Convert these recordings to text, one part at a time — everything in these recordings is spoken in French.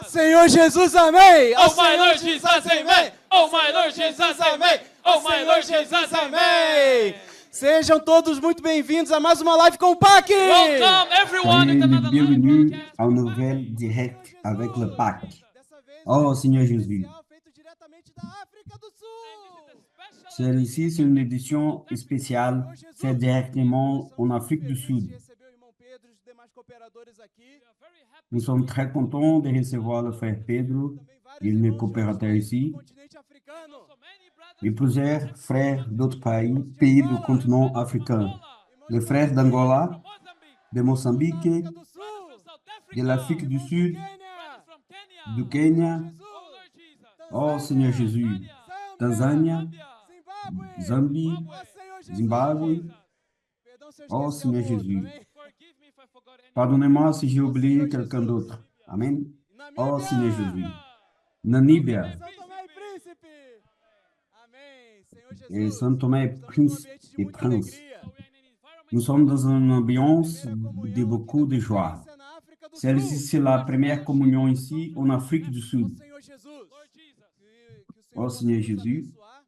Senhor Jesus, amém! Oh my Lord Jesus, amen! Oh my Lord Jesus, amen! Oh my Lord Jesus, amen! Sejam todos muito bem-vindos a mais uma live com o PAC! Welcome everyone Soyez in les another bienvenus live en broadcast. nouvelle direct avec le PAC. Dessa vez, Oh, Seigneur um Jésus. especial feito diretamente da África do Sul. Celle-ci, c'est une édition spéciale faite directement en Afrique du Sud. De receber o irmão Pedro e os demais cooperadores aqui. Nous sommes très contents de recevoir le frère Pedro et mes coopérateurs ici, Do continente africano. et plusieurs frères d'autres pays du continent africain. Les frères d'Angola, de Moçambique, África do Sul. de l'Afrique du Sud, Quênia. du Kenya. Jesus. Oh, Seigneur Jésus. Tanzânia, Zimbábue. Zambie, Ó Senhor Jesus. Zimbábue. Perdão se eu Oh, esqueci Senhor algum outro, Jesus. amém? Pardonnez-moi si j'ai oublié quelqu'un d'autre. Amen. Oh, Seigneur Jésus. Namíbia São Tomé e Príncipe. Amém. Senhor Jesus. et Saint Thomas Prince Ambiente de et muita Prince. alegria. Nous sommes dans une ambiance de beaucoup de joie. Na África do Celle-ci, Sul. c'est la première communion ici en Afrique du Sud. Senhor Jesus. Que Oh, o Senhor possa nos Jesus. abençoar.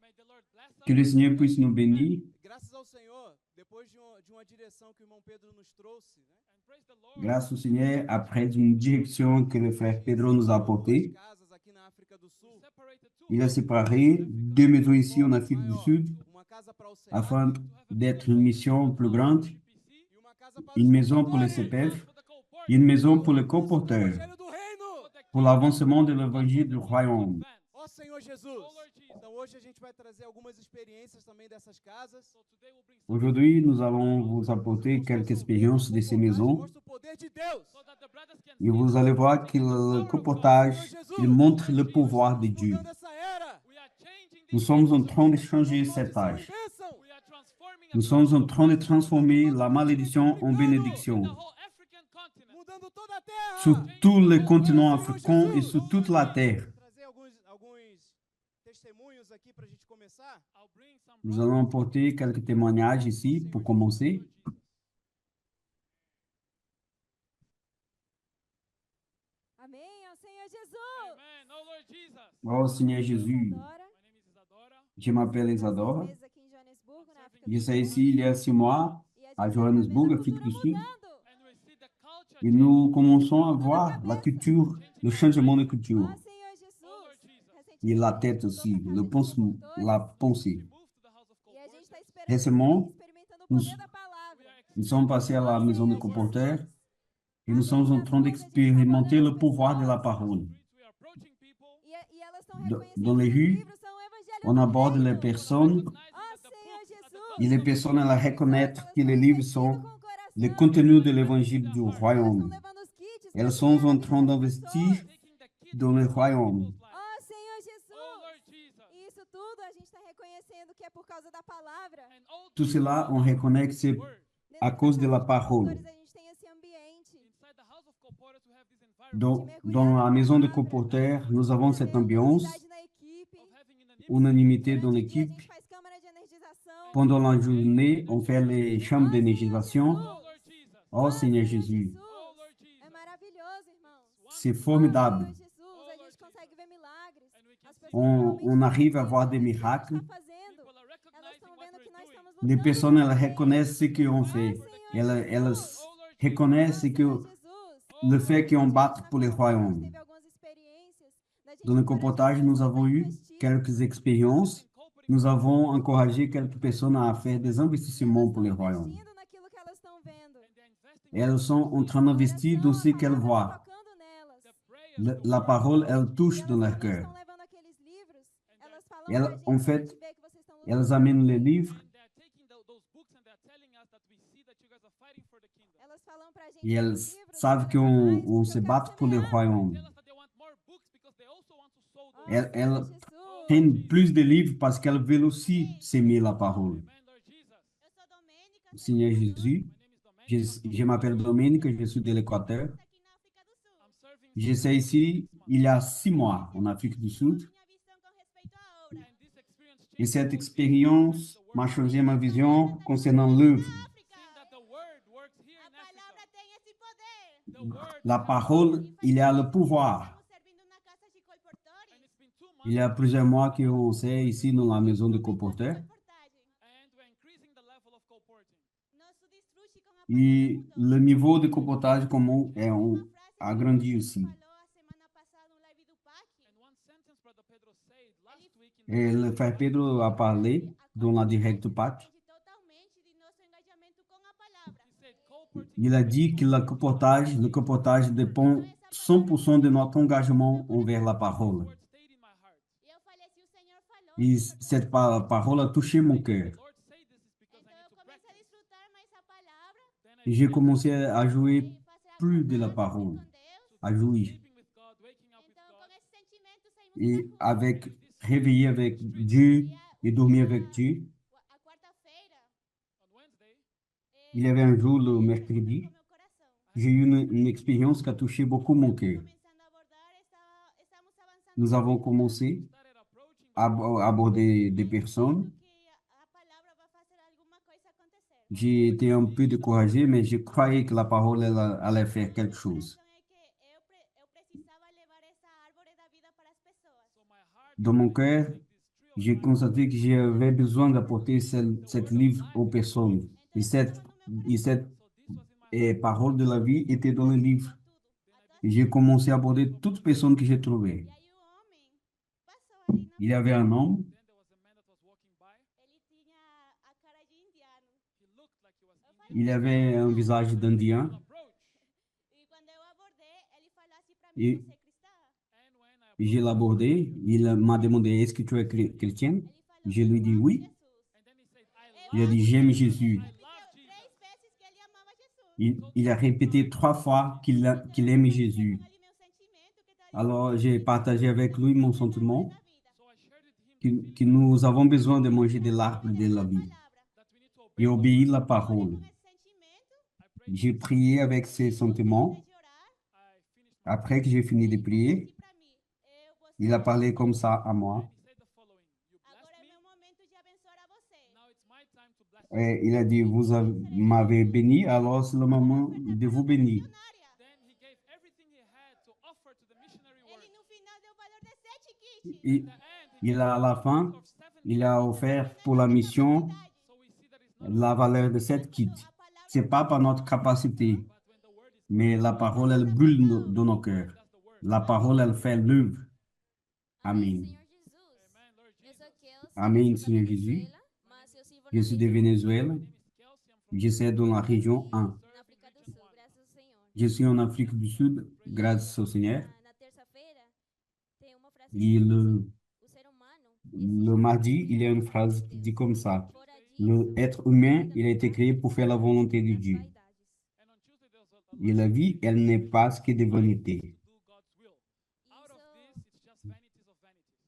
Que le Seigneur puisse nous bénir. Graças ao Senhor, depois de uma direção que o irmão Pedro nos trouxe, né? Grâce au Seigneur, après une direction que le frère Pedro nous a apportée, Casas aqui na África do Sul. il a séparé deux maisons ici en Afrique du Sud Uma casa para o Senhor afin d'être une mission plus grande, e uma casa para une os maison pour les pastores. CPF, et une maison pour les co-porteurs, Evangelho do Reino. pour l'avancement de l'évangile du royaume. Ó Senhor Jesus. Então hoje a gente vai trazer algumas experiências também dessas casas. Aujourd'hui, nous allons vous apporter quelques expériences de ces maisons Mostra o poder de Deus. et vous allez voir que le comportage, il montre le pouvoir de Dieu. Mudando essa era. Nous sommes en train de changer cet âge. Bênção. Nous sommes en train de transformer la malédiction en bénédiction Mudando toda a terra. sur tous les continents africains et sur toute la terre. Trazer alguns testemunhos aqui para a gente começar. Nous allons apporter quelques témoignages ici pour commencer. Amém, ao Senhor Jesus. Amen. Oh Lord Jesus. Oh Seigneur Jésus, Isadora, My name is Isadora. je m'appelle Isadora. meses aqui em Joanesburgo, na África Je do suis Sul. ici il y a 6 mois E a à gente Johannesburg, tá vendo a Afrique du cultura Sud. mudando. And we see the culture Et nous commençons à voir la culture, le changement de culture. Ó Senhor Jesus. Et la tête aussi, le pensée, la pensée. moved to the house of E a gente está esperando, Récemment, experimentando o nous- poder da palavra. Nous sommes passés à la maison de comporteurs et nous sommes en train d'expérimenter le pouvoir de la parole. we are approaching people. E elas estão Dans reconhecendo les que os rues, livros são o evangelho on do aborde les reino. personnes Ó Senhor Jesus. et les personnes elles reconnaissent que les livres sont Com o coração. le contenu de l'évangile du Elas royaume. estão levando os kits. Elles sont en train d'investir dans le royaume. Ó Senhor Jesus. Oh Lord Jesus. E isso tudo a gente está reconhecendo que é por causa da palavra. And all Tout cela, on reconnaît que c'est à cause de la parole. A gente tem esse ambiente. inside the house of Colporteurs we have this environment Dans la maison de comporteurs, nous avons cette ambiance, Unidade na equipe. of having unanimity. unanimité dans Durante o dia, a l'équipe. gente faz câmara de energização. Pendant la journée, on fait les chambres d'énergisation. Oh Lord Jesus. Oh Seigneur Jésus, Oh Lord Jesus. É maravilhoso, irmãos. c'est formidable. Senhor Jesus, a gente consegue ver milagres. And we can As see pessoas On realmente arrive à estão voir des vendo o que miracles. a gente está fazendo. people are Elas recognizing estão what vendo que we're nós doing. estamos Les lutando personnes, elles por eles. reconnaissent ce qu'on fait. Elles reconnaissent que Senhor Jesus. le fait qu'on batte pour le royaume. Teve algumas experiências da gente Dans le comportage, nous avons eu investir. quelques expériences. Nous avons encouragé quelques personnes à faire des investissements pour le royaume. Investindo naquilo que elas estão vendo. Elles sont en train d'investir dans ce qu'elles voient. Tocando nelas. La parole, elle E touche elas dans leur também cœur. estão levando aqueles livros. Elas falam Elles, pra gente, en a fait, gente vê que vocês estão Elles lutando. amènent les livres And they're taking those books and they're telling us that we see that you guys are fighting for the kingdom. Elas falam pra gente et elles nos livros, savent "Eu qu'on quero mais, on porque se eu bat quero pour le semear." royaume. Tell us that they want more books because they also want to sow Ó, those. Elles, Senhor elles Jesus. prennent plus de livres parce qu'elles veulent aussi s'aimer la parole. Amen, Lord Jesus. Eu sou Domênica, Seigneur Jésus, My name is Domenico. je m'appelle Dominique, je suis de l'Équateur. aqui na África do Sul. I'm serving J'étais ici il y a 6 mois en Afrique du Sud. Minha visão com respeito à obra. and this experience Et changed cette me expérience m'a changé ma vision concernant l'œuvre. seeing that the word works here A in Africa. palavra tem esse poder. The word La parole, il y a le pouvoir. Devemos ser Il y a plusieurs mois qu'on sait ici dans la maison de comporteur. And we're increasing the level of colporting. Nosso desfrute com a E palavra le niveau de comportage commun est agrandi aussi. falou a semana passada no live do PAC. And one sentence Brother Pedro said last week in Et le frère Pedro a parlé dans la directe PAC. Depende totalmente de nosso engajamento com a palavra. he said colporting Il a dit que le comportage dépend 100% de notre engagement envers la parole. Lord stayed in my heart. E eu falei assim, o Senhor falou. Et cette parole a touché mon cœur. Lord say this is because Então I eu need to comecei a practice. desfrutar mais a palavra. Then Et I j'ai commencé à jouer E fazer plus de la acordar, parole, com Deus. à jouir. sleeping with God, waking up with Então God. com esse sentimento saímos Et pra rua. avec réveiller avec Dieu et dormir avec Dieu. A quarta-feira, On Wednesday, Il y avait un jour, le mercredi, com meu coração. j'ai eu une expérience qui a touché beaucoup mon cœur. Começando a abordar, estamos avançando. Nous avons commencé started approaching à aborder des personnes. Que a palavra vai fazer alguma coisa acontecer. J'ai été un peu découragé, mais je croyais que la parole allait faire quelque chose. É que eu precisava levar essa árvore da vida para as pessoas. so my heart Dans mon cœur, this tree of j'ai constaté que j'avais besoin d'apporter cette livre aux personnes. Et cette so this was in my parole de la vie était dans le livre. Tudo. Et j'ai commencé à aborder toutes personnes que j'ai trouvées. E aí o homem passou ali, Il y avait un homme, then there was a man that was walking by. ele tinha a cara de indiano. He looked like he was Indian. il avait un visage d'Indien. Approach. E quando eu abordei, ele falou assim para mim, E- você é cristã? And when I Et je l'ai abordé, il m'a demandé, est-ce que tu es chrétienne? Ele falou, Je lui ai dit "Eu amo oui. Jesus." and then he said, Il a dit, j'aime Jésus. I love Três Jesus. vezes que ele amava Jesus. Il a répété 3 fois qu'il aime Jésus. Ali meu sentimento que tá ali Alors, j'ai partagé avec lui mon sentiment da vida. So I shared with him que nous avons besoin de manger de l'arbre de la vie Palavra. that we need to obey et obéir la parole. Com esse sentimento, I prayed. J'ai prié avec ces sentiments. de orar, I finished my Après que j'ai fini de prier, disse para mim, você il a parlé comme ça à moi. and he said the following. You agora blessed é me. meu momento de abençoar a você. Now it's my time to bless you. Et il a dit, vous m'avez béni, alors c'est le moment de vous bénir. Missionária. Then he gave everything he had to offer to the missionary work. Ele no final deu o valor de 7 kits. Et At the end, he il a, à la fin, of 7 il a offert pour la mission so we see that it's not la valeur de 7 kits. A palavra C'est pas par notre capacité, but when the word is mais la parole, elle brûle dans nos cœurs. that's the word. La parole, elle fait l'œuvre. Amém, Amém. Senhor Jesus. Amen, Lord Eu Jesus. sou Kelsey, Amém, eu sou da Senhor Jesus. Venezuela, mas eu sirvo Je na suis de região Venezuela. My name is Kelsey. I'm from Je suis dans la région 1. na África do Sul, graças ao Senhor. Je suis en Afrique du Sud, grâce au Seigneur. Na terça-feira tem uma frase Et que diz, o ser humano le mardi, il y a une phrase qui dit comme ça. fora disso, L'être humain, il a été créé pour faire la volonté de Dieu. vaidades. And on Tuesday there was a Et la vie, elle n'est pas que des vanités. do God's will. Out of this, it's just vanities of vanities.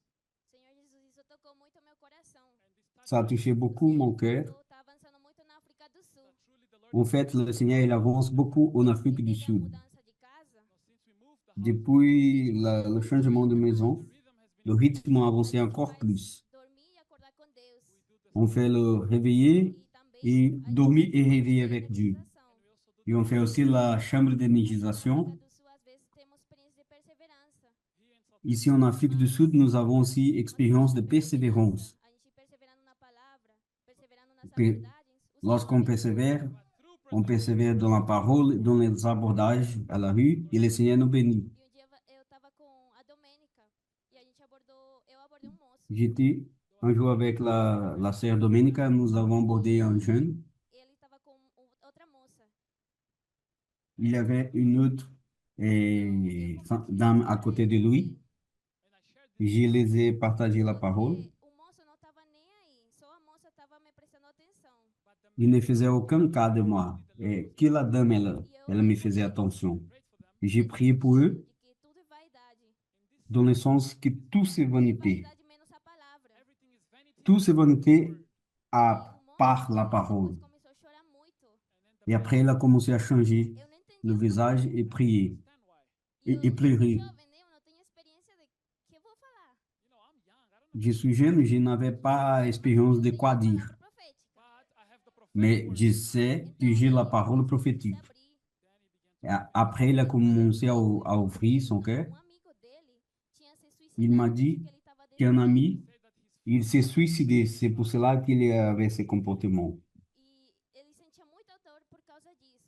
Senhor Jesus, isso tocou muito meu coração. And this touched Ça a touché beaucoup mon cœur. Eu tá avançando muito na África do Sul. truly the Lord. En fait, le Seigneur, il avance beaucoup en Afrique du Teve a Sud. mudança de casa, Since we moved, the Depuis le changement de maison, rhythm has been le rythme a avancé encore plus. dormir e acordar com Deus. On fait le réveiller E também et dormir et réveiller avec Dieu. Et on fait aussi la chambre d'énergisation. do Sul, às vezes temos experiência de perseverança. Ici en Afrique du Sud, nous avons aussi expérience de persévérance. A gente perseverando na palavra, perseverando nas Per- abordagens. O Lorsqu'on persévère, on persévère dans la parole, dans les abordages à la rue, et le Seigneur nous bénit. E um dia eu tava com a Domênica e a gente abordou, eu abordei um moço. J'étais un jour avec la sœur Domenica, nous avons abordé un jeune. E ele tava com outra moça. Il y avait une autre dame à côté de lui. Je les ai partagé la parole. E o moço não tava nem aí, só a moça tava me prestando atenção. Il ne faisait aucun cas de moi. Et que la dame, elle me faisait attention. J'ai prié pour eux De que tudo é vaidade. dans le sens que tout c'est vanité. Vaidade menos a palavra. everything is vanity. Tout c'est vanité à O moço part la parole. depois começou a chorar muito. Et après, il a commencé à changer Eu não entendi. le visage et prier. Understand why? Et pleurer. Jovem, né? Eu não tenho experiência de que eu vou falar. You know, I'm young. I don't know. Je suis jeune, je n'avais pas expérience de quoi dire. Palavra profética. But I have the prophetic Mais word. je sais que j'ai la parole prophétique. Se abrir. Et après, il a commencé à ouvrir son cœur. Um amigo dele tinha se Il m'a suicidado dit porque ele estava qu'un ami, il s'est suicidé. C'est pour cela qu'il avait ce comportement. E ele sentia muita dor por causa disso.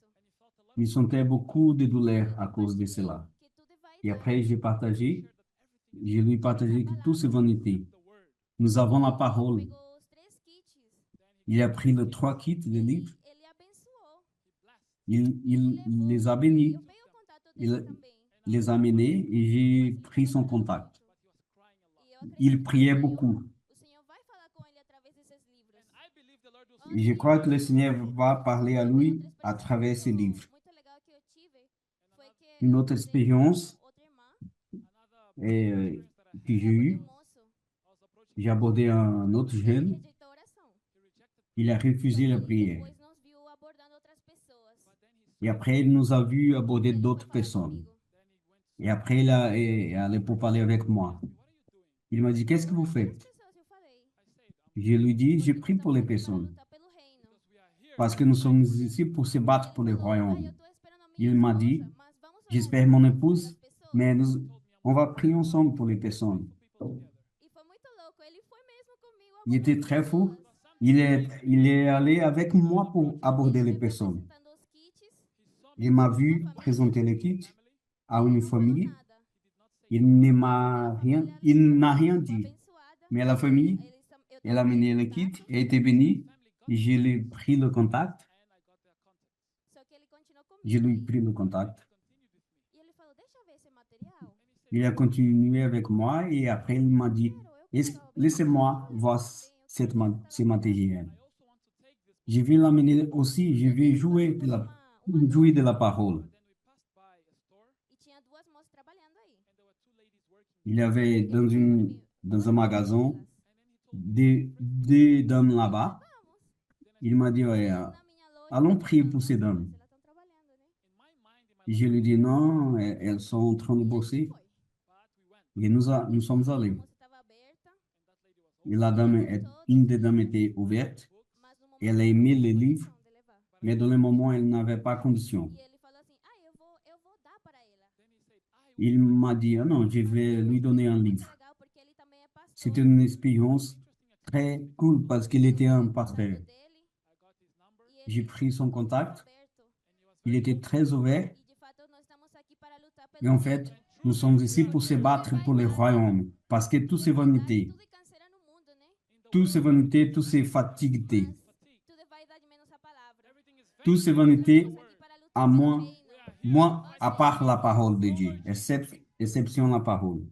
Il sentait beaucoup de douleur à cause de Mas cela. que tudo é Et vaidade. après, je lui ai partagé que tout c'est vanité. Nous avons la parole. Pegou os 3 kits Il a pris les 3 kits de e livres. ele abençoou. Il les a Eu bénis, peguei o contato il dele também. les a menés et j'ai pris son contact. E eu acredito Il que priait o Senhor- beaucoup. O Senhor vai falar com ele através desses livros. Et je crois que le Seigneur va parler à lui à travers ces livres. Muito legal que eu tive foi que Une eu autre abordei expérience outra irmã, que j'ai abordei eue, um moço j'ai abordé un autre que jeune, rejeitou a oração. il a refusé la Só que prière. depois nos viu abordando outras pessoas. Et après, il nous a vus aborder Ele foi d'autres falar personnes. comigo. Et après, il est allé pour parler avec moi. Il m'a dit, qu'est-ce que vous As faites? pessoas, eu falei. Je lui dis, je Porque prie nós pour les estamos aqui para personnes. lutar pelo reino. Parce que nous sommes ici pour se battre pour le Ele falou, eu royaume. tô esperando a minha Il m'a esposa, dit, mas vamos orar j'espère mon pelas épouse, pessoas. mais on va prier ensemble pour les personnes. E foi muito louco. Ele foi mesmo comigo Il était abordando très fou. pessoas. Il est allé avec moi pour aborder les Ele foi personnes. apresentando os kits. Il m'a vu présenter le kit à une Não falou famille. nada. Il n'a rien dit. Abençoada. Mais la famille, Eu elle a tomei mené o le contato, kit et était bénie. Et je lui ai pris le contact. Só que ele continuou Je comigo. lui ai pris le contact. E ele falou, deixa eu ver esse material. Il a continué avec moi et après il m'a dit, laissez-moi voir ce matériel. Je vais l'amener aussi, je vais jouer de la parole. E tinha 2 moças trabalhando aí. Il y avait dans un magasin deux dames là-bas. Il m'a dit, ouais, Na minha loja, allons prier pour ces dames. elas estão trabalhando, né? Et je lui ai dit, non, elles sont en train de E a bosser. gente foi. Et nous sommes A allés. moça estava aberta, Et une des dames était ouverte. mas no momento Elle a aimé les não tinha livres, condição de levar. mais dans le moment, elle n'avait pas condition. E ele falou assim, eu vou dar para ela. Il m'a dit, ah non, je vais lui donner un Muito livre. legal, porque ele também é pastor. C'était une expérience très cool parce qu'il était un pasteur. Dele, e J'ai ele pris son contact. aberto. Il était très ouvert. E de fato nós estamos aqui para lutar pelo Et en reino. fait, nous sommes ici pour se battre pour le royaume. Parce que tout c'est vanité. Tudo é canseira no mundo, né? Tout c'est vanité, tout c'est fatiguité. Mas tudo é vaidade menos a palavra. Tout c'est vanité, Estamos aqui para lutar à pelo moins, reino. moins à part la parole de Dieu. Exception la parole.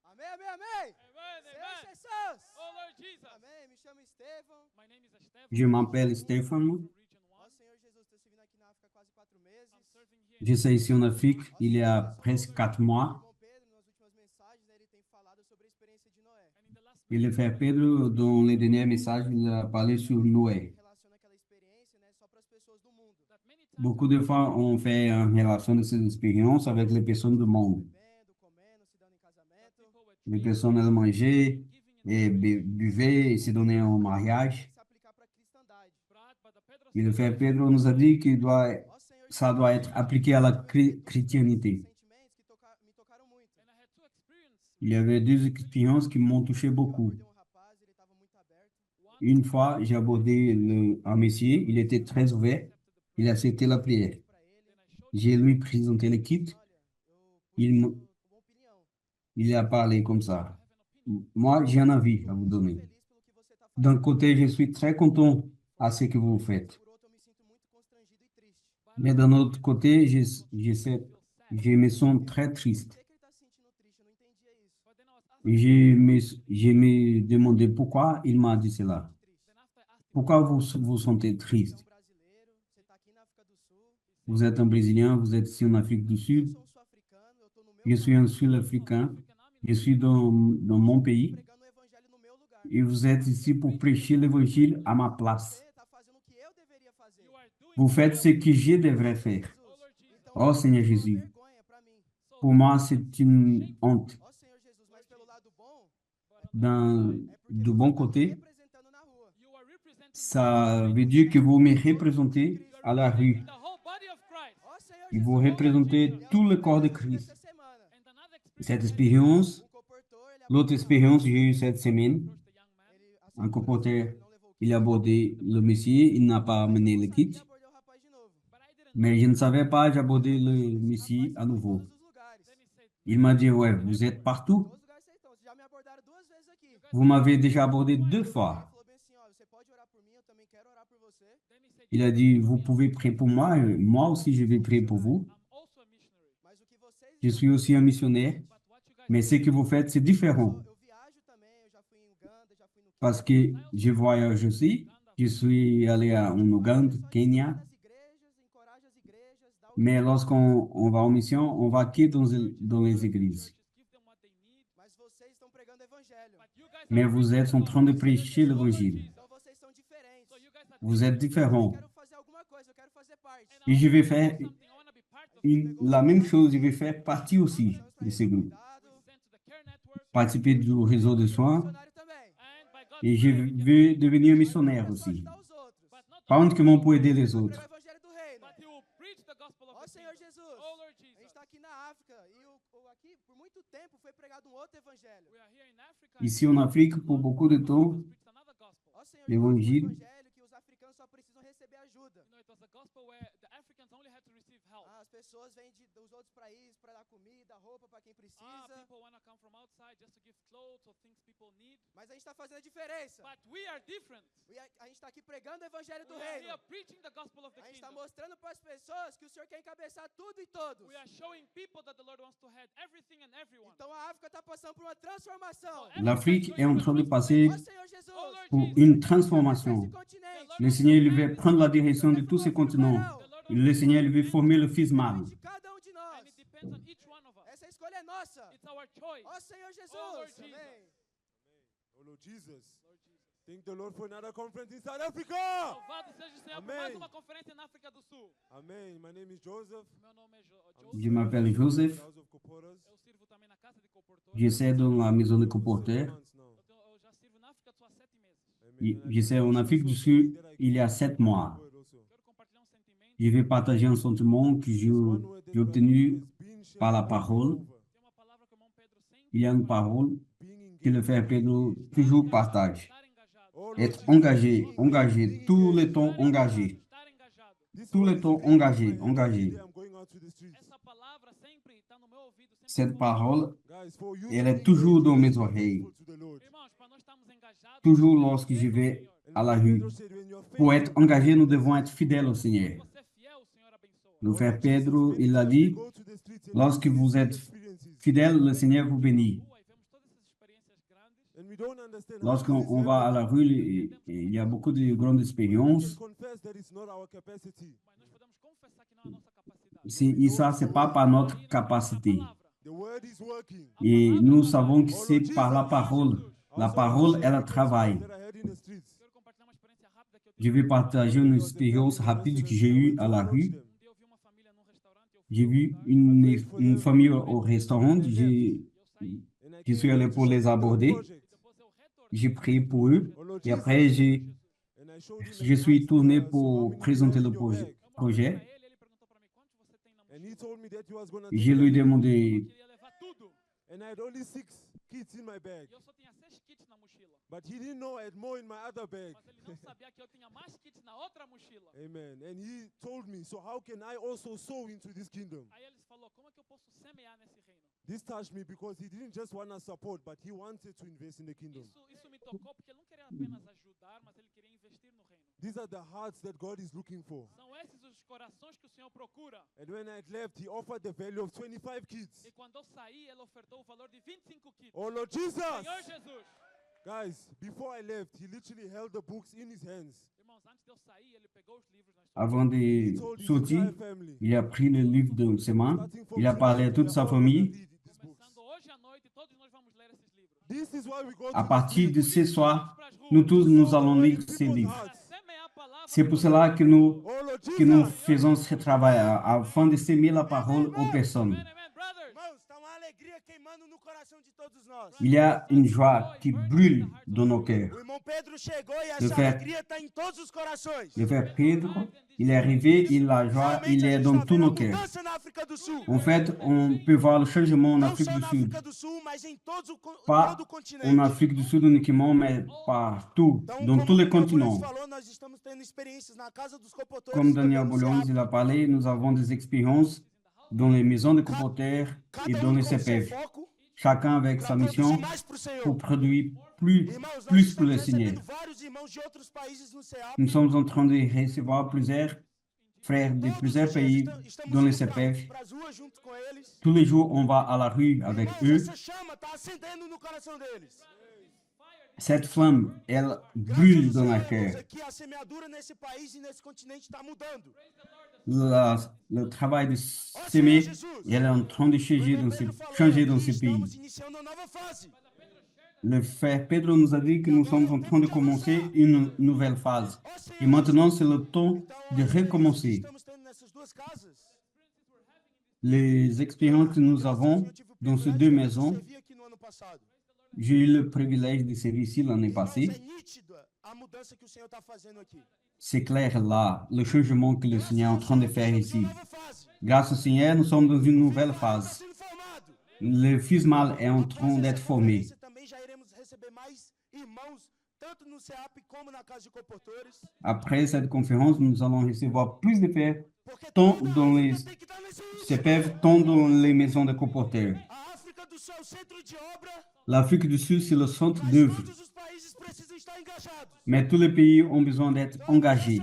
Amém, amém, amém. Senhor Jesus. Oh Lord Jesus. Amém. Me chamo Estevão. My name is Estevão. Je m'appelle Stéphane. Ó Senhor Jesus, estou servindo aqui na África há quase 4 meses. Je suis ici en Afrique il y a presque 4 mois. O irmão Pedro, nas últimas mensagens, né, ele tem falado sobre a experiência de Noé. Et le frère Pedro, dans les derniers messages, il a parlé sur Noé. Relaciona aquela experiência, né, só para as pessoas do mundo. Beaucoup de fois, on fait une relation de ces expériences avec les personnes du monde. Bebendo, comendo, se dando em casamento. Les personnes, elles mangeaient et buvaient et se donnaient en mariage. Se aplicar para a cristandade. Et le frère Pedro nous a dit que Ó Senhor, ça doit être appliqué à la chrétienté. sentimentos que me tocaram muito. Il y avait deux expériences qui m'ont touché beaucoup. Abordei rapaz, ele estava muito aberto. Une fois, j'ai abordé un monsieur, il était très ouvert, il a accepté la prière. Para ele, Je lui ai présenté le kit, olha, eu il, uma opinião. il a parlé comme ça. Moi, j'ai un avis à vous donner. Feliz pelo que você está fazendo. D'un côté, je suis très content à ce que vous faites. Por outro, eu me sinto muito constrangido e triste. Mais d'un autre côté, je me sens très triste. Por que ele está se sentindo triste? Eu não entendia isso. Et je me demandais pourquoi il m'a dit cela. Pourquoi vous vous sentez triste? Você é brasileiro, você está aqui na África do Sul. Vous êtes un Brésilien, vous êtes ici en Afrique du Eu Sud. sou um sul-africano, eu estou no meu Je suis un Sud-Africain. Je suis dans mon pays. pregando o evangelho no meu lugar. Et vous êtes ici pour prêcher l'évangile à ma place. Você está fazendo o que eu deveria fazer. Vous faites ce que je devrais faire. Então, Oh Seigneur é uma Jésus, vergonha para mim. pour moi, c'est une honte. Ó Senhor Jesus, mas pelo lado bom, Du bon côté, representando na rua. ça veut dire que vous me représentez à la rue. The whole body of Christ. Ó E vous représentez tout le corps de Christ. Essa semana, Cette expérience, comportor, ele l'autre expérience que j'ai eue cette semaine, assim, un comporteur, não levou o il a abordé le monsieur, il n'a pas amené le kit, e abordou o rapaz de novo. mais je ne savais pas, j'ai abordé le monsieur à nouveau. Todos os lugares. Il m'a dit, ouais, vous êtes partout. Todos os lugares vocês estão. Vocês já me abordaram 2 vezes aqui. Vous m'avez déjà abordé 2 Ele fois. falou bem assim, ó, você pode orar por mim, eu também quero orar por você. Il a dit, vous pouvez prier pour moi, moi aussi je vais prier pour vous. Mas o que vocês Je suis aussi un missionnaire, mais ce que vous faites, c'est différent. eu viajo também, eu já fui em Uganda, já fui no Parce que je voyage aussi. Je suis allé en Ouganda, Kenya. nas igrejas, encoraja as igrejas, dá o Mais lorsqu'on va en mission, on va que dans les églises. mas vocês estão pregando o evangelho. Mais vous êtes en train de prêcher l'évangile. Então vocês são diferentes. Vous êtes différents. Eu quero fazer alguma coisa, eu quero fazer parte. Et je vais faire la même chose, je vais faire partie aussi de ce groupe. Cuidado, Participer du réseau de soins missionário também. et je vais devenir missionnaire aussi. Ajudar os outros. Pas uniquement pour aider les autres. Pregar o evangelho do reino. Ó Senhor Jesus, a gente está aqui na África e aqui por muito tempo foi pregado um outro evangelho. Ici en Afrique, pour beaucoup de temps, Ó Senhor L'évangile. Jesus, um evangelho que os africanos só precisam receber ajuda. Ah, as pessoas vêm dos outros países para dar comida, roupa para quem precisa. Mas a gente está fazendo a diferença. E a gente está aqui pregando o evangelho do reino. A gente está mostrando para as pessoas que o Senhor quer encabeçar tudo e todos. Então a África está passando por uma transformação. l'Afrique est en train de passer Ó Senhor Jesus, pour une transformation. esse continente. Le Seigneur il veut prendre la direction de tous ces continents. Le Seigneur il veut former le fils mâle. De cada um de nós. Essa escolha é nossa. Ó Senhor Jesus. Amém. Oh Lord Jesus. Thank the Lord for another conference in South Africa. Louvado seja o Senhor por mais Amém. uma conferência na África do Sul. Amen. My name is Joseph. Meu nome é Je Joseph. m'appelle Joseph. House of Koporas. Eu sirvo também na casa de comportador. Je sais dans la maison de comporteurs. Months now. Eu já sirvo na África do Sul há 7 meses. Amen. Je sais en Afrique du Sud, il y a 7 mois. Quero compartilhar sentimento. Je vais partager un sentiment que j'ai obtenu par la parole. Tem uma palavra que o irmão Pedro sempre Il y a une parole que le frère Pedro toujours partage. estar engajado. Être engagé, engagé, tout le temps engagé. Estar engajado. Tout le temps engagé, engagé. I'm going out to the streets. Essa palavra sempre está no meu ouvido. Sempre Cette que eu parole, Guys, for you elle to est toujours dans mes be oreilles. faithful to the Lord. Irmãos, para nós estarmos engajados. Toujours lorsque je vais à la rue. Pedro said, when you're Pour faithful, être engagé, nous devons être fidèles au Seigneur. Você é fiel, o Senhor abençoa. Le frère Pedro, il a dit, go to the streets and lorsque vous êtes experiences. fidèle, le Seigneur vous bénit. Rua e vemos todas essas experiências grandes. And we don't understand how Lorsqu'on this on va à la happens. rue, il y a beaucoup de grandes We expériences. can confess that it's not our capacity. Mas nós podemos confessar que não é a nossa capacidade. Et ça, c'est pas par notre capacité. The word is working. Et nous savons que c'est par la parole. La parole, elle travaille. That I had in the streets. Quero compartilhar uma experiência rápida que eu tive. Je vais partager une expérience rapide que j'ai eue à la rue. Um dia eu vi uma família num restaurante. J'ai vu une famille au restaurant. Eu saí. Je suis allé pour les aborder. Project. Depois eu retornei. J'ai prié pour eux. Oh Lord Et Jesus. après, And I showed him je a suis box, tourné so how pour many présenter le bags in your bag? projet. Pra ele perguntou para mim quantos você tem na And mochila. he told me that he was gonna Je lui ai demandé, Eu queria levar tudo. and I had only 6 kits in my bag. E eu só tinha 6 kits na mochila. But he didn't know I had more in my other bag. Mas ele não sabia que eu tinha mais kits na outra mochila. Amen. And he told me, so how can I also sow into this kingdom? Aí ele falou, como é que eu posso semear nesse reino? This touched me because he didn't just want to support, but he wanted to invest in the kingdom. Isso me tocou porque ele não queria apenas ajudar, mas ele queria investir no reino. These are the hearts that God is looking for. São esses os corações que o Senhor procura. And when I had left, he offered the value of 25 kits. E quando eu saí, ele ofertou o valor de 25 kits. Oh Lord Jesus! Senhor Jesus! Guys, before I left, he literally held the books in his hands. Irmãos, antes de eu sair, ele pegou os livros nas suas avant de He told his sortir, entire family. il a pris le livre de ses mains. Starting from Il a parlé à tonight, toute we sa are all gonna famille. read these books. Começando hoje à noite, todos nós vamos ler esses livros. This is why we go À to partir de the ce soir, Pras ruas, nous tous, nous sow the allons word in lire ces people's livres. hearts. para semear a palavra. C'est pour cela que nous Oh Lord que nous Jesus! faisons ce travail afin de s'aimer la parole aux personnes. Amen, amen, brothers. Irmãos, está uma alegria queimando no coração de todos Il y a une joie qui brûle dans nos cœurs. Le frère Pedro, il est arrivé, il a la joie, il est dans tous nos cœurs. En fait, on peut voir le changement en Afrique du Sud. Pas en Afrique du Sud uniquement, mais partout, dans tous les continents. Comme Daniel Bolhons, il a parlé, nous avons des expériences dans les maisons de comporteurs et dans les CPF. Chacun avec sa mission pour produire plus pour le Seigneur. Nous sommes en train de recevoir plusieurs frères de plusieurs pays dans les CPF. Tous les jours, on va à la rue avec eux. Cette flamme, elle brûle dans la cœur. Le travail de s'aimer, elle est en train de changer dans ce pays. Le frère Pedro nous a dit que nous sommes en train de commencer une nouvelle phase. Et maintenant, c'est le temps de recommencer. Les expériences que nous avons dans ces deux maisons, j'ai eu le privilège de servir ici l'année passée. C'est clair là, le changement que le Seigneur est en train de faire ici. Grâce au Seigneur, nous sommes dans une nouvelle phase. Le fils mâle est en train d'être formé. Après cette conférence, nous allons recevoir plus de frères, tant dans les CPF, tant dans les maisons de comporteurs. L'Afrique du Sud, c'est le centre d'œuvre. Mais tous les pays ont besoin d'être engagés.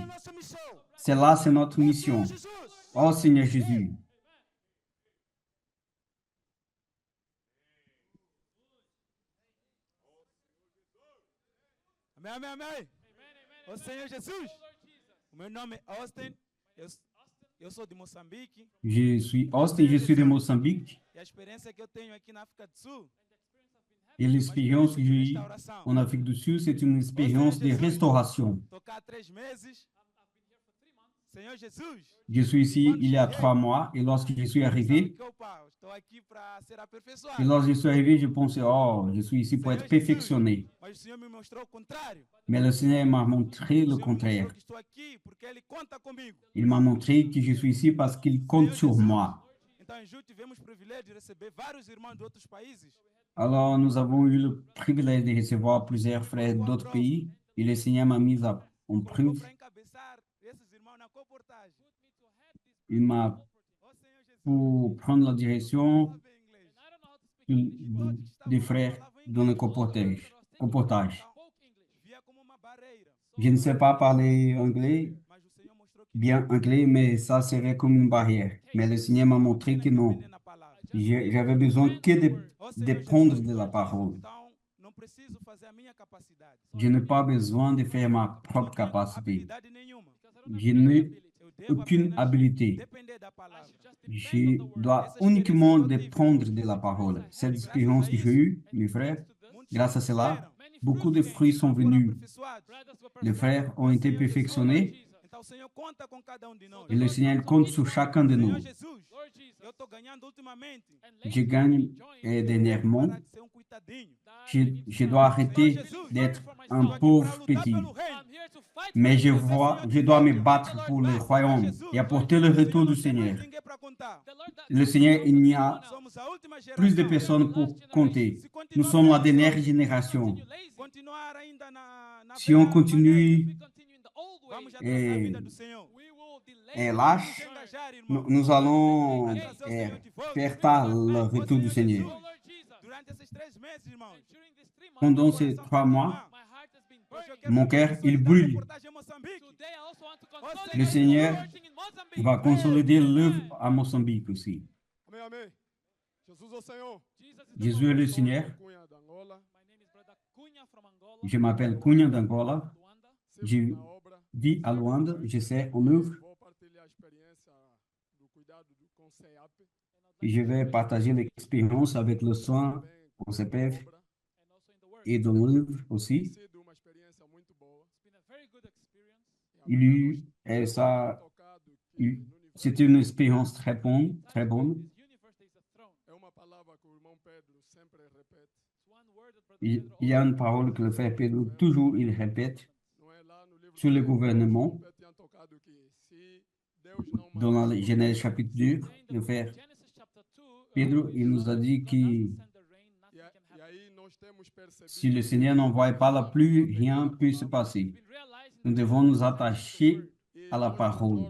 C'est là, c'est notre mission. Oh Seigneur Jésus. Amém, amém, amém. Ô Senhor Jesus. O meu nome é Austin. Eu sou de Moçambique. Je suis Austin, je suis de Moçambique. E a experiência que eu tenho aqui na África do Sul. Et l'expérience que j'ai eue en Afrique du Sud, c'est une expérience de restauration. Je suis ici il y a 3 mois et lorsque je suis arrivé, je pensais, oh, je suis ici pour être perfectionné. Mais le Seigneur m'a montré le contraire. Il m'a montré que je suis ici parce qu'il compte sur moi. Alors, nous avons eu le privilège de recevoir plusieurs frères d'autres pays et le Seigneur m'a mis en preuve. Il m'a pour prendre la direction des frères dans le comportage. Je ne sais pas parler anglais, bien anglais, mais ça serait comme une barrière. Mais le Seigneur m'a montré que non. J'avais besoin que de prendre de la parole. Je n'ai pas besoin de faire ma propre capacité. Je n'ai aucune habilité. Je dois uniquement de prendre de la parole. Cette expérience que j'ai eue, mes frères, grâce à cela, beaucoup de fruits sont venus. Les frères ont été perfectionnés et le Seigneur compte sur chacun de nous. Je gagne dernièrement. Je dois arrêter d'être un pauvre petit. Mais je dois me battre pour le royaume et apporter le retour du Seigneur. Le Seigneur, il n'y a plus de personnes pour compter. Nous sommes la dernière génération. Si on continue et lâche, nous allons faire tard le retour du Seigneur. Pendant ces 3 mois, mon cœur, il brûle. Le Seigneur va consolider l'œuvre à Moçambique aussi. Jésus est le Seigneur. Je m'appelle Cunha d'Angola. Je vis à Luanda. Je sais en œuvre. Et je vais partager l'expérience avec le soin au CPF et dans l'œuvre aussi. C'était une expérience très bonne, très bonne. il y a une parole que le frère Pedro, toujours, il répète sur le gouvernement. Dans la Genèse chapitre 2, le frère Pedro, il nous a dit que si le Seigneur n'envoie pas la pluie, rien ne peut se passer. Nous devons nous attacher à la parole.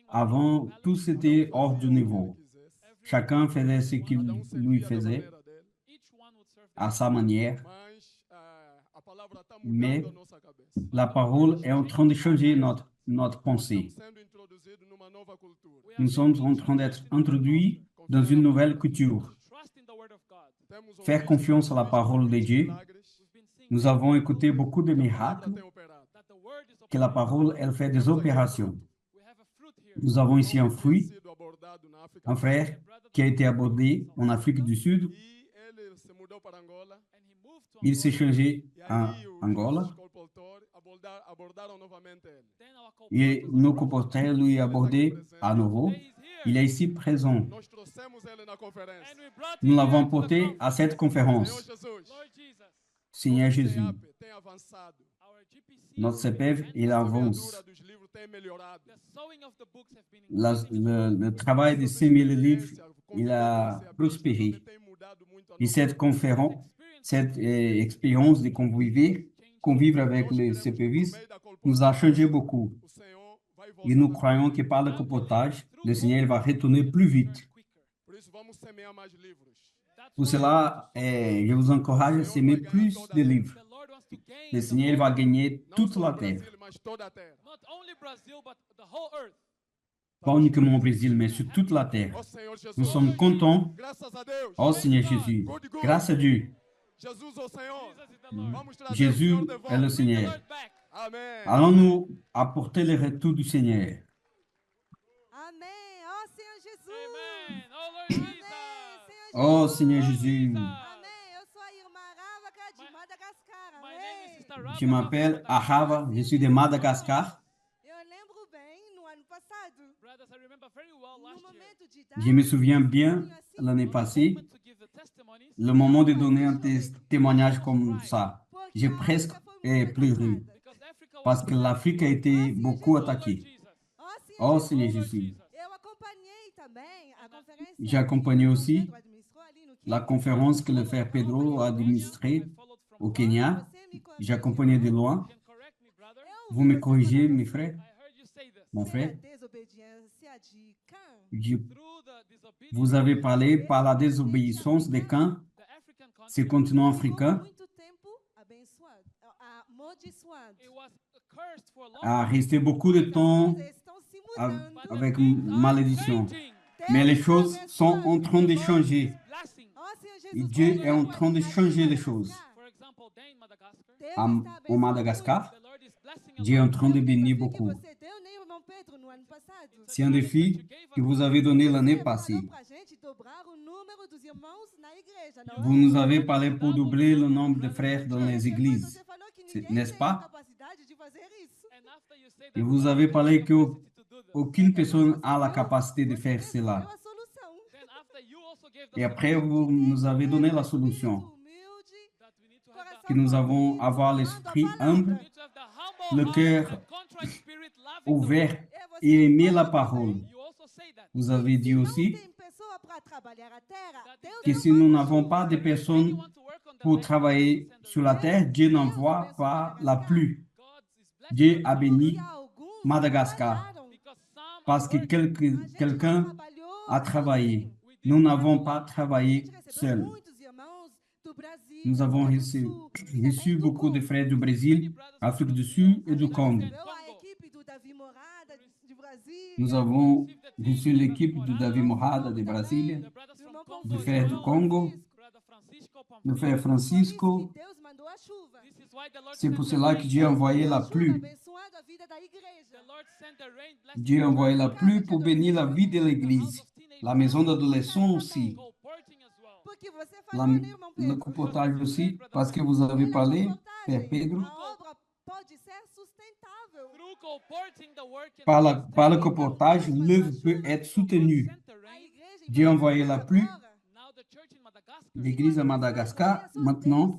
Avant, tout était hors du niveau. Chacun faisait ce qu'il lui faisait à sa manière. Mais la parole est en train de changer notre pensée. Nous sommes en train d'être introduits dans une nouvelle culture. Faire confiance à la parole de Dieu. Nous avons écouté beaucoup de miracles, que la parole, elle fait des opérations. Nous avons ici un fruit, un frère qui a été abordé en Afrique du Sud. Il s'est changé à Angola. Et nos comporteurs lui abordé à nouveau. Il est ici présent. Nous l'avons porté à cette conférence. Seigneur Jésus, notre CPF, il avance. Le travail de semer les livres, il a prospéré. Et cette conférence, cette expérience de convivre avec les CPVs, nous a changé beaucoup. Et nous croyons que par le comportage, le Seigneur va retourner plus vite. Pour cela, je vous encourage à semer plus de livres. Le Seigneur va gagner toute la terre. Pas uniquement au Brésil, mais sur toute la terre. Nous sommes contents. Oh Seigneur Jésus, grâce à Dieu. Jésus est le Seigneur. Allons-nous apporter le retour du Seigneur. Amen. Oh Seigneur Jésus. Oh Seigneur Jésus. Je m'appelle Ahava, je suis de Madagascar. Je me souviens bien l'année passée, le moment de donner un témoignage comme ça. J'ai presque pleuré parce que l'Afrique a été beaucoup attaquée. Oh Seigneur Jésus. J'ai accompagné aussi la conférence que le frère Pedro a administrée au Kenya. J'ai accompagné de loin. Vous me corrigez, mes frères? Mon frère? Vous avez parlé par la désobéissance de Cain, ce continent africain a resté beaucoup de temps avec malédiction. Mais les choses sont en train de changer. Et Dieu est en train de changer les choses. Au Madagascar, Dieu est en train de bénir beaucoup. C'est un défi que vous avez donné l'année passée. Vous nous avez parlé pour doubler le nombre de frères dans les églises, n'est-ce pas? Et vous avez parlé qu'aucune personne a la capacité de faire cela. Et après, vous nous avez donné la solution. Que nous avons avoir l'esprit humble, le cœur ouvert et aimer la parole. Vous avez dit aussi que si nous n'avons pas de personnes pour travailler sur la terre, Dieu n'envoie pas la pluie. Dieu a béni Madagascar parce que quelqu'un a travaillé. Nous n'avons pas travaillé seuls. Nous avons reçu beaucoup de frères du Brésil, Afrique du Sud et du Congo. Nous avons reçu l'équipe de Davi Morada de Brasília, du frère du Congo, du frère Francisco. C'est pour cela que Dieu a envoyé la pluie. Dieu a envoyé la pluie pour bénir la vie de l'Église, la maison d'adolescents aussi. Le comportage aussi, parce que vous avez parlé, Père Pedro, par le comportage, l'œuvre peut être soutenue. Dieu a envoyé la pluie l'église à Madagascar, maintenant,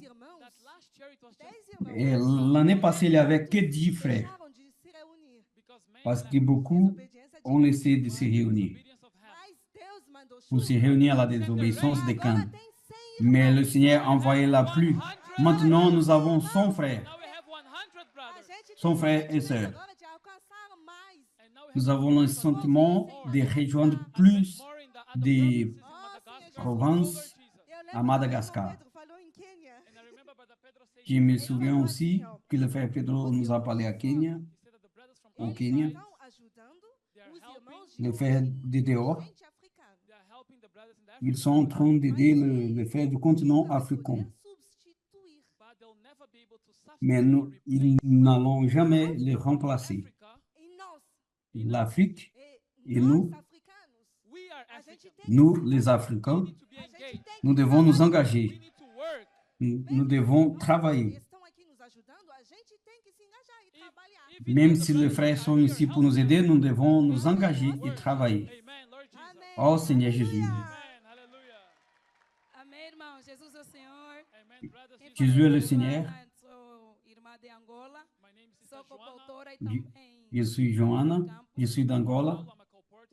et l'année passée, il y avait que 10 frères, parce que beaucoup ont essayé de se réunir, pour se réunir à la désobéissance des Cain. Mais le Seigneur a envoyé la pluie. Maintenant, nous avons 100 frères, 100 frères et sœurs. Nous avons le sentiment de rejoindre plus de provinces à Madagascar. Je me souviens aussi que le frère Pedro nous a parlé au Kenya. Le frère de dehors, ils sont en train d'aider le frère du continent africain. Mais ils n'allons jamais les remplacer. L'Afrique et nous, les Africains, nous devons nous engager. Nous devons travailler. Même si les frères sont ici pour nous aider, nous devons nous engager et travailler. Oh Seigneur Jésus. Jésus est le Seigneur. Je suis Joana, je suis d'Angola,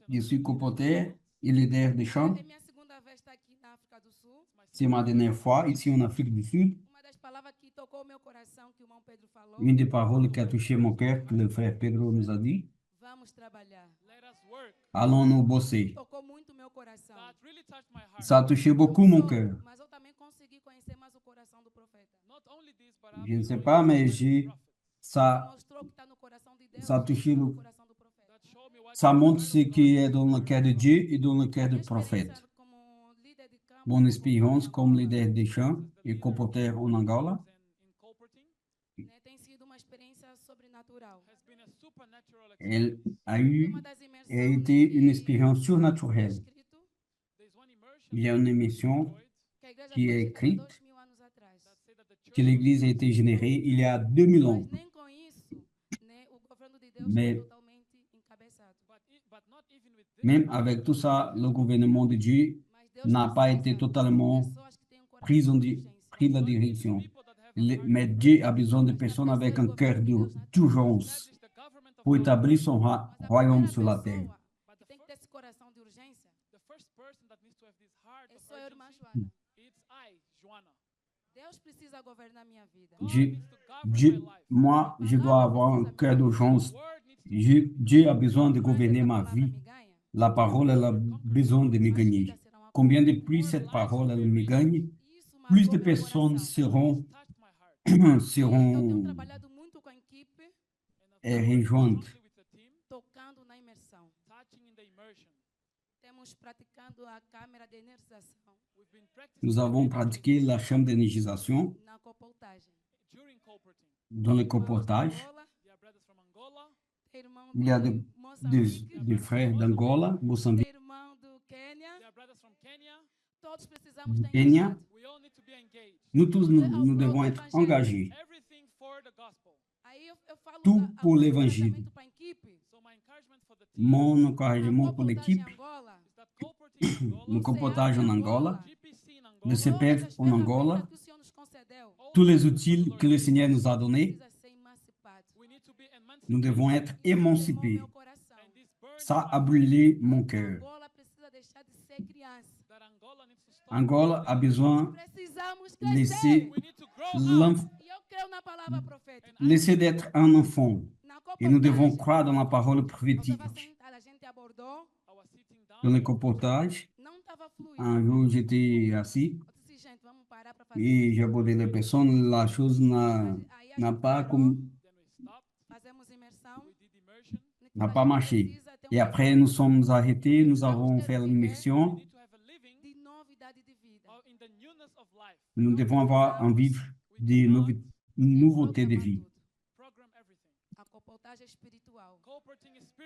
je suis colporteur et leader de chant. C'est ma dernière fois ici en Afrique du Sud. Une des paroles qui a touché mon cœur, que le frère Pedro nous a dit, allons-nous bosser. Ça a touché beaucoup mon cœur. Je ne sais pas, mais ça a touché ça montre ce qui est dans le cœur de Dieu et dans le cœur du prophète. Mon expérience comme leader de chant et colporteur en Angola elle a été une expérience surnaturelle. Il y a une émission qui est écrite que l'Église a été générée il y a 2000 ans. Mais même avec tout ça, le gouvernement de Dieu n'a pas été totalement pris la direction. Mais Dieu a besoin de personnes avec un cœur d'urgence pour établir son royaume sur la terre. Moi, je dois avoir un cœur d'urgence. Dieu a besoin de gouverner ma vie. La parole, elle a besoin de me gagner. Combien de plus cette parole, elle me gagne, plus de personnes seront rejointes. Nous avons pratiqué la chambre d'énergisation dans le colportage. Il y a des frères d'Angola, Moçambique, du Kenya. Nous tous, nous devons être engagés. Tout pour l'évangile. Mon encouragement pour l'équipe, le colportage en Angola, le CPF en Angola, tous les outils que le Seigneur nous a donnés, nous devons être émancipés. Ça a brûlé mon cœur. Angola a besoin de laisser d'être un enfant. Et nous devons croire dans la parole prophétique. Dans le colportage, un jour j'étais assis et j'ai abordé les personnes, la chose n'a pas marché. Et après, nous sommes arrêtés, nous avons fait l'immersion. Nous devons avoir un vivre de nouveauté de vie.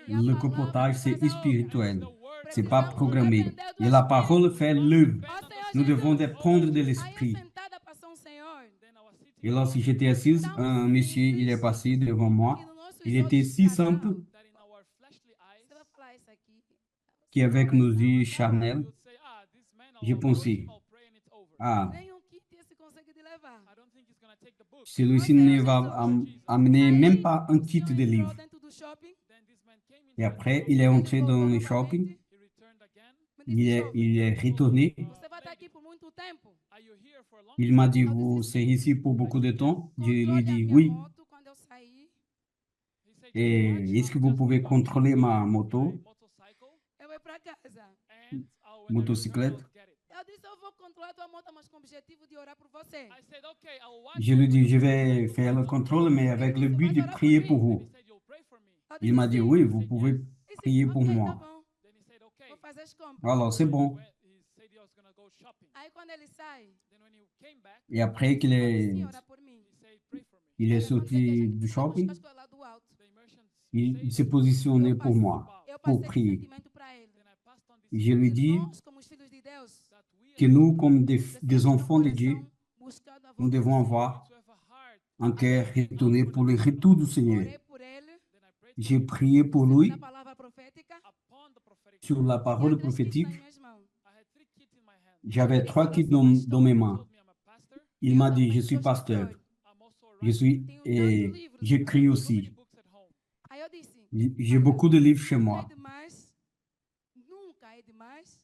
Le colportage, c'est spirituel. Ce n'est pas programmé. Et la parole fait l'œuvre. Nous devons dépendre de l'esprit. Et lorsque j'étais assise, un monsieur, il est passé devant moi. Il était si simple qu'avec nos yeux charnels, j'ai pensé, Ah, Nem um kit esse consegue de levar. I don't think he's gonna take the book. celui-ci ne va amener même pas un O kit senhor de entrou livre. dentro do shopping, Then this man came Et in, après, il est entré dans le shopping, he returned again. me disse, jovem, il est retourné. você vai estar aqui por muito tempo. Are you here for a long Il time? m'a dit, vous serez ici pour beaucoup de temps? Je lui ai Controle a dit, minha oui. moto quando eu sair. He said, Et est-ce que vous pouvez contrôler ma moto, motorcycle, Eu vou para casa. and when I return, motociclette? I'll get it. Eu disse, eu vou controlar tua moto, mas com o objetivo de orar por você. I said, okay, I'll watch Je lui ai dit, je vais faire le contrôle, mais avec le but de prier pour Then vous. he said, you'll pray for me. Eu Il m'a dit, sim. oui, vous pouvez Disse, prier pour ok, tá moi. bom. Then he said, okay. Vou fazer as compras. Alors, c'est bon. He said he was gonna go shopping. Aí quando ele sai, Then when he came back, Et après qu'il sim, est, orar por mim. he said, pray for me. il est Aí quando sorti a du gente precisa shopping, buscar as coisas lá do alto. The immersion il s'est said, positionné pour moi, Eu pour passei esse prier. sentimento para ele. then I passed on this Je lui Que dis nós, como os filhos de Deus, that we que nous, comme des precisamos ter enfants de Dieu, coração buscando a nous vontade devons do avoir to have a heart. un cœur retourné pour le retour du Senhor. Seigneur. Orei por ele, Then I prayed J'ai prié pour segundo lui a palavra profética, upon the prophetic sur word. la tinha parole 3 kits prophétique. nas minhas mãos. I had 3 kits in my hand. J'avais 3 kits dans mes mains. Told me I'm a pastor. Il m'a dit, je suis pasteur. I'm also a Je writer. suis, et j'écris So many aussi. books at home. Aí eu disse, J'ai beaucoup de livres chez nunca moi. é demais, nunca é demais.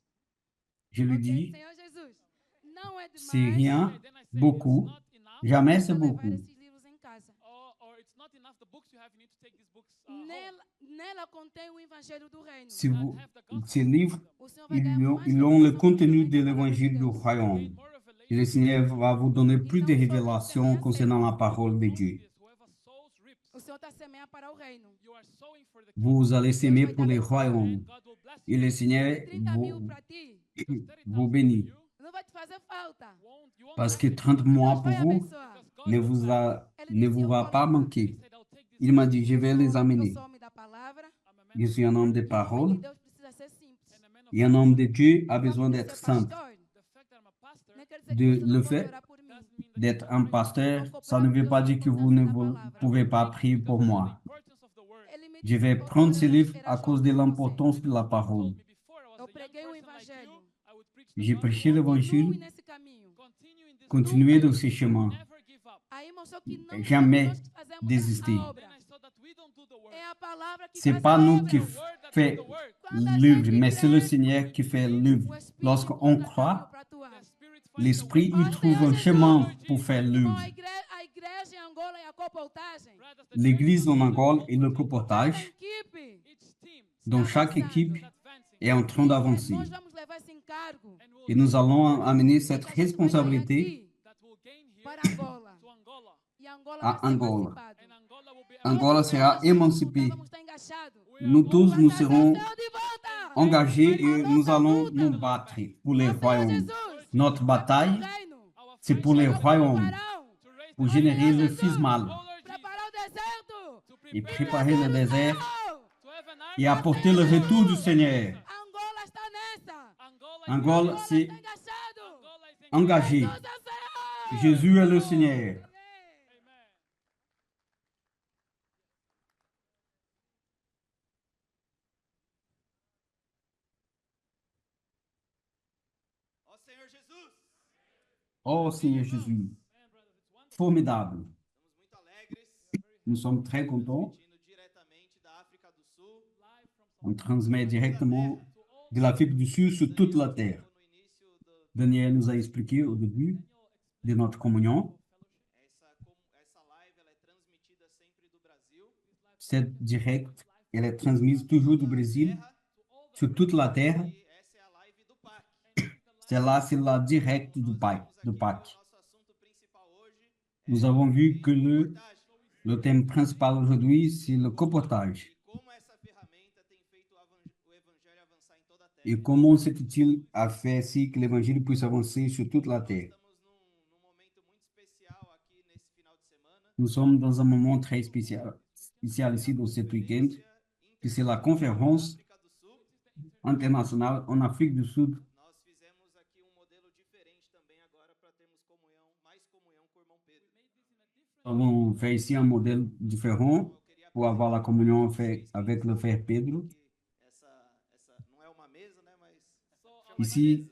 Je lui Ok, dis, Senhor Jesus, não é demais c'est rien, Okay, then I said, beaucoup. it's not enough. Jamais c'est você levar beaucoup. esses livros em casa. Or it's not enough the books you have, you need to take these books home. Nela contém o evangelho do reino. Si vous, Have the gospel. ces livres, O Senhor vai ganhar mais ils ont le revelação contenu de conhecimento da palavra de l'évangile du Deus. royaume. Gain more revelation. Et le Seigneur va vous donner plus de não só révélations semear concernant la parole de Dieu. This, whoever sows reaps. O Senhor está semeando para o reino. You are sowing for the Vous allez s'aimer pour les Deus royaumes. and God will bless Et you. le Seigneur 30 mil vous, para ti, vous bénit. não vai te fazer falta. You won't Parce have que it. 30 mois Deus pour vai vous abençoar. Because God ne will vous, bless. ne vous va pas manquer. He said, I'll take this. Il m'a dit, je vais les Eu amener. sou homem da palavra. I'm a man Je suis un homme de E parole. Deus precisa ser simples. and a man of Et un homme de Dieu a besoin O fato de d'être ser simple. pastor, The fact that I'm a pastor não quer dizer De que você le não pode fait orar por mim. doesn't mean that D'être un pasteur, Vou ça ne cooperar veut porque pas eu dire sou que vous ne importante na vous palavra. pouvez pas prier pour moi. importance of the word. Ele me Je disse, vais "Ô, prendre Deus, ce livre será à cause de jovem como você." l'importance de la parole. Told me before I was Eu a young preguei o person like you, evangelho. I would preach the J'ai gospel. prêché l'évangile, Continue nesse caminho. Continue in this continuez dans ce chemin. Never give up. Aí mostrou que não Jamais somos nós que fazemos désister. a obra. Then I saw that we don't do the work. É a palavra que C'est faz pas a nous obra. qui The word that fait does the work. Quando a l'œuvre, gente mais c'est le crê, Seigneur qui fait o l'œuvre. Espírito Lorsqu'on encontra croit, caminho pra atuar. The Spirit finds a l'Esprit way. il trouve un chemin pour faire Irmão, l'œuvre. a igreja em Angola é a coportagem. Brothers, the L'Église church en is Angola et le Cada comportage, equipe. each team dont chaque équipe is advancing. est en train d'avancer. Nós vamos levar esse encargo And Et will nous allons amener cette que a gente vai ganhar responsabilité aqui that will gain here para Angola. to Angola. E Angola A vai ser Angola. emancipado. And Angola will be Angola sera Nós émancipée. vamos estar engajados. Nous tous, nous Trazer serons o céu de volta. engagés et nous allons nous battre pour les Senhor royaumes. Jesus, Notre bataille, reino. our c'est pour les royaumes, Varão, to raise pour the générer le fils mal Oh Lord Jesus, preparar o deserto. to et prepare préparer le désert to have an army. et apporter le retour du Seigneur. Angola está nessa. Angola, Angola c'est está engajado. Angola is engagé. Jesus é Senhor. Jésus est le Seigneur. Amen. Ó Senhor Jesus, Oh Seigneur Jésus, formidable. estamos muito alegres, Nous sommes très contents. transmitindo diretamente da África do Sul. On transmet directement de l'Afrique du Sud sur toute la terre. No início Daniel nous a expliqué au début de notre communion, essa live ela é transmitida sempre do Brasil. cette direct, elle est transmise toujours du Brésil sur toute la terre. E essa é a live do PAC. Celle-là, c'est la directe du Pâques. Estamos aqui, o nosso assunto principal hoje Nous avons vu que le thème principal aujourd'hui, c'est le comportage. e como essa ferramenta tem feito o evangelho avançar em toda a terra. Et comment cet outil a fait si que l'évangile puisse avancer sur toute la terre. Estamos num momento muito especial aqui nesse final de semana. Nous sommes dans un moment très spécial ici dans cet week-end, que c'est la conférence África do Sul. internationale en Afrique du Sud. Nós fizemos aqui um modelo diferente também agora para termos comunhão, mais comunhão com o irmão Pedro. Nous avons fait ici un modèle différent Eu queria pour avoir la communion avec le frère Pedro. essa não é uma mesa, né, mas Ici,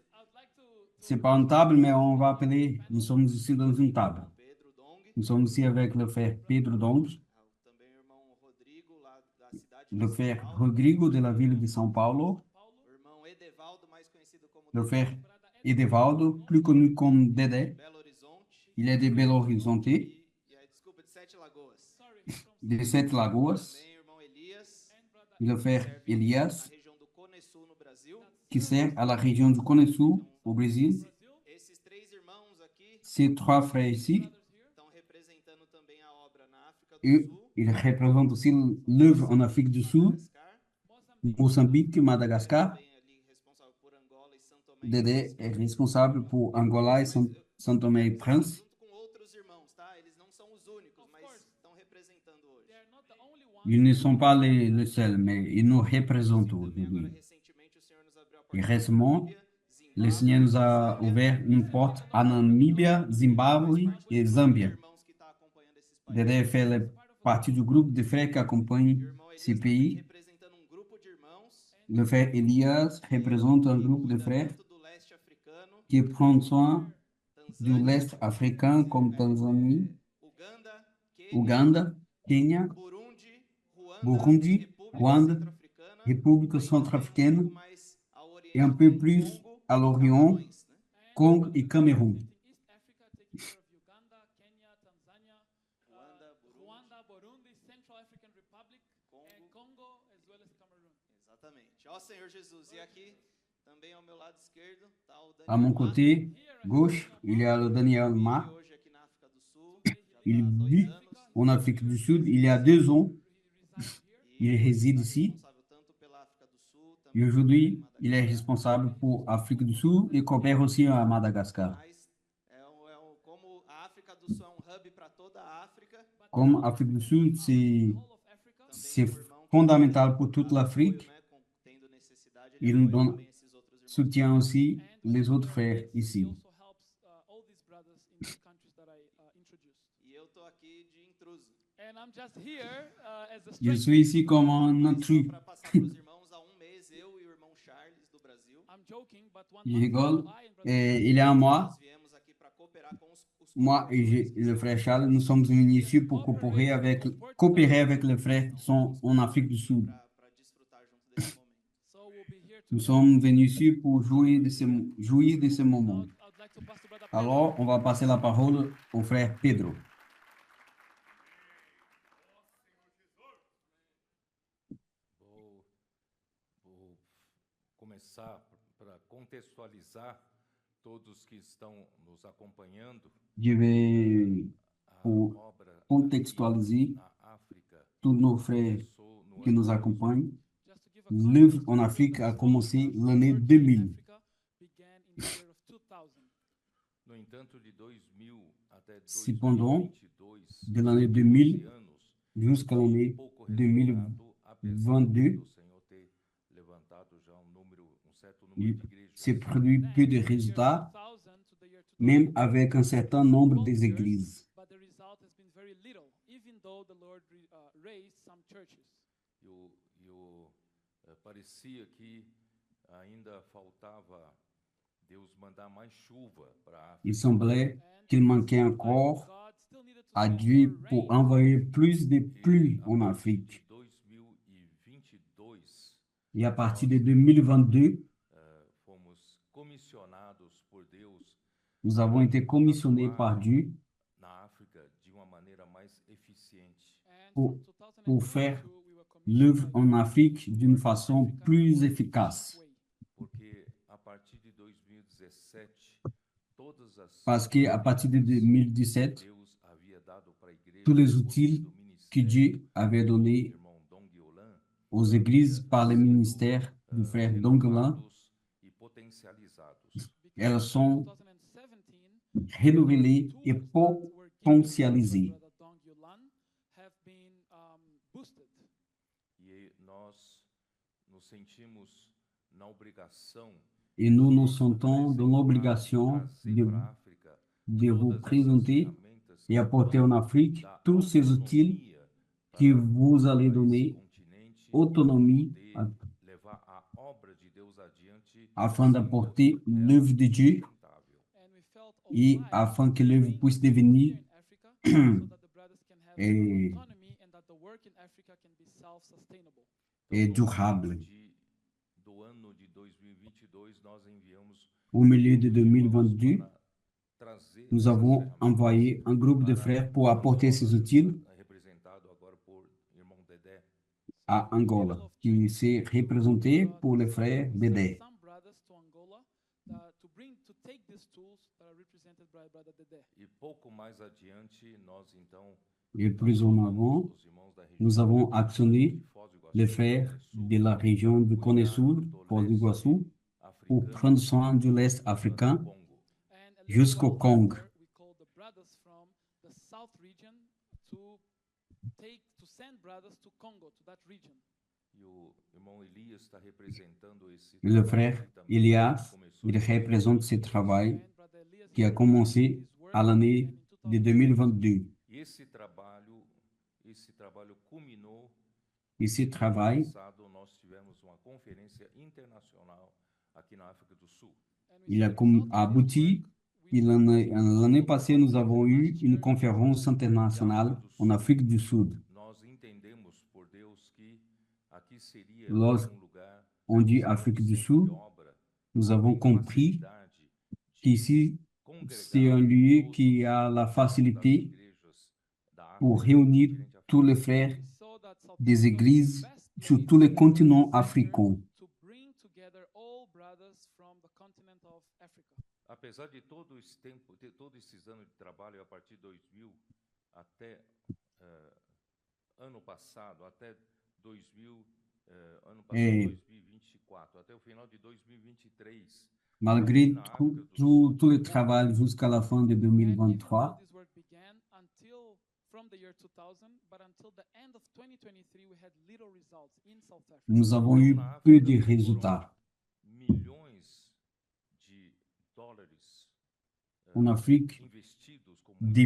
c'est pas une table, mais on va appeler, nous sommes ici dans une table. Pedro Dong, Nous sommes ici avec le frère Pedro Dong, também o irmão Rodrigo, lá da cidade le de São frère Paulo, Rodrigo de la ville de São Paulo, o irmão Edevaldo, mais conhecido como le Dedé, frère Edevaldo, plus connu comme Dédé. Belo Horizonte, Il est de Belo Horizonte, desculpa, de Sete Lagoas. de Sete Lagoas, Também o irmão Elias, le frère serve Elias, na região do Cone Sul, no Brasil. qui sert à la région du Cone Sul, au Brésil. Esses três irmãos aqui Ces trois frères ici, estão representando também a obra na África do eux, Sul, ils représentent aussi l'œuvre en Afrique du Sud, Madagascar, Moçambique, Madagascar. também ali responsável por Angola e São Tomé e Dédé Príncipe. est responsable pour Angola et São Tomé et Prince. Junto com outros irmãos, tá? Eles não são os únicos, mas estão representando hoje. Ils ne sont pas les seuls, mais ils nous représentent Agora, aujourd'hui. recentemente, o Senhor nos abriu a Et porta récemment, da le Seigneur nous a ouvert une porte à Namibia, Zimbabwe et Zambia. irmãos que estão acompanhando esses países. Dédé fait partie du groupe de frères qui accompagnent Irmão ces Elias pays. representando um grupo de irmãos Le frère Elias représente un groupe de frères tanto do leste africano, qui prend soin du Tanzânia, l'Est africain comme Tanzanie, Uganda, Quênia, Ouganda, Kenya, Burundi, Burundi, Rwanda, República République Centro-Africana, centrafricaine mais et un peu plus à l'Orient, Congo et Cameroun. East Africa, taking care of Uganda, Kenya, Tanzania, Rwanda, Burundi, Central African Republic, and Congo, as well as Cameroon. Exatamente. Ó Senhor Jesus, e aqui também ao meu lado esquerdo está o Daniel À mon Mar, côté gauche, il y a le Daniel Ma. que hoje aqui na África do Sul, já Il está há 2 vit anos. en Afrique du Sud il y a 2 ans. Il réside ici. Responsável tanto pela África do Sul, Et também aujourd'hui, il est Madagascar, responsable pour Afrique du Sud et coopère aussi à Madagascar. mas como a África do Sul é um hub para toda a África, Comme Afrique du Sud, c'est All of Africa, c'est também o irmão que fondamental pour toute dá l'Afrique. apoio, né, tendo necessidade, Il ele nous apoia donne também esses outros irmãos. soutient aussi les autres frères he ici. also helps all these brothers in these countries that I introduced. E eu tô aqui de intruso. And I'm just here as a Je stranger. suis ici comme un intrus. Para passar para os irmãos, há um mês, eu e o irmão Charles do Brasil, I'm joking, but one Je month rigole. ago, I and Brother Et il y a un mois, nós viemos aqui para cooperar com os moi et le frère Charles, nous sommes venus ici pour coopérer avec les frères qui sont en Afrique du Sud. para desfrutar junto desse momento. So we'll be here Nous together. sommes venus ici pour jouir de ce moment. Now, I'd like to pass to Brother Pedro. Alors, on va passer la parole au frère Pedro. Vou começar para contextualizar todos que estão nos acompanhando. Je vais, A pour obra contextualiser na África tous nos frères começou no qui ano nous accompagnent. Just to give a L'œuvre context, en Afrique a commencé the l'année work in 2000. Africa began in the year of 2000. No entanto, de 2000 até Cependant, 2022, de l'année 2000 anos, jusqu'à l'année pouco 2022, resultado, apesar do Senhor ter levantado já um certo número de igrejas. s'est produit peu de résultats, 2000 to the year 2000, même avec un certain nombre des églises. but the result has been very little, even though the Lord raised some churches. Parecia que ainda faltava Deus mandar mais chuva para a África. Il semblait qu'il manquait encore God still needed to à send Dieu more pour rain. envoyer plus de pluie A en partir Afrique. de 2022, Et à partir de 2022, fomos comissionados por Deus nous avons été commissionnés par Dieu na África de uma maneira mais eficiente. And pour- from pour faire 2022, we were commissioned l'œuvre by en God Afrique d'une to work in façon Africa plus in a more efficace. efficient way. Porque a partir de 2017, todas as Parce qu'à partir de 2017, Deus havia dado para a igreja tous les por meio outils do que ministério Dieu avait do donnés irmão Dong Yolan, aux églises par le ministère du frère Dongelin, renovados e potencializados. elles sont 2017, renouvelées et tools that were given to us by potentialisées. Brother Dong Yulan have been boosted. E nós nos sentimos na obrigação Et nous nous sentons dans l'obligation trazer de, para a África de vous todas essas présenter ferramentas et que apporter vão en Afrique dar tous ces outils autonomia que para vous allez esse donner continente autonomie poder levar a obra de Deus adiante afin sem d'apporter custo. É l'œuvre de Dieu sustentável. et afin que l'œuvre puisse devenir et, et durable. Au milieu de 2022, nous avons envoyé un groupe de frères pour apporter ces outils à Angola, qui s'est représenté pour le frère Dédé. Et plus en avant, nous avons actionné les frères de la région du Cone Sul, Foz do Iguaçu, pour prendre soin de l'Est africain jusqu'au Congo. Le frère Elias, il représente ce travail qui a commencé à l'année de 2022. E ce travail il a abouti. L'année passée, nous avons eu une conférence internationale en Afrique du Sud. Lorsqu'on dit Afrique du Sud, nous avons compris qu'ici, c'est un lieu qui a la facilité pour réunir tous les frères des églises sur tous les continents africains. Apesar de todo esse tempo, de todos esses anos de trabalho, a partir de 2000 até ano passado, até 2000, ano passado, 2024, até o final de 2023. Malgré tout le travail jusqu'à la fin de 2023, nous avons eu peu de résultats. En Afrique, des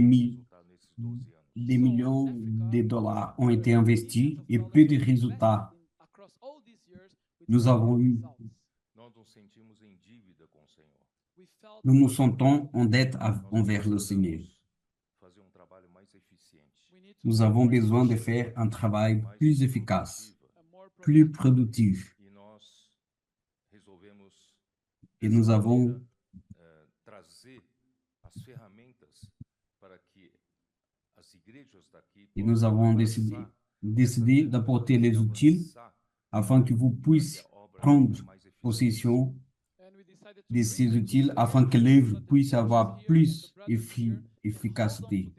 millions de dollars ont été investis et peu de résultats. Nous avons eu. Nous nous sentons en dette envers le Seigneur. Nous avons besoin de faire un travail plus efficace, plus productif. Et nous avons décidé d'apporter les outils afin que vous puissiez prendre possession de ces outils afin que l'œuvre puisse avoir plus d'efficacité.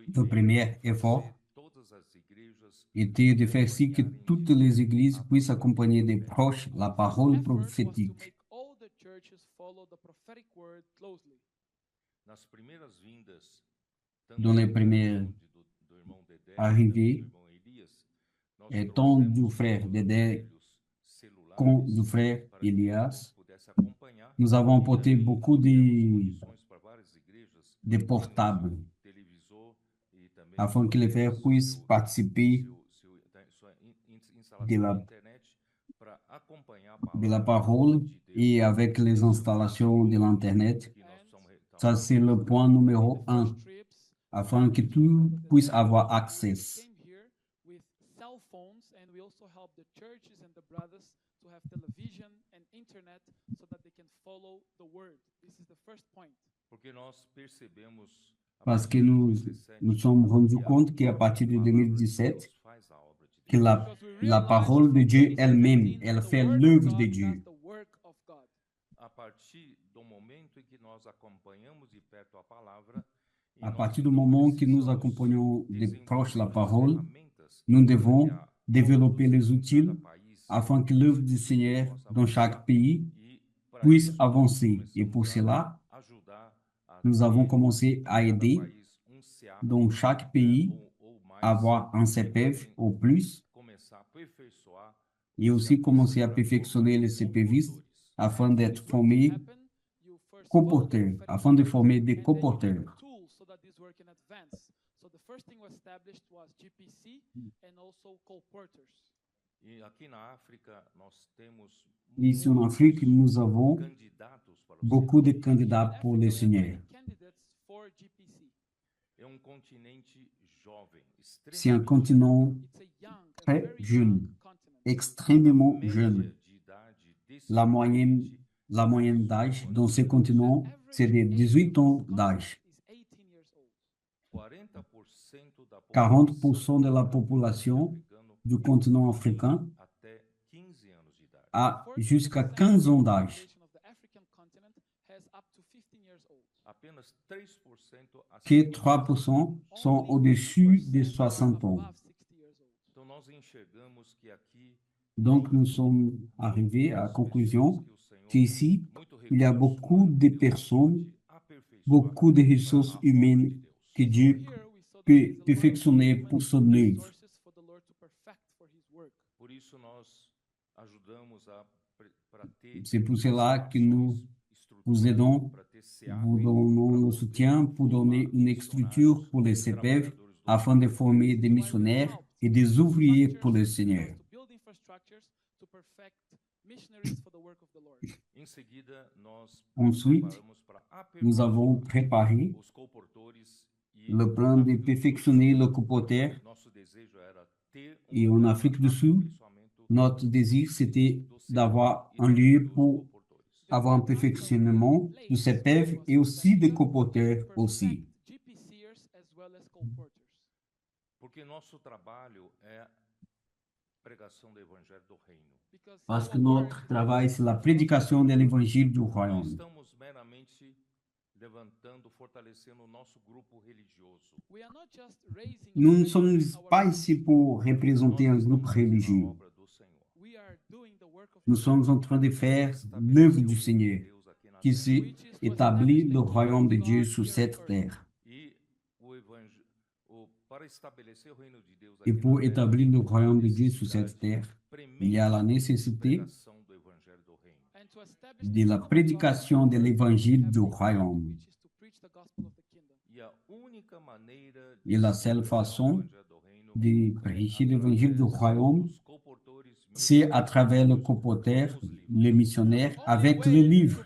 Le premier effort était de faire si que toutes les églises puissent accompagner des proches la parole prophétique. Dans les premières arrivées, tant du frère Dédé comme du frère Elias, nous avons apporté beaucoup de portables afin que les frères puissent participer de la parole et avec les installations de l'Internet. Ça, c'est le point numéro 1, afin que tout puisse avoir accès. Parce que nous sommes rendus compte qu'à partir de 2017, que la parole de Dieu elle-même, elle fait l'œuvre de Dieu. À partir du moment que nous accompagnons de proche la parole, nous devons développer les outils afin que l'œuvre du Seigneur dans chaque pays puisse avancer. Et pour cela, nous avons commencé à aider dans chaque pays à avoir un CPF au plus et aussi commencer à perfectionner les CPVistes afin d'être formés co-porteurs, afin de former des co-porteurs. Ici en Afrique, nous avons beaucoup de candidats pour le Seigneur. C'est un continent très jeune, extrêmement jeune. La moyenne d'âge dans ce continent, c'est de 18 ans d'âge. 40% de la population du continent africain a jusqu'à 15 ans d'âge. Que 3% sont au-dessus de 60 ans. Donc, nous sommes arrivés à la conclusion qu'ici, il y a beaucoup de personnes, beaucoup de ressources humaines que Dieu peut perfectionner pour son œuvre. C'est pour cela que nous vous aidons, vous donnons le soutien pour donner une structure pour les CPEV afin de former des missionnaires et des ouvriers pour le Seigneur. Ensuite, nous avons préparé le plan de perfectionner le colporteur. Et en Afrique du Sud, notre désir, c'était d'avoir un lieu pour avoir un perfectionnement du CPEV et aussi des colporteurs aussi. Parce que notre travail, c'est la prédication de l'évangile du royaume. Nous ne sommes pas ici pour représenter un groupe religieux. Nous sommes en train de faire l'œuvre du Seigneur, qui s'est établi le royaume de Dieu sur cette terre. Et pour établir le royaume de Dieu sur cette terre, il y a la nécessité de la prédication de l'évangile du royaume. Et la seule façon de prêcher l'évangile du royaume, c'est à travers le colporteur, le missionnaire, avec le livre.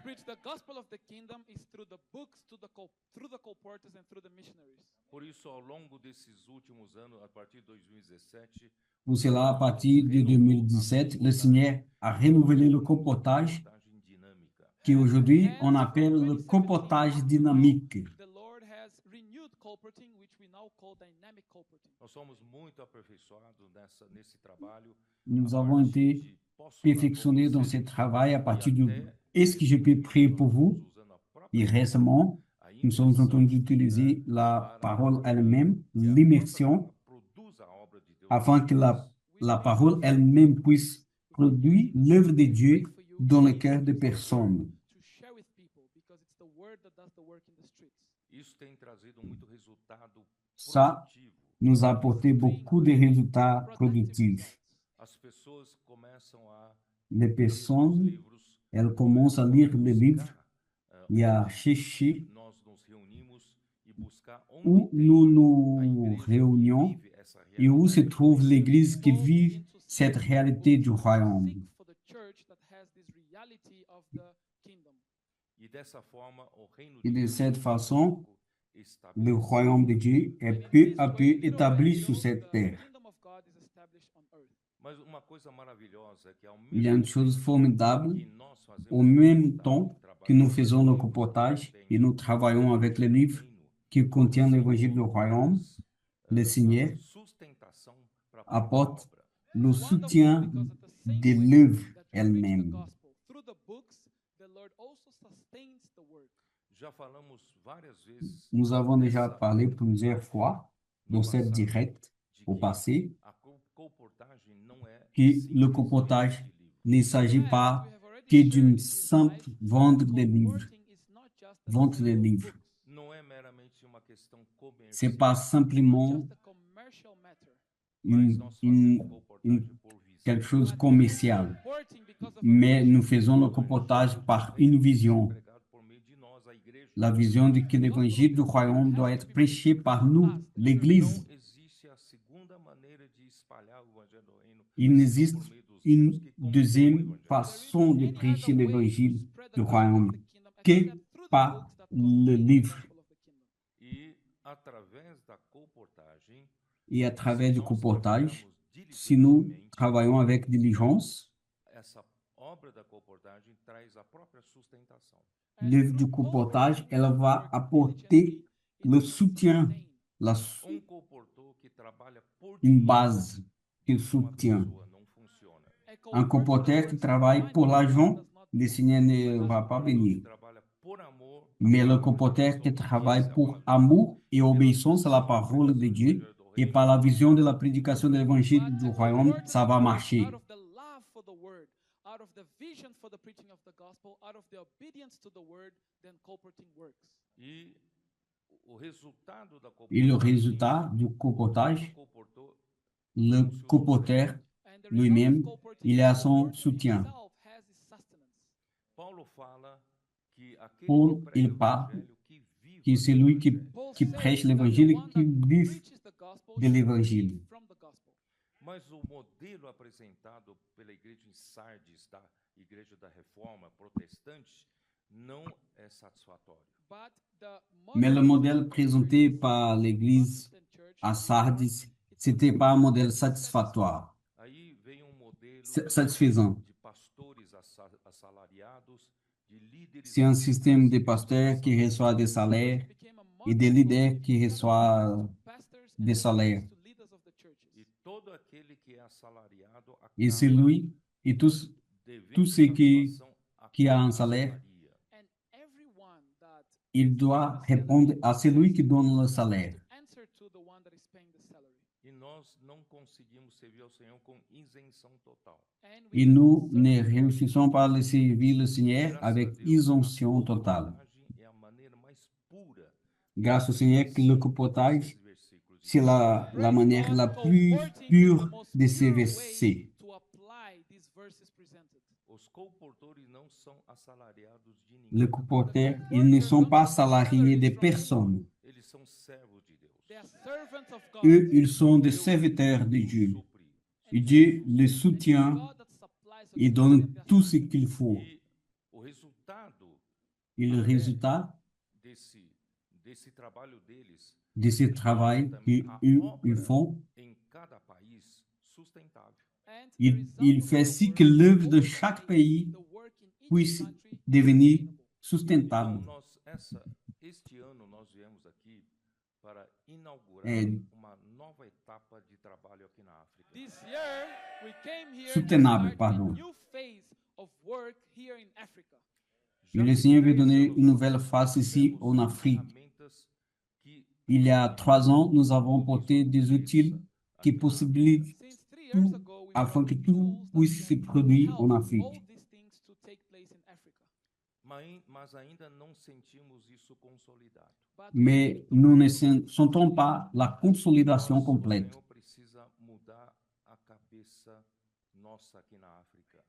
Pour cela, à partir de 2017, le Seigneur a renouvelé le colportage, qu'aujourd'hui on appelle le colportage dynamique. Nous avons été perfectionnés dans ce travail à partir de est-ce que je peux prier pour vous? Et récemment, nous sommes en train d'utiliser la parole elle-même, l'immersion, afin que la parole elle-même puisse produire l'œuvre de Dieu dans le cœur des personnes. Ça nous a apporté beaucoup de résultats productifs. Les personnes, elles commencent à lire les livres et à chercher où nous nous réunions et où se trouve l'Église qui vit cette réalité du royaume. Et de cette façon, le royaume de Dieu est peu à peu établi sur cette terre. Il y a une chose formidable, au même temps que nous faisons le colportage et nous travaillons avec les livres qui contiennent l'évangile du royaume, le Seigneur apporte le soutien de l'œuvre elle-même. Nous avons déjà parlé plusieurs fois dans cette directe au passé que le colportage ne s'agit pas que d'une simple vente de livres. Vente de livres. Ce n'est pas simplement quelque chose de commercial, mais nous faisons le colportage par une vision. La vision de que l'évangile du royaume doit être prêché par nous, l'Église. Il n'existe une deuxième façon de prêcher l'évangile du royaume que par le livre. Et à travers du comportage, si nous travaillons avec diligence, l'œuvre du comportage, elle va apporter le soutien, une base qui soutient. Un comporteur qui travaille pour l'argent, le Seigneur ne va pas venir. Mais le comporteur qui travaille pour amour et obéissance à la parole de Dieu et par la vision de la prédication de l'évangile du royaume, ça va marcher. Et le résultat du comportage, le comporteur lui-même, il a son soutien. Paul, il parle que c'est lui qui prêche l'évangile et qui vive de l'évangile. Mas o modelo apresentado pela igreja em Sardes, da igreja da Reforma protestante, não é satisfatório. Mais le modèle présenté par l'Église à Sardis, ce n'était pas un modèle satisfatoire, satisfaisant. C'est un système de pasteurs qui reçoit des salaires et des leaders qui reçoivent des salaires. Et c'est lui et tous ceux qui a un salaire, il doit répondre à celui qui donne le salaire. Et nous ne réussissons pas à servir le Seigneur avec isention totale. Grâce au Seigneur que le comportage, c'est la manière la plus pure de se verser. Les comporteurs, ils ne sont pas salariés de personne. Eux, ils sont des serviteurs de Dieu. Et Dieu les soutient et donne tout ce qu'il faut. Et le résultat de ce travail qu'ils font, il fait si que l'œuvre de chaque pays puisse devenir sustentable. Soutenable, pardon. Et le Seigneur veut donner une nouvelle face ici en Afrique. Il y a 3 ans, nous avons porté des outils qui possibilitent tout afin que tout puisse se produire en Afrique. Mais nous ne sentons pas la consolidation complète.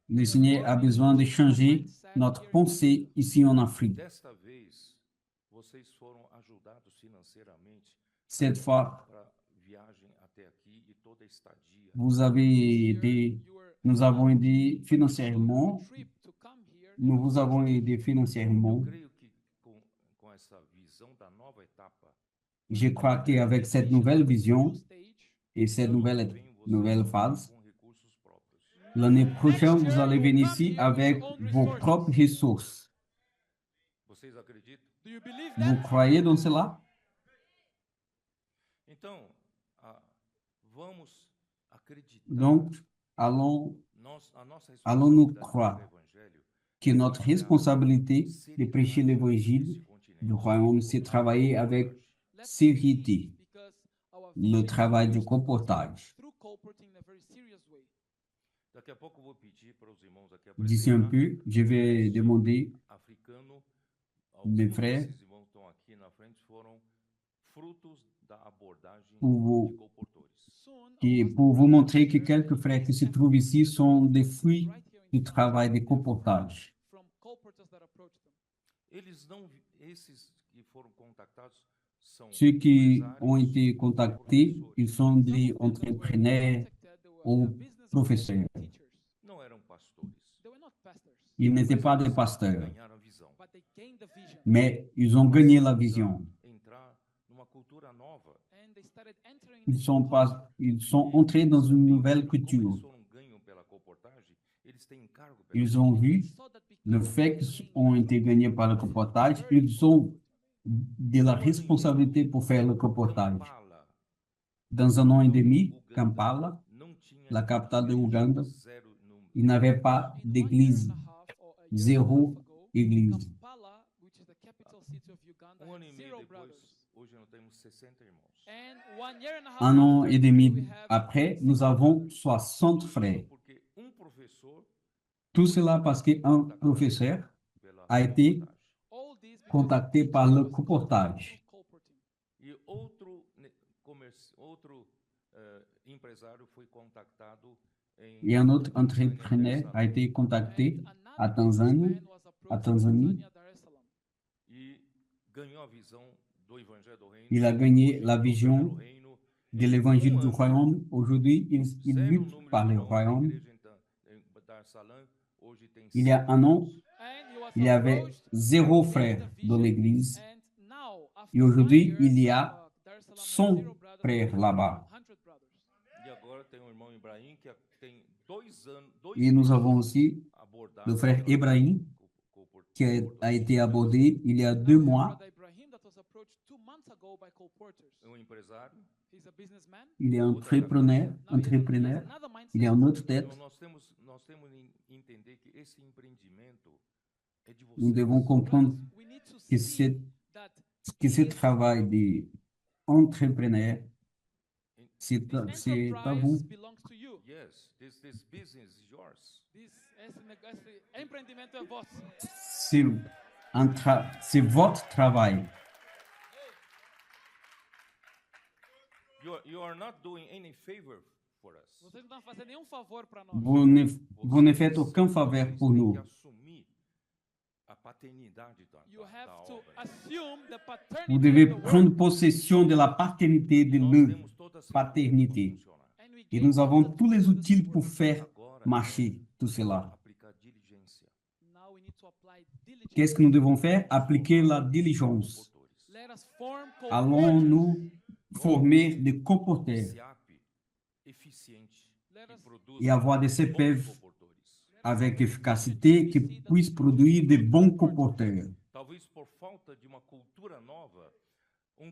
Le Seigneur a besoin de changer notre pensée ici en Afrique. Cette fois, nous avons aidé financièrement. Nous vous avons aidé financièrement. Je crois qu'avec cette nouvelle vision et cette nouvelle phase, l'année prochaine, vous allez venir ici avec vos propres ressources. Vous croyez dans cela? Donc, allons-nous croire que notre responsabilité de prêcher l'évangile du royaume, c'est travailler avec sérieuxité, le travail du comportage. D'ici un peu, je vais demander mes frères pour vous montrer que quelques frères qui se trouvent ici sont des fruits du travail de comportage. Ceux qui ont été contactés, ils sont des entrepreneurs ou professeurs. Não eram pastores. Ils n'étaient pas des pasteurs, Ganharam a visão. mais ils ont gagné la vision. Entrar numa cultura nova. Ils sont entrés dans une nouvelle culture. Como eles foram ganhos pela colportagem, eles têm encargo pela Ils ont vu le fait qu'ils ont été gagnés par le reportage, ils ont de la responsabilité pour faire le reportage. Kampala. Dans un an et demi, Kampala, Não tinha la capitale de Ouganda, zero número. il n'avait pas d'église, zéro église. Kampala, which is the capital city of Uganda, Um ano has e meio zero depois, brothers. hoje nós temos 60 irmãos. And 1 year and a half Un an after, et demi we have après, nous avons 60 frères. Porque professor Tout cela parce qu'un professeur pela a été colportagem. all these because contacté of par le teachers reportage. through colporting. E outro empresário foi contactado Et un autre entrepreneur a été contacté And à another Tanzanie, businessman was approached à in Tanzanie. Tanzania, Dar es Salaam. e ganhou a visão do Evangelho do Reino. Il a gagné Hoje la ele vision opera no reino. de l'évangile du royaume. Aujourd'hui, il Zero lutte número par de le irmãos da royaume. igreja em Dar es Salaam. Hoje tem Il y a un an, And he was il y avait approached, zéro gained frère the dans vision, l'église. and now, after Et aujourd'hui, 1 year, il y a Dar es Salaam has 100 zero brothers, frères là-bas. 100 brothers. E agora tem um irmão Ibrahim que tem 2 anos, Et nous avons aussi abordado le frère pela Ibrahim qui a été abordé il y a Now 2 we have mois. Brother Ibrahim that was approached 2 months ago by colporteurs. um empresário. He's a businessman. Il est Now entrepreneur, he has entrepreneur. another mindset. Il est en autre tête. Então nós temos que entender que esse empreendimento é de Nous vocês. devons comprendre We need to que see that que ce travail d'entrepreneur, c'est this à vous. enterprise belongs to you. Yes, this business is yours. Esse empreendimento é vosso. C'est votre travail. You are not doing any favor for us. Vocês não estão fazendo nenhum favor para nós. Vous ne faites aucun faveur pour nous. Vocês têm que assumir a paternidade You have da to obra. assume the Vous paternity devez of the prendre work. possession de la paternité de Nós l'œuvre, temos todas as paternité. ferramentas para funcionar. And we Et gave nous all avons the tous les tools to outils this pour work. faire Agora marcher tout cela. aplicar diligência. Now we need to apply diligence. Qu'est-ce que nous devons faire? Appliquer la diligence. Comportores. Let us form Allons-nous former des comporteurs CIAP eficiente Let que us- produza et avoir des bons CPF comportores. avec efficacité qui puissent produire de bons comporteurs. Talvez por falta de uma cultura nova,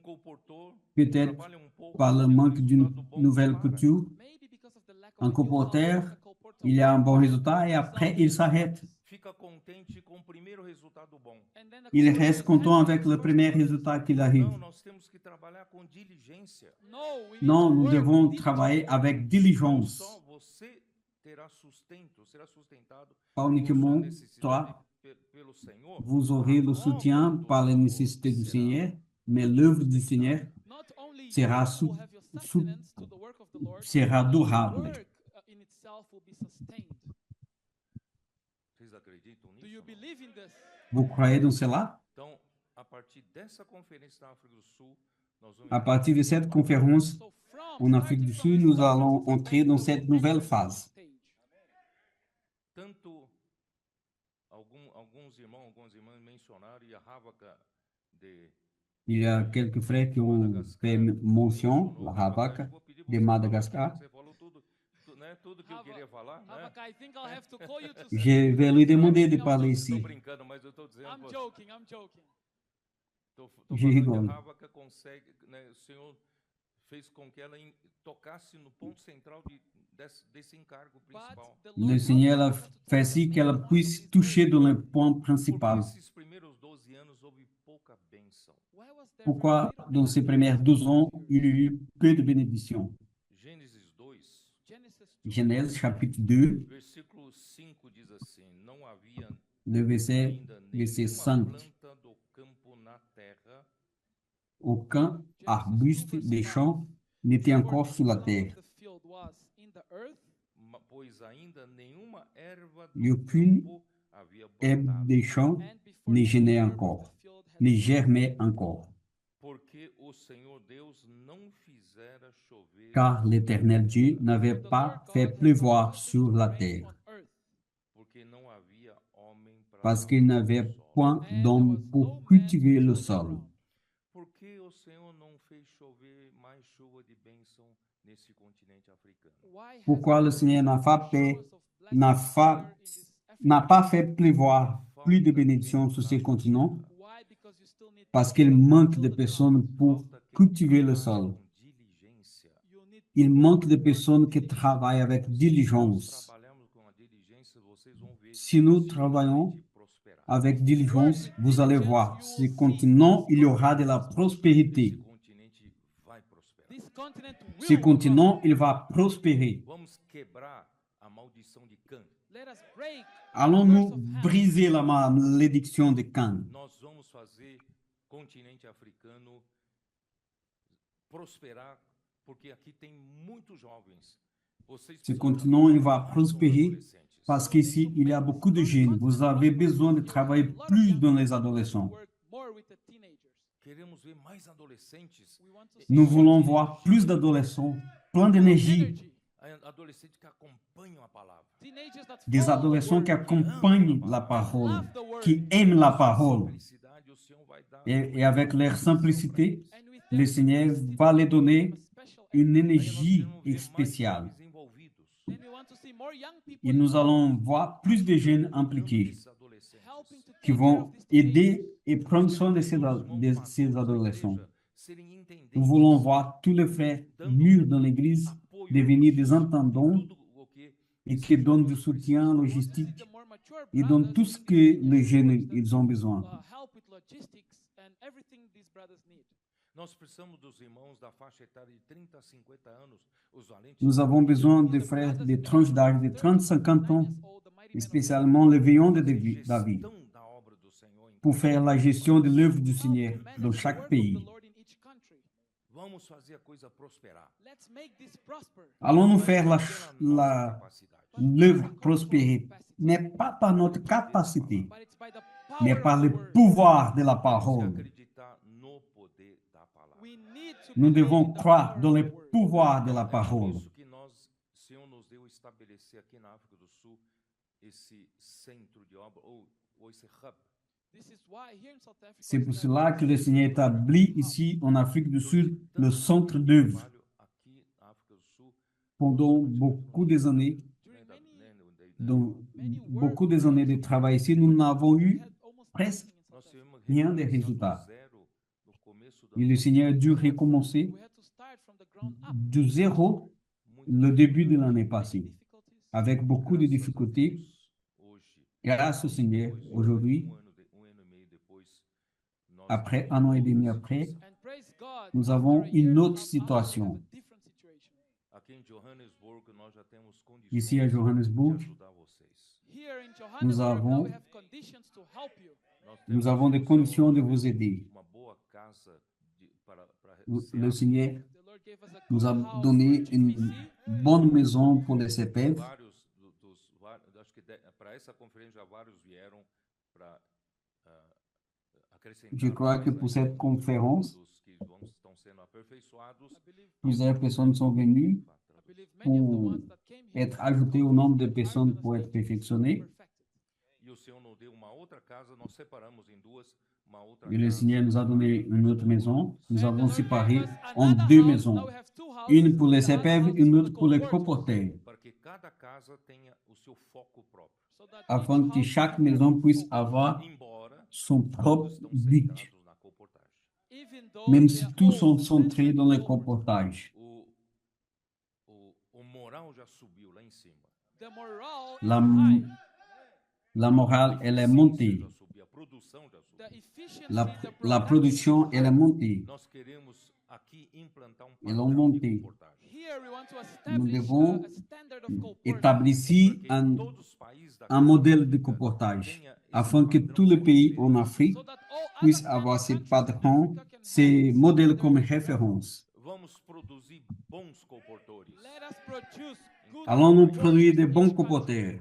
comportor Peut-être trabalha pouco, par le tem manque d'une resultado bom, nouvelle para. culture, Maybe because of the lack of un a new comporteur, knowledge, the colporteur il y a un bon works, résultat et après il s'arrête. Fica contente com o primeiro resultado bom. and then the Il colporteur reste is content happy avec with le the premier first résultat qu'il arrive. Não, nós temos que trabalhar com diligência. No, we need Non, to nous work devons diligently. travailler avec Não diligence. só você será sustentado Pas por sua uniquement necessidade toi, pelo Senhor. vous aurez le soutien par les nécessités du Seigneur, mais l'œuvre du Seigneur Not only sera you will have your sou- sustenance to the work of the Lord, sera but the durable. work in itself will be sustained. Vocês acreditam Do you nisso? ou não? believe in this? Vous croyez dans cela? Então, a partir dessa conferência da África do Sul, nós vamos À partir de cette conférence So from en Afrique du Sud, nous allons entrer dans cette nouvelle phase. tanto alguns irmãos, algumas irmãs mencionaram e a Ravaca de Il y a quelques frères qui ont fait mention, la Havaka, de Madagascar. Você falou tudo, né, tudo que eu queria falar, né? I think I'll have to call you to Je vais lui demander de parler Estou ici. brincando, mas eu estou dizendo. I'm joking, I'm joking. Tô Je falando que rigole. a Ravaca consegue, né, o Senhor fez com que ela tocasse no ponto central desse encargo principal. But the Le Lord Seigneur a helped her to fait touch si the qu'elle main part puisse of this toucher work. dans le point Porque principal. esses primeiros 12 anos houve pouca bênção. Why was there Pourquoi, very little dans ces premières 12 ans, il y a eu peu de bénédictions? Gênesis 2, Genesis 2, Genèse chapitre 2, versículo 5 diz assim: Não havia le verset, ainda verset nenhuma 5. planta do campo na terra, Aucun arbuste des champs n'était encore sur la terre. the field was in the earth, pois ainda nenhuma erva E do aucune campo havia herbe brotado, des champs and before ne the germait herb of encore, the field had ne germait encore. porque o car l'Éternel Dieu n'avait pas fait pleuvoir sur la terre, parce qu'il n'avait point d'homme pour cultiver le sol. Pourquoi le Seigneur n'a pas fait pleuvoir plus de bénédictions sur ces continents? Parce qu'il manque de personnes pour cultiver le sol. Il manque de personnes qui travaillent avec diligence. Si nous travaillons avec diligence, vous allez voir, ce continent, il y aura de la prospérité. Ce continent, il va prospérer. Allons-nous briser la malédiction de Can? Ce continent, il va prospérer parce qu'ici, il y a beaucoup de jeunes. Vous avez besoin de travailler plus dans les adolescents. Nous voulons voir plus d'adolescents, plein d'énergie. Des adolescents qui accompagnent la parole, qui aiment la parole. Et avec leur simplicité, le Seigneur va les donner une énergie spéciale. Et nous allons voir plus de jeunes impliqués qui vont aider et prendre soin de ces adolescents. Nous voulons voir tous les frères mûrs dans l'Église devenir des entendants et qui donnent du soutien logistique et donnent tout ce que les jeunes ils ont besoin. Nous avons besoin de frères de tranches d'âge de 30-50 ans, spécialement les veillants de David, pour faire la gestion de l'œuvre du Seigneur dans chaque pays. Allons-nous faire l'œuvre prospérer, mais pas par notre capacité, mais par le pouvoir de la parole. Nous devons croire dans le pouvoir de la parole. C'est pour cela que le Seigneur établit ici en Afrique du Sud le centre d'œuvre. Pendant beaucoup des années, de travail ici, nous n'avons eu presque rien de résultats. Et le Seigneur a dû recommencer de zéro le début de l'année passée, avec beaucoup de difficultés. Grâce au Seigneur, aujourd'hui, après 1 an et demi après, nous avons une autre situation. Ici à Johannesburg, nous avons des conditions de vous aider. Le Seigneur nous a donné une bonne maison pour les CPF. Je crois que pour cette conférence, plusieurs personnes sont venues pour être ajoutées au nombre de personnes pour être perfectionnées. Et le Seigneur nous a donné une autre maison. Nous avons séparé en 2 maisons. Une pour les CPF, une autre pour les colporteurs. Afin que chaque maison puisse avoir son propre but. Même si tous sont centrés dans le colportage. La morale, elle est montée. La production, elle est montée. Elle est montée. Nous devons établir ici un modèle de colportage afin que tous les pays en Afrique puissent avoir ces patrons, ces modèles comme référence. Allons-nous produire de bons colporteurs.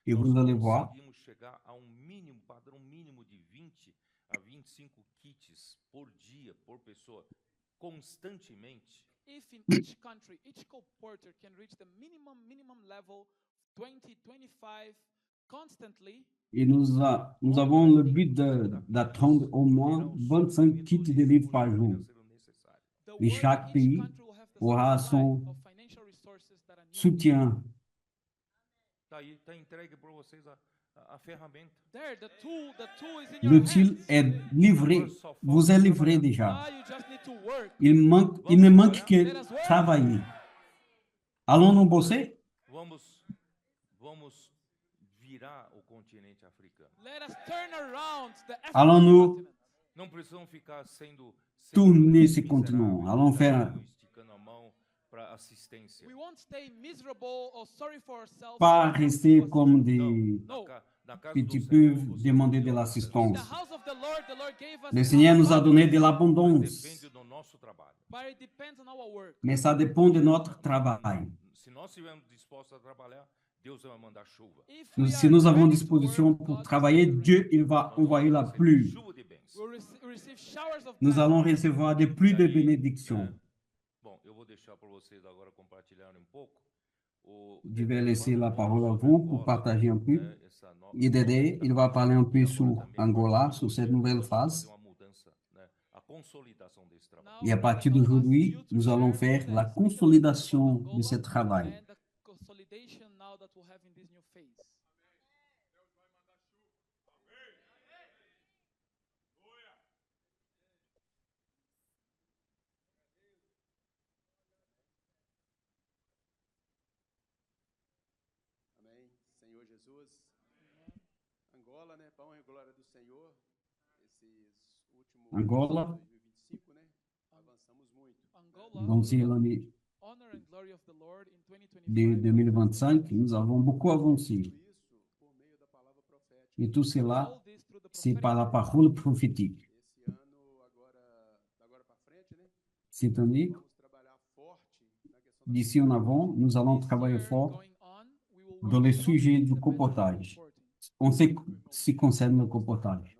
Et vous allez voir, conseguimos chegar a mínimo, padrão mínimo de 20 a 25 kits por dia, por pessoa, constantemente. If in each country, each co-porter can reach the minimum level 20, 25 constantly, et nous avons le but d'attendre au moins 25 kits de livres par jour. Et chaque pays aura son soutien. Tá aí, tá entregue para vocês a ferramenta. there, the tool is in your L'outil hands. est livré, vous est livré déjà. Now you just need to work. Il ne manque que travailler. Allons-nous bosser? Vamos virar o continente africano. Let us turn around the African Allons-nous continent. Não precisamos ficar tourner ce continent? Allons faire esticando a mão para assistência. We won't stay miserable or sorry for ourselves. pas rester comme des No. Na casa petits do peuvent Senhor, você demander de In the l'assistance. house of the Lord gave us Le Seigneur nous a donné de mas l'abondance, depende do nosso trabalho. but it depends on our work. mais ça dépend de notre travail. Se nós estivermos dispostos a trabalhar, Deus vai mandar chuva. If we Si are nous avons ready to disposition work, pour God travailler, will Dieu, il va envoyer la pluie. Chuva de bênçãos. receive showers of Nous allons blessings. recevoir des pluies de bénédictions. Bom, eu vou deixar para vocês agora compartilharem um pouco. Je vais laisser la parole à vous pour partager un peu. né, essa nova Et Dédé, il va parler un peu agora sur também Angola, partir sur de cette hoje, nouvelle nós vamos phase. fazer uma mudança, né, a consolidação desse trabalho. Now, Et à partir I will ask d'aujourd'hui, you to nous allons share faire the la expected results of consolidation Angola de ce travail. and the consolidation now that we'll have in this new phase. Amém. Senhor Jesus. Angola, né? Pão e glória do Senhor. Esses últimos Angola. 2025, né? Avançamos muito. Angola, Donc, c'est l'année honor and glory of the Lord in de 2025. 2025, nous avons beaucoup avancé. Tudo isso por meio da palavra profética. Et tout cela, All this through the c'est prophetic par la word. parole prophétique. Esse ano, agora para frente, né? Cette année, Vamos trabalhar forte na questão da d'ici en avant, nous allons This travailler year, fort going on, we will dans work le strongly sujet in du the matter of comportage. reporting. En ce qui concerne le comportage.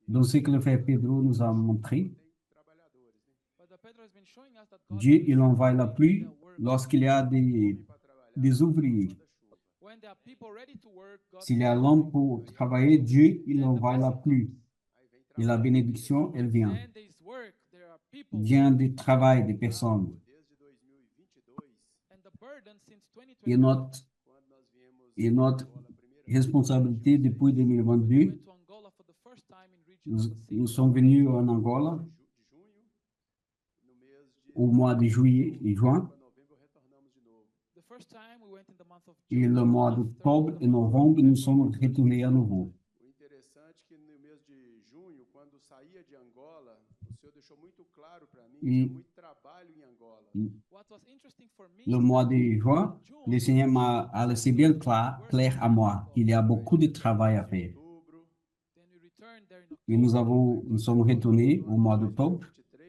Dans ce que le frère Pedro nous a montré, trabalhadores, né? But the Pedro has been showing us that God Dieu, will il envoie la send pluie their work. lorsqu'il y a Para trabalhar, des ouvriers. manda chuva. When there are people ready to work, God S'il y a sends l'homme pour travailler, Dieu, il envoie la pluie. Aí vem Et la bénédiction, elle vient. Then there is work, there are people, Vient du travail des personnes. desde 2022, and the burden since Et 2020, notre, quando nós viemos et notre a primeira responsabilité depuis 2022, we went to Angola for the first time in regional nous cities. sommes venus en Angola de junho, no mês de au mois de juillet et juin. para novembro retornamos de novo. The first time we went in the month of Et June, le mois after d'octobre the et month of novembre, nous November, sommes retournés à nouveau. O interessante é que no mês de junho, quando saía de Angola, o Senhor deixou muito claro para mim que E- tinha muito trabalho em Angola. What was interesting for me Le is mois that de juin, le Seigneur m'a laissé bien clair à moi qu'il y a beaucoup de travail à faire. Outubro, then we returned there in Et October, nous sommes retournés au mois d'octobre. 23,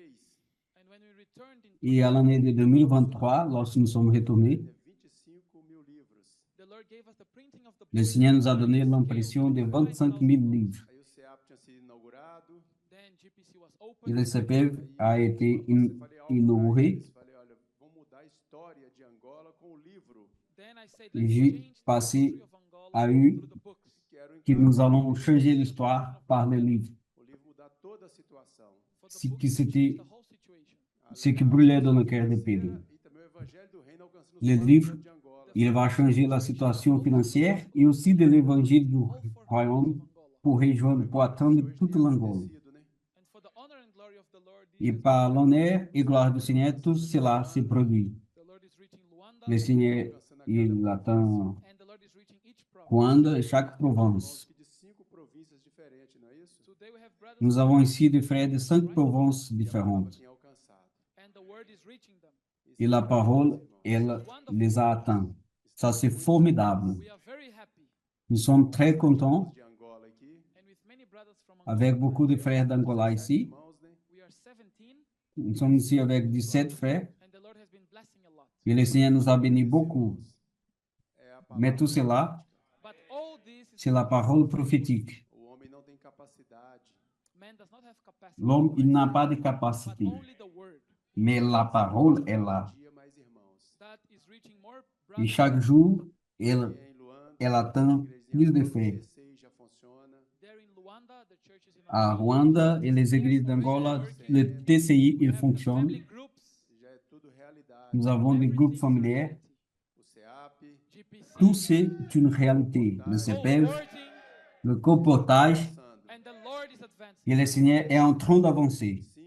and when we returned in Et à l'année de 2023, lorsque nous sommes retournés, 25 mil livros. the Lord gave us the printing of the le book Seigneur nous a on donné a l'impression de scale, 25 000 livres. Aí o CEAP tinha sido inaugurado. Then GPC was Et open. le CPF a été Você falei algo pra inauguré. eles, falei, olha, vamos mudar a história de Angola com o livro. Then I said, Et let's j'ai change the passé history of Angola à eu through the books. Quero que então nous allons changer l'histoire par le livre. o livro mudar toda a situação. For the Ce books qui to change c'était, the whole situation. ce qui brûlait dans le cœur de Pedro. E também o evangelho do reino alcançando Le os livre, de Angola. il va changer la situation financière et aussi de l'évangile du royaume pour rejoindre, pour atteindre toute l'Angola. Acontecido, né? And for the honor and glory of the Lord, Et this par l'honneur et gloire du Seigneur, tout cela s'est produit. the Lord is reaching Luanda, Le Seigneur, il atteint and the Lord is reaching each province. Rwanda et chaque Irmãos province. que de 5 províncias diferentes, não é isso? Today we have brothers Nous avons ici des frères de 5 provinces Palavra différentes. tem alcançado. and the word is reaching them. Et la parole, elle les a atteints. Ça, c'est formidable. We are very happy, Nous sommes très contents De Angola aqui, and with many brothers from Angola, avec beaucoup de frères d'Angola ici. irmãos, né? we are 17, Nous sommes ici avec 17 frères. and the Lord has been blessing a lot. Et le Seigneur nous a bénis beaucoup. É a Mais tout cela, But all this is c'est la parole prophétique. O homem não tem capacidade, man does not have capacity, L'homme, il n'a pas de but capacité, only the word mais la parole est là. dia mais irmãos. that is reaching more Et brothers. chaque jour, E elle, em Luanda, elle atteint plus de fé. 16 já funciona. There in Luanda, the church is in À Angola. Rwanda et les églises d'Angola, le TCI, il We have the fonctionne. family groups, Já é tudo realidade. Nous avons des groupes everything is familiaires. reality. O CEAP, GPC, Tout c'est une réalité. Le CPF, co-working, le comportage passando. and the Lord is advancing. et le Seigneur est en train d'avancer. 5,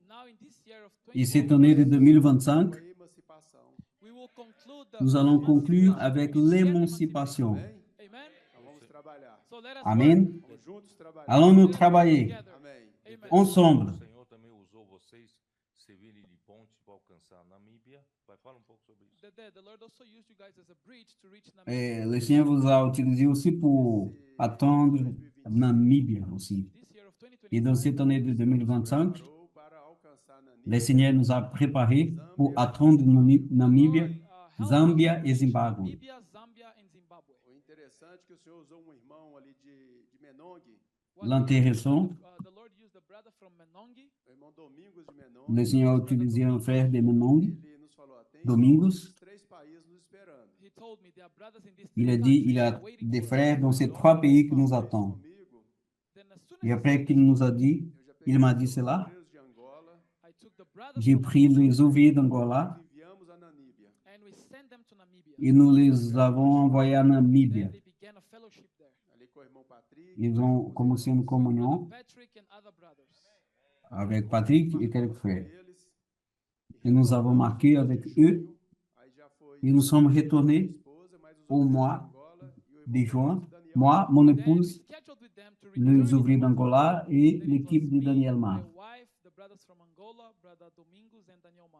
Now in this year of Et 20, cette année de 2025, a emancipação. we will conclude the nous allons conclure emancipation. avec We initiate l'émancipation. Amém? Amen. Então vamos trabalhar. So let us Amen. work. Vamos juntos trabalhar. Allons-nous Let us work travailler together. Amém. Amen. ensemble. O Senhor também usou vocês servirem de ponte para alcançar a Namíbia. Vai falar um pouco sobre isso. The Lord also used you guys as a bridge to reach Namibia. Et le Seigneur vous a utilisé aussi pour attendre Namibia aussi. This year of Et dans 2025, cette année de 2025, Parou para alcançar Namíbia, le Seigneur nous a préparés pour attendre Namibia, Lord, help Zambia us to et reach Zimbabwe. Namibia, Zambia, and Zimbabwe. O interessante é que o Senhor usou um irmão ali de Menongue, What L'intéressant, the Lord used the brother from Menongi. o irmão Domingos de Menongue. le Seigneur a utilisé un frère de Menong, Ele nos falou, ó, tem Domingos. esses 3 países nos esperando. He told me there are brothers in this Il a three dit, il countries a waiting des for us. frères dans ces 3 pays qui nous attendent. Comigo, Then as soon as Et he après said qu'il this, nous a dit, eu já il m'a peguei dit os cela, obreiros de Angola I took the brothers j'ai from pris Angola les ouvriers d'Angola e enviamos a Namíbia. and we sent them to Namibia. et nous les avons envoyés à Namibia. Then they began a fellowship there. Ali com o irmão Patrick, Ils ont commencé une communion Patrick and other brothers. avec Patrick et quelques frères. eles. Et nous avons marqué avec eux Aí já foi et nous sommes retournés esposa, mais os au obreiros mois de Angola e o de irmão juin. Daniel. Moi, mon Then we épouse, scheduled with them to return les in ouvriers the month of d'Angola et Then it was l'équipe de me, Daniel my Ma. wife, the brothers from Angola, brother Domingos and Daniel Ma.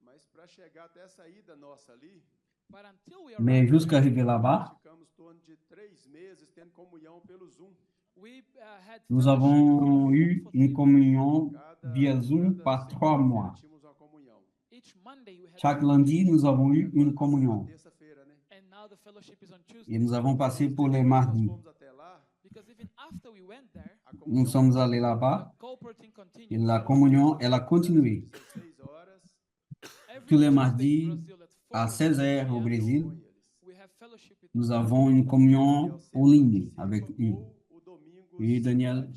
Mas para chegar até essa ida nossa ali, But until we Mais arrived jusqu'à there, arriver là-bas, ficamos em torno de 3 meses tendo comunhão pelo Zoom. we had nous fellowship avons through eu Zoom for une 3 communion Cada, via Zoom cada par 3 segunda-feira mois. tínhamos uma comunhão. Each Monday we had Chaque fellowship. lundi, nous avons eu une Agora tá sendo communion. na terça-feira, né? And now the fellowship is on Et Tuesday. nous avons passé pour les Nós mardis. fomos até lá, Because even after we went there, a Nous comunhão sommes allés the là-bas co-porting et continued. la communion, elle a continué. 16 horas Every Tous les Tuesday in mardis, Brazil à at 16 heures au 4 Brésil, com eles. we have fellowship with nous them. avons une communion en ligne avec eux. Ou o Domingos Et Daniel, de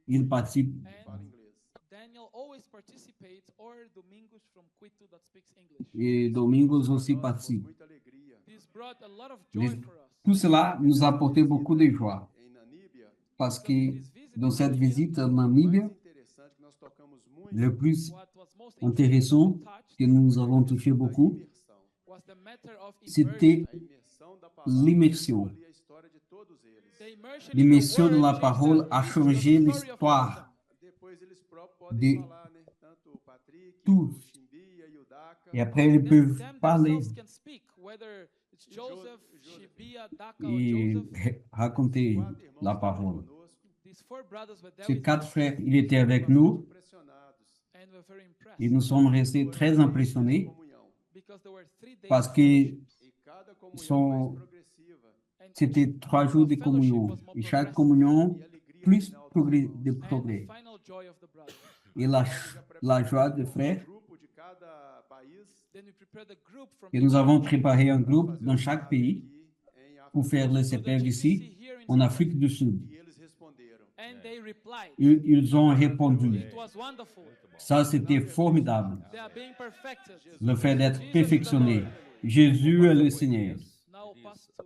il participe. fala And inglês. Daniel always participates, or Domingos from Quito that speaks English. Et Domingos aussi Nós participe. muita alegria. This brought a lot of joy Les- for us. Tout cela nous a apporté beaucoup de joie Em Namíbia, parce Because que this visit dans in cette Namibia, visite à o Namibia, mais interessante que nós tocamos muito le plus what was most intéressant touched que nous avons touché a beaucoup, imersão. was the matter of c'était A imersão da palavra l'immersion. mudou ali a história de todos eles. The immersion in the L'immersion de word la changed parole the a history of changé the story of l'histoire. Depois eles próprios podem De falar, né? Tanto o Patrick, tous. o Chimbia e o Daca. Et après, ils Them, peuvent them parler themselves can speak, whether it's Joseph, Shibia, Daka, or et Joseph. raconter 4 irmãos la estavam parole. conosco, These 4 brothers were there Ces with 4 us, frères, ils étaient avec nous impressionados. and we're very impressed et nous sommes restés très impressionnés Comunhão. because there were 3 days parce of que fellowship, E cada comunhão São- mais progressiva. and c'était each 3 jours de fellowship communion. was more Et chaque progressive. communion, E a alegria plus final dos progrès, irmãos. de And the progrès. final joy of the brothers. Et la joie des frères. Grupo de cada país Then we prepared a group from Et nous each avons country préparé un para groupe fazer dans o chaque CAP pays aqui em África. pour faire le to the CPF GPC ici, here in en South Afrique du Sud. E eles responderam. And they replied. Ils ont répondu. It was wonderful. Ça, c'était formidable. They are being perfected. Le fait d'être Jesus is the perfectionné. Lord. Jésus est le Seigneur. Now pass to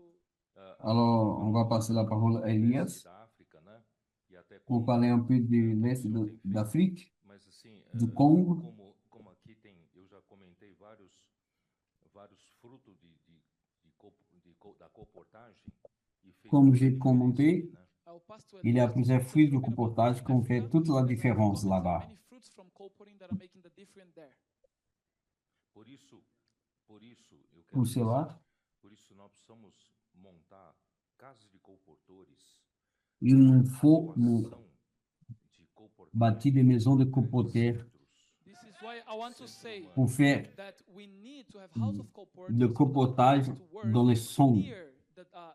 Alors, on va passer la parole à Elias Da África, né? E até pour parler un peu de l'Est d'Afrique, Mas assim, do Congo. como aqui tem, eu já comentei vários frutos da comportagem e fez Comme muita j'ai diferença, commenté, né? I'll pass to il y a Elias to plusieurs speak a fruits little du bit about comportage qui ont fait Africa, toute la and I will différence comment on là-bas. many fruits from co-porting that are making the difference there. Por isso, eu quero Pour dizer, cela, por isso nós precisamos montar casas de comportores, il nous faut nous atuação de comportores bâtir des maisons de comporteurs This is why I want to say pour faire that we need to have house of co-porters le comportage to work dans les sons. near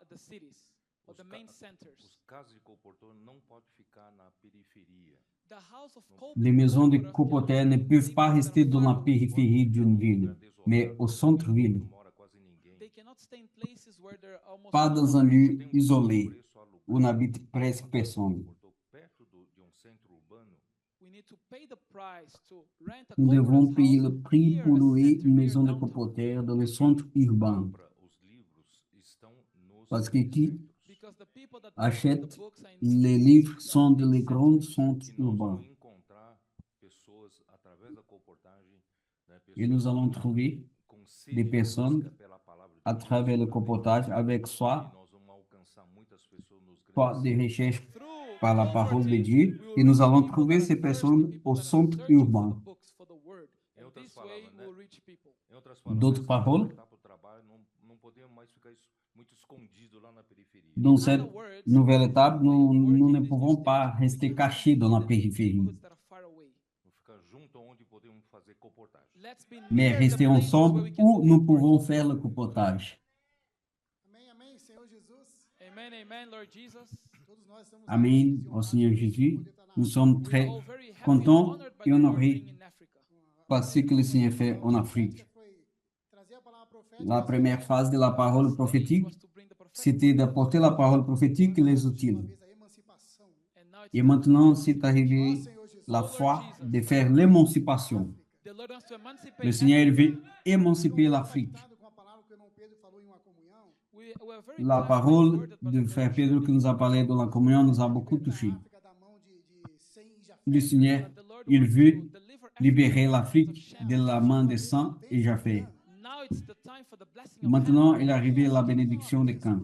the cities or the main centers. Os casas de comportor não podem ficar na periferia. The house of Les maisons de copoter ne peuvent pas rester dans la périphérie d'une ville, mais au centre-ville. They cannot stay in places where there are almost Pas dans un lieu isolé où n'habite presque personne. Perto de centro urbano, we need to pay the price to rent a Nous devons corporate payer house le prix near pour a louer center une near maison de downtown. copoter dans le centre urbain. os livros estão nos Parce que qui centros. Because the people that buy the achète books are in les cities livres that sont are dans in les centers. grands centres E nós urbains. vamos encontrar pessoas através da comportagem, né, Et nous allons pessoas trouver com des sede de personnes busca pela palavra de à Deus. travers le comportage avec E soi, nós vamos alcançar muitas pessoas nos soit grandes des recherches Through par la parole de Cooperative, Dieu, we will et nous reach allons people trouver that ces are thirsty, personnes people au that are centre searching for urbain. the books, for the word. Em And outras this way palavras, we né? will reach people. Em outras palavras, D'autres nessa paroles? etapa do trabalho, não podemos mais ficar muito escondidos lá na periferia. Dans In cette other words, nouvelle étape, nous working ne in this pouvons new pas stage, we rester cannot cachés dans la be in the périphérie, neighborhoods that are far away. Vamos ficar junto onde podemos fazer comportagem. Let's be mais near the rester places ensemble where we can où do nous comfort. pouvons faire le comportage. Amém, amém, Senhor Jesus. Amen, amen, Lord Jesus. Todos nós estamos Amen, felizes e au Seigneur honrados de Jésus. poder estar na Nous África. sommes We are très all very happy and contents honored by et the Lord honorés being in Africa. par ce que le Seigneur fait en Afrique. La première phase de la parole prophétique, Was to bring the prophetic c'était d'apporter la parole prophétique et les outils. and now it's Et maintenant, c'est arrivé la fois de faire l'émancipation. the Lord wants to emancipate Le Seigneur Africa. veut émanciper l'Afrique. We are very La touched by the parole word that de Brother Frère Pedro Pedro qui nous a parlé dans la communion nous a beaucoup touchés. Le Seigneur, shared. The Lord il wants veut to deliver libérer Africa l'Afrique from de la main des saints et Japheth. Now it's the time for the blessing of Maintenant, Ham. il est arrivé la bénédiction de Cain.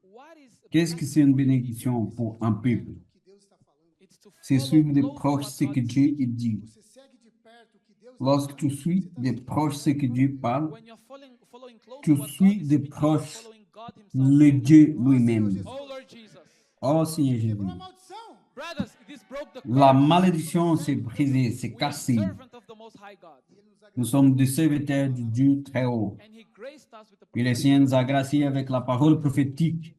What is a Qu'est-ce que blessing c'est une for you? bénédiction pour un peuple? It's to C'est follow suivre de close proches what ce God que is Dieu saying. il dit. Lorsque tu suis de proches ce que Dieu parle, When you're following close tu what God suis is de speaking, you're proches following God himself. le Dieu lui-même. Oh Lord Jesus. Oh Seigneur Jésus, Brothers, this broke the la curse. malédiction s'est brisée, s'est We are cassée. servant of the Most High God. Nous sommes des serviteurs du Dieu très haut. And he graced us with the Et le prophetic Seigneur nous word. a graciés avec la parole prophétique.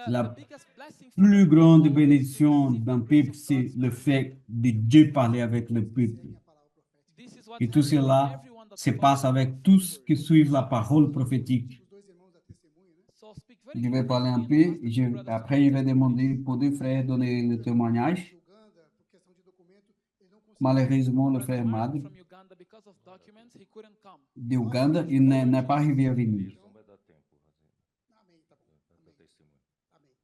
La The biggest blessing for Plus the grande people is to bénédiction receive the d'un grace peuple, of c'est God's le word. fait de Dieu parler avec le peuple. This is what Et tout happens to cela everyone that se follows passe the avec tous word. qui suivent la parole prophétique. So speak very Je vais parler un peu, briefly and et ask the two brothers to après give je vais testimony. demander pour deux frères donner le témoignage. Malheureusement, le Brother frère Mark Mad from Uganda, because of documents, he couldn't come. d'Ouganda, il n'est pas arrivé à venir. Isso não vai dar tempo fazer. Amém, tá bom. Dar Amém. testemunho. Amém.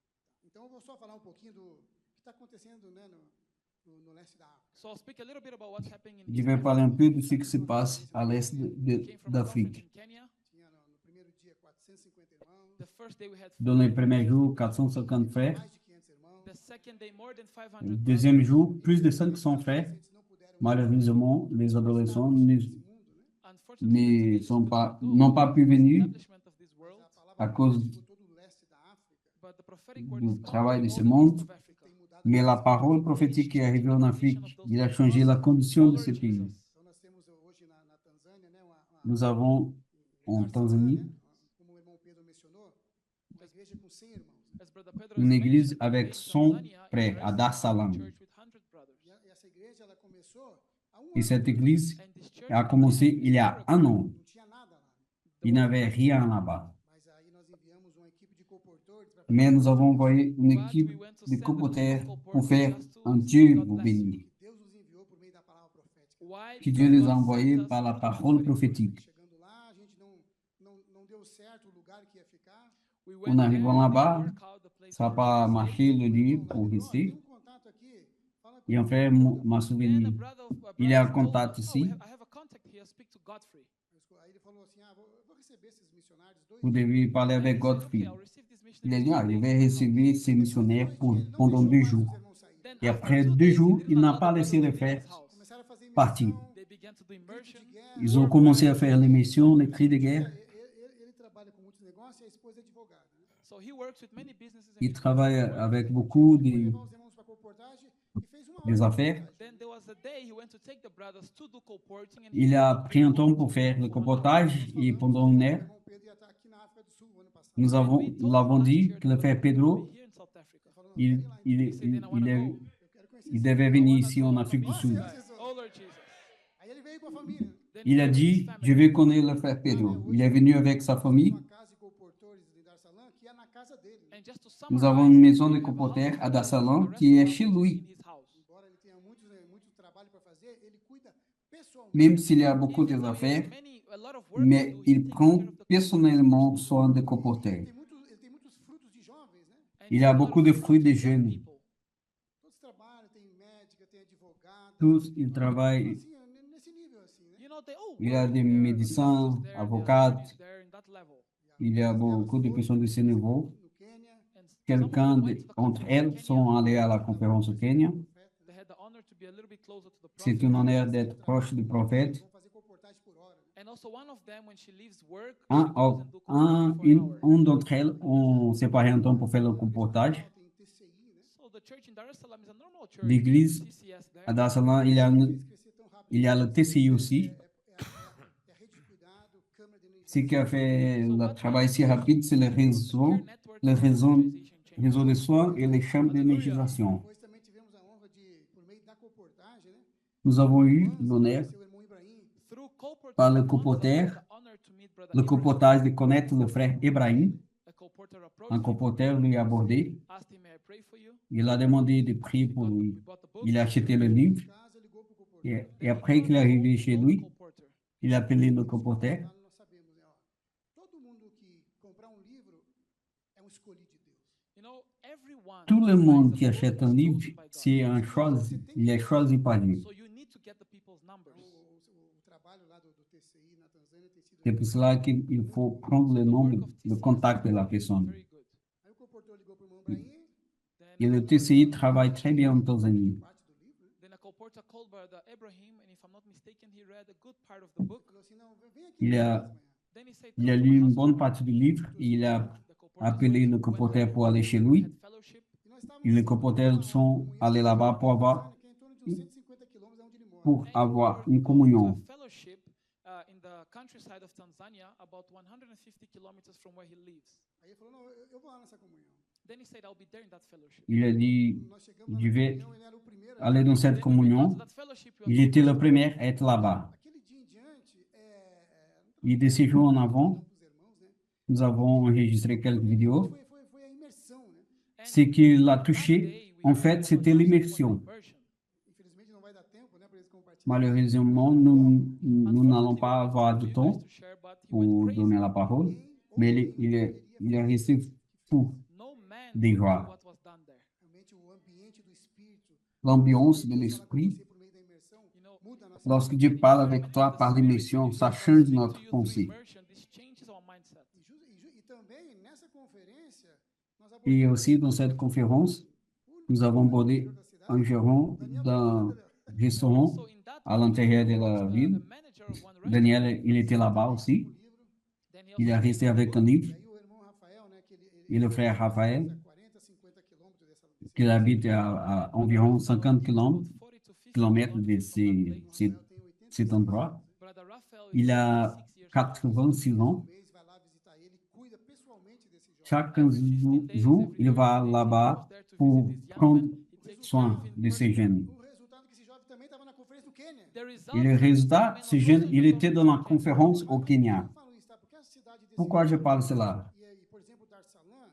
Então eu vou só falar um pouquinho do que está acontecendo, né, no leste da África. So I'll speak a little bit about what's happening in Je East vais parler un Africa. peu de ce qui se passe à l'est Came from a d'Afrique. conference in Kenya. Tinha no primeiro dia 450 irmãos, The first day we had Dans les premiers jours, 450 frères. mais de 500 irmãos. the second day more than 500 Le deuxième brothers. jour, plus de 500 frères. Eles não puderam Malheureusement, les adolescents nesse mundo, né? Unfortunately, ne they sont couldn't pas, go n'ont pas pu to the venir establishment of this world, A palavra à cause chegou todo o leste da África but the prophetic word du is travail de all ce the monde. east of Africa. tem mudado. Mais la parole prophétique qui est arrivée en Afrique, il a changé la condition de ce pays. Então nós temos hoje na Tanzânia, né, uma Nous avons en Dar Salaam, Tanzanie né, como o irmão Pedro mencionou, uma igreja com 100 irmãos. As Brother Pedro une has église mentioned, avec in 100 Tanzania, frères in à Dar Salaam. church with 100 brothers. E essa igreja ela começou há Et cette église And this church a commencé began il y a a year ago. un an. não tinha nada lá. Il n'avait rien là-bas. Mas aí nós enviamos uma equipe de comportores para Mais nous avons envoyé une But équipe we went to de send a comporters team of pour colporteurs faire just to un say Dieu God vous bless you. bénir. que Deus nos enviou por meio da palavra profética. Why? Que Because Dieu les God a sent envoyés us par la with parole prophetic word. prophétique. Chegando lá, a gente não deu certo o lugar que ia ficar. We En went there, arrivant it là-bas, didn't work out, the place ça n'a where pas we marché le lieu Lá pour ele falou, rester. tem contato aqui. Fala com Et en fait, m'a stayed. Then souvenu. a brother Il y a un told contact us, ici. I have a contact here, speak to Godfrey. Aí ele falou assim, eu vou receber esses missionários 2 Vous dias. devez parler And avec he said, okay, Godfrey. I'll receive these Il a missionaries dit, ah, 2 je days vais in my house. recevoir ces missionnaires Ele não pendant deixou 2 mais jours. os irmãos saírem. Then Et after après 2 2 days, he jours, didn't il n'a allow pas the laissé brothers les to leave frères his house. Começaram a fazer partir. missão. They began to do Grito immersion. de guerra. Ils ont commencé à faire les missions, les cris de guerre. Ele trabalha com muitos negócios e a esposa é advogada. Né? So he works with many businesses and Il his wife travaille is a lawyer. avec beaucoup Foi de... levar os irmãos para a comportagem des affaires. Then there was a day he went to take the brothers to do colporting, and Il a pris un temps pour faire le comportage et pendant une heure, Irmão Pedro ia estar aqui na África do Sul o ano passado. nous l'avons dit que le frère Pedro, here in South Africa. il, il, He said, then I il, wanna est- go. il devait venir ici en Afrique du Sud. Oh Lord Jesus. Aí ele veio com a família. Then Il a here dit, his family. je vais connaître le frère Pedro. Il est venu avec sa famille. Uma casa de comportores em Dar es Salaam, que é na casa dele. And just to Nous summarize, avons une maison de we have a comporter house à of Dar es Salaam the qui est restaurant chez which is lui. in his house. Embora ele tenha muito trabalho para fazer, ele cuida pessoalmente. Même s'il y a beaucoup Even though he has d'affaires, a lot of work to mais do, he il takes prend care of the personnellement soin des comporters. Ele tem muitos frutos de jovens, né? and Il he a has a lot beaucoup of de fruit fruits de of young jeunes. people. Todos trabalham, tem médica, tem advogada. Tous, ils travaillent. Assim, nesse nível assim, né? You know, they all Il y a work des there, the médecins, doctors there, the avocats. attorneys there in that level. Il y a beaucoup de personnes de ce niveau. No Quênia, And Quelqu'un some went to the d'entre conference in elles Kenya. sont allés à la conférence au Kenya. They had the honor to be a little bit closer to the C'est prophet. un honneur d'être proche du prophète. vão fazer comportagem por hora, né? And also one of them, when she leaves work, Un, she goes and do un, colporting for an hour. une d'entre elles ont séparé un temps pour faire le comportage. Tem TCI, né? So the church in Dar es Salaam is a normal church. L'église TCS there. à Dar es Salaam, Crescer tão rápido. il y a le TCI aussi. É a rede de cuidado, câmara de Ce qui a fait le travail si rapide, c'est le Care réseau, network le is réseau, organization change. réseau de soins et les chambres d'énergisation. Depois também tivemos a honra de, por meio da comportagem, né? Nous avons eu l'honneur, Seu irmão Ibrahim, Through colporting, par le Monza, comporter, I had the honor to meet Brother le Ibrahim. comportage de connaître le frère Ibrahim. A colporter approached Un him, comporteur lui a abordé. asked him, "May I pray for you?" Il a demandé de prier pour We lui. bought the book. Il a acheté le livre. casa, ligou para o comportador. Et après qu'il est arrivé chez lui, Colporter. il a appelé le comporteur. Lá nós sabemos, né? Ó, todo mundo que comprar um livro é um escolhido de Deus. You know, everyone Tout le who monde buys qui a book achète is un livre, chosen by God. c'est un choisi. Il est choisi par Dieu. So you need to get the people's numbers. O trabalho lá do TCI na Tanzânia tem sido. C'est pour cela qu'il faut prendre le nombre, le contact de la personne. Very good. Aí o comportador ligou para o irmão Ibrahim, Et le TCI travaille très bien en Tanzanie. parte do livro, né? Then a colporter called Brother Ibrahim, and if I'm not mistaken, he read a good part of the book. Falou assim, não, vem aqui. Il em a, casa amanhã. Then he said, il a "Come to lu my une house bonne tomorrow." partie du livre et il a The colporters appelé le went comporteur there, pour aller chez had lui. fellowship. E nós estávamos Et les numa comporteurs sont allés là-bas pour avoir, que é em torno de uns 150 quilômetros de onde ele mora. pour And we avoir were une going to communion. a fellowship in the countryside of Tanzania, about 150 kilometers from where he lives. Aí ele falou, não, eu vou lá nessa comunhão. Then he said, "I'll be there in that fellowship." Il a dit, Nós chegamos lá je na vais comunhão, ele era o primeiro. aller dans cette Then when we got to communion. that fellowship, he was Il the était le first premier à être là-bas. Aquele dia em diante, Et de ces jours en avant, para os irmãos, né? nous avons enregistré quelques vidéos. Foi a imersão, né? And Ce qui l'a that touché, day, we en had fait, a c'était conversion l'immersion. for conversion. Infelizmente não vai dar tempo, né, para eles compartilharem. Malheureusement, nous n'allons pas avoir de Unfortunately, we temps used to share, but he pour went crazy. donner la parole, mais il est resté fou No man de could do joie. what was done there. Realmente o ambiente do espírito, L'ambiance de Deus fala com l'esprit, você por meio da imersão, You know, muda a nossa lorsque Dieu parle avec toi par l'immersion, ça change notre pensée. This changes our mindset. E também nessa conferência nós Et abordamos aussi, dans cette conférence, nous avons abordé un gérant d'un restaurant So in that à l'intérieur de la the ville. manager of one restaurant, Daniel, il était là-bas aussi. then he Il est also resté avec un livre. aí o irmão Rafael, né, que Et le frère Raphaël, a 40, 50 quilômetros desse qui habite à environ 50 40 to 50 kilomètres de kilometers from that place. cet endroit, Brother Raphael il is a 56 years old. 86 ans. mês vai lá visitar ele, cuida pessoalmente desse jovem. Chaque jour, il va là-bas pour prendre soin de ces jeunes. O resultado é que esse jovem também estava na conferência do Quênia. Et le résultat, ces jeunes, il était dans la conférence au Kenya. Eu falo isso, tá? Porque a cidade desse Pourquoi je parle cela? por exemplo, Dar es Salaam,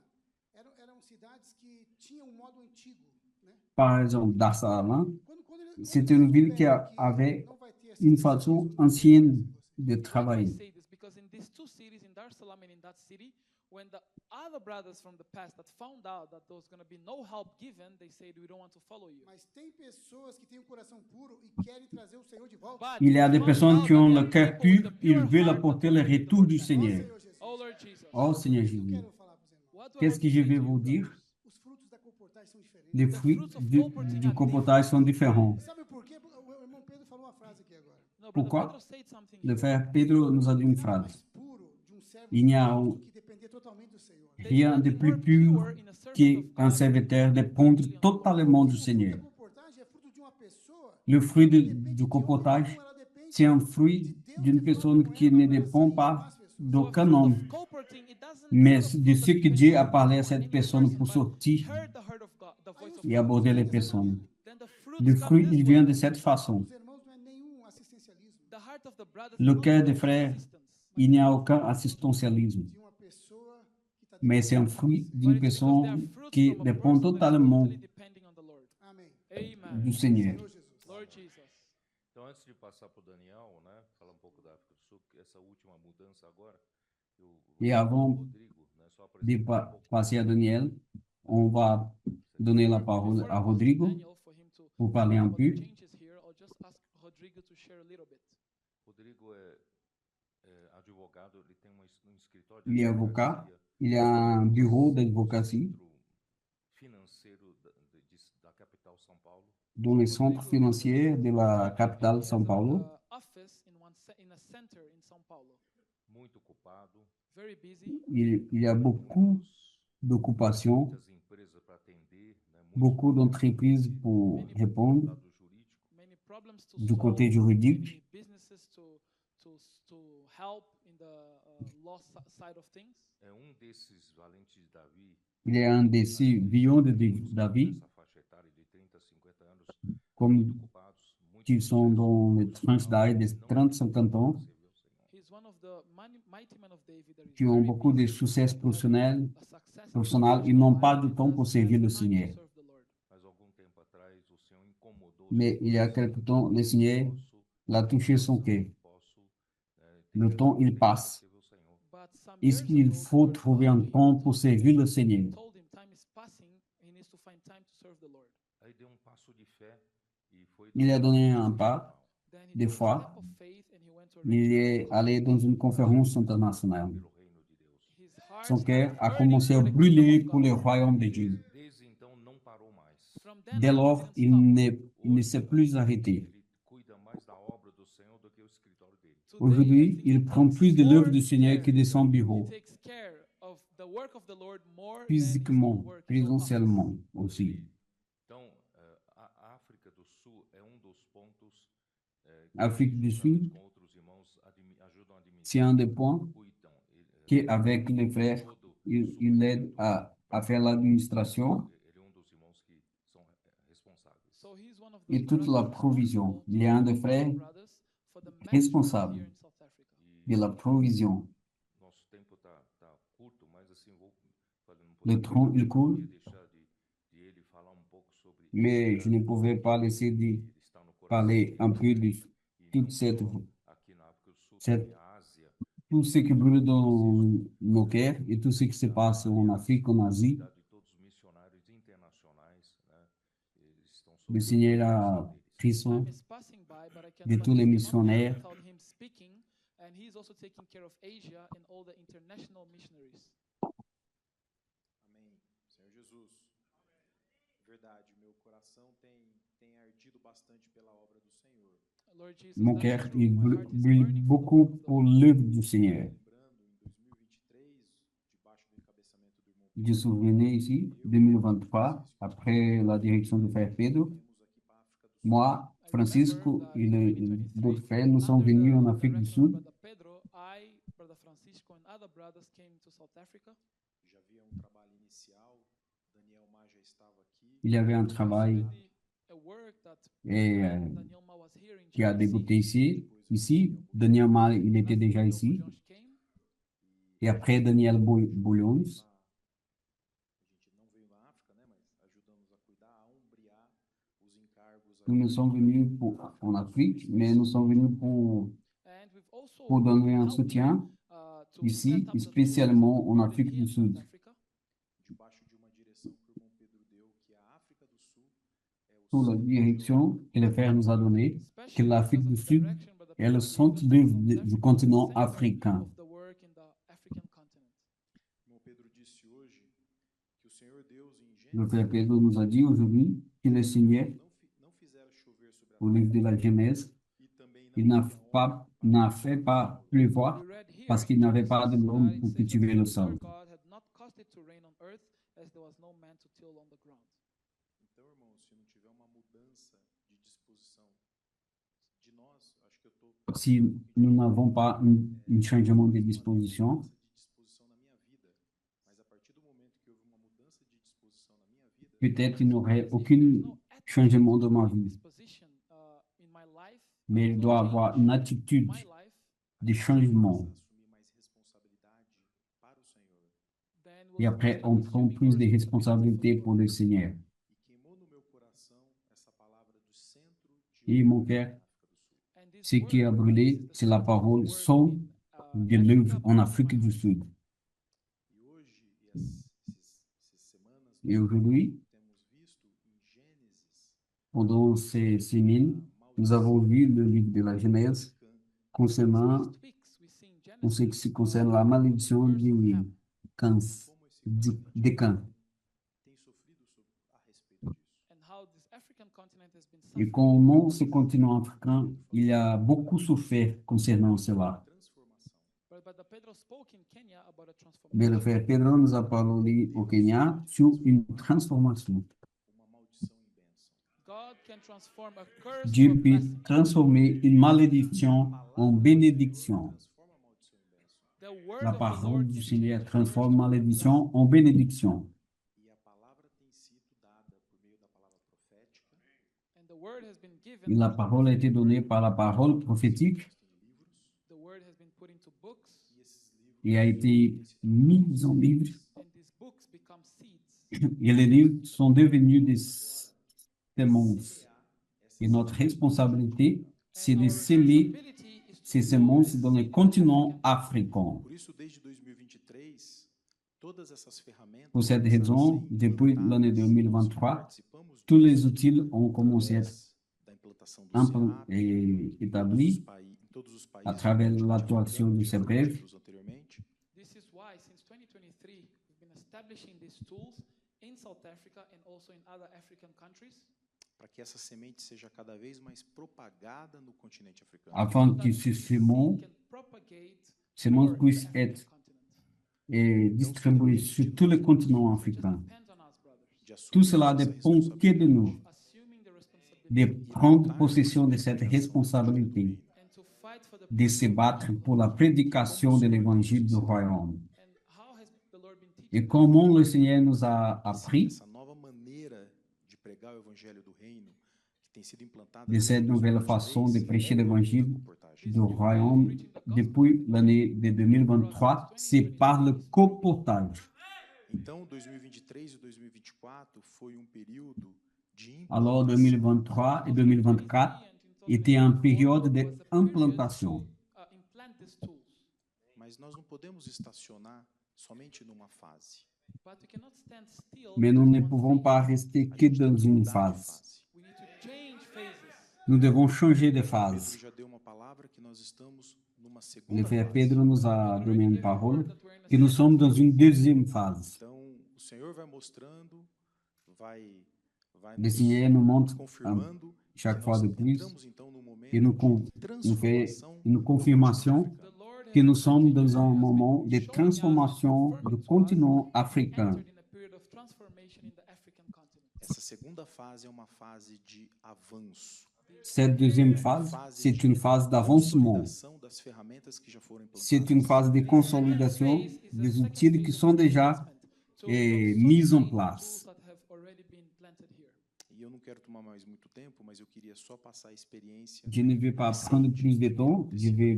eram cidades que tinham um modo antigo, né? Par exemple, Dar es Salaam, Quando ele, c'était une ville qui avait não vai ter essa une façon ancienne de Why do I travailler. say this? Because in these two cities, in Dar es Salaam and in that city, when the other brothers from the past that found out that there was going to be no help given, they said, "We don't want to follow you." Mas tem pessoas que têm um coração puro e querem trazer o Senhor de volta. But Il y a des found personnes out qui ont that le there cœur are people pur, with a ils pure veulent heart apporter that le want to retour du Ó Seigneur. Senhor Jesus. Oh Lord Jesus. Oh Seigneur Eu Jésus. quero falar para os irmãos. What do I Qu'est-ce want que to je say vais to vous you, dire? brothers? Os frutos da comportagem são diferentes. Les fruits du comportage sont différents. Sabe por quê? O irmão Pedro falou uma frase aqui agora. No, Brother Pourquoi? Pedro said something Le here. frère Pedro nous a dit une Nada phrase. mais puro de um servo Il n'y a do que depender totalmente do Senhor. There's rien de nothing plus more pur pure in a servant qu'un of God serviteur dépendre totalement du Seigneur. A comportagem Le fruit du compotage, c'est un fruit d'une personne qui ne dépend pas d'aucun homme, mais de ce que Dieu a parlé à cette personne pour sortir et aborder les personnes. Le fruit, il vient de cette façon. Le cœur des frères, il n'y a aucun assistantialisme, mais c'est un fruit d'une personne qui dépend totalement do Senhor. Então, antes de passar para o Daniel, né, falar pouco da África do Sul, essa última mudança agora, Et avant de passer à Daniel, on va donner la parole à Rodrigo pour parler un peu. Rodrigo é advogado, ele tem escritório Il est avocat, il a un bureau d'advocacy dans le centre financier de la capitale São Paulo. Il y a beaucoup d'occupations, beaucoup d'entreprises pour répondre du côté juridique. Il est un de ces violons de David, comme qui sont dans les tranches d'âge de 30-50 ans, qui ont beaucoup de succès professionnel, ils n'ont pas de temps pour servir le Seigneur. Mais il y a quelque temps, le Seigneur l'a touché son cœur. Le temps, il passe. Est-ce qu'il faut trouver un temps pour servir le Seigneur? Il a donné un pas de foi. Il est allé dans une conférence internationale. Son cœur a commencé à brûler pour le royaume de Dieu. Dès lors, il ne s'est plus arrêté. Aujourd'hui, il prend plus de l'œuvre du Seigneur que de son bureau. Physiquement, présentiellement aussi. Afrique du Sud, c'est un des points qu'avec les frères, il aide à faire l'administration et toute la provision. Il y a un des frères responsable de la provision. Le tronc, il coule, mais je ne pouvais pas laisser de parler un peu de toute tout ce qui brûle dans nos cœurs et tout ce qui se passe en Afrique, en Asie. Le Seigneur a pris soin de tous les missionnaires. Amém. Senhor Jesus, verdade, meu coração tem ardido bastante pela obra do Senhor. Mon cœur, il brûle beaucoup pour l'œuvre du Seigneur. Je me souviens ici, 2023, après la direction du frère Pedro, moi, Francisco et d'autres frères, nous sommes venus en Afrique du Sud. Il y avait un travail qui a débuté ici. Daniel Ma, il était déjà ici. Et après, Daniel Bouillons. Nous sommes venus en Afrique, mais nous sommes venus pour donner un soutien ici, spécialement en Afrique du Sud. Sous la direction que le Père nous a donnée, que l'Afrique du Sud est le centre du continent africain. Le Père Pedro nous a dit aujourd'hui que le Seigneur, au livre de la Genèse, il n'a fait pas pleuvoir parce qu'il n'avait pas de l'homme pour cultiver le sol. si nous n'avons pas un changement de disposition, peut-être il n'y aurait aucun changement de ma vie. Mais il doit avoir une attitude de changement. Et après, on prend plus de responsabilités pour le Seigneur. Et mon cœur, ce qui a brûlé, c'est la parole son de l'œuvre en Afrique du Sud. Et aujourd'hui, pendant ces semaines, nous avons vu le livre de la Genèse concernant, en ce qui concerne la malédiction des camps. Et comment ce continent africain, il a beaucoup souffert concernant cela. Mais le frère Pedro nous a parlé au Kenya sur une transformation. Dieu peut transformer une malédiction en bénédiction. La parole du Seigneur transforme malédiction en bénédiction. Et la parole a été donnée par la parole prophétique et a été mise en livre. Et les livres sont devenus des semences. Et notre responsabilité, c'est de semer ces semences dans le continent africain. Pour cette raison, depuis l'année 2023, tous les outils ont commencé à être établis à travers l'attraction du CPF. Para que essa semente seja cada vez mais propagada no continente africano. Afin que ces semences puissent être distribuées sur tout le continent africain. Tout cela dépend que de nous, de prendre possession de cette responsabilité, de se battre pour la prédication de l'évangile du royaume. Et comment le Seigneur nous a appris de cette nouvelle façon de prêcher l'évangile du royaume depuis l'année de 2023, c'est par le colportage. Alors 2023 et 2024 étaient une période d'implantation. Mas nós não podemos estacionar somente numa fase. Mais nous ne pouvons pas rester que dans une phase. Nous devons changer de phase. Le frère Pedro nous a donné une parole que nous sommes dans une deuxième phase. Le Seigneur nous montre chaque fois de plus et nous fait une confirmation que nous sommes dans un moment de transformation du continent africain. Cette deuxième phase, c'est une phase d'avancement. C'est une phase de consolidation des outils qui sont déjà mis en place. Je ne vais pas prendre plus de temps, je vais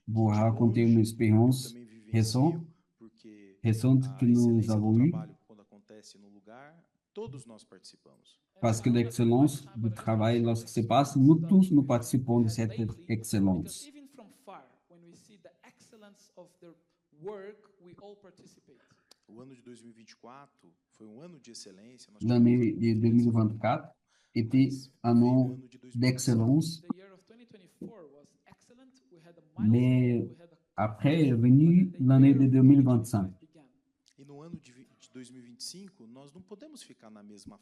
vous raconter une expérience récente que nous avons eue. Parce que l'excellence du travail, lorsque se passe, nous tous nous participons de cette excellence. L'année de 2024 était un an d'excellence, mais après est venue l'année de 2025.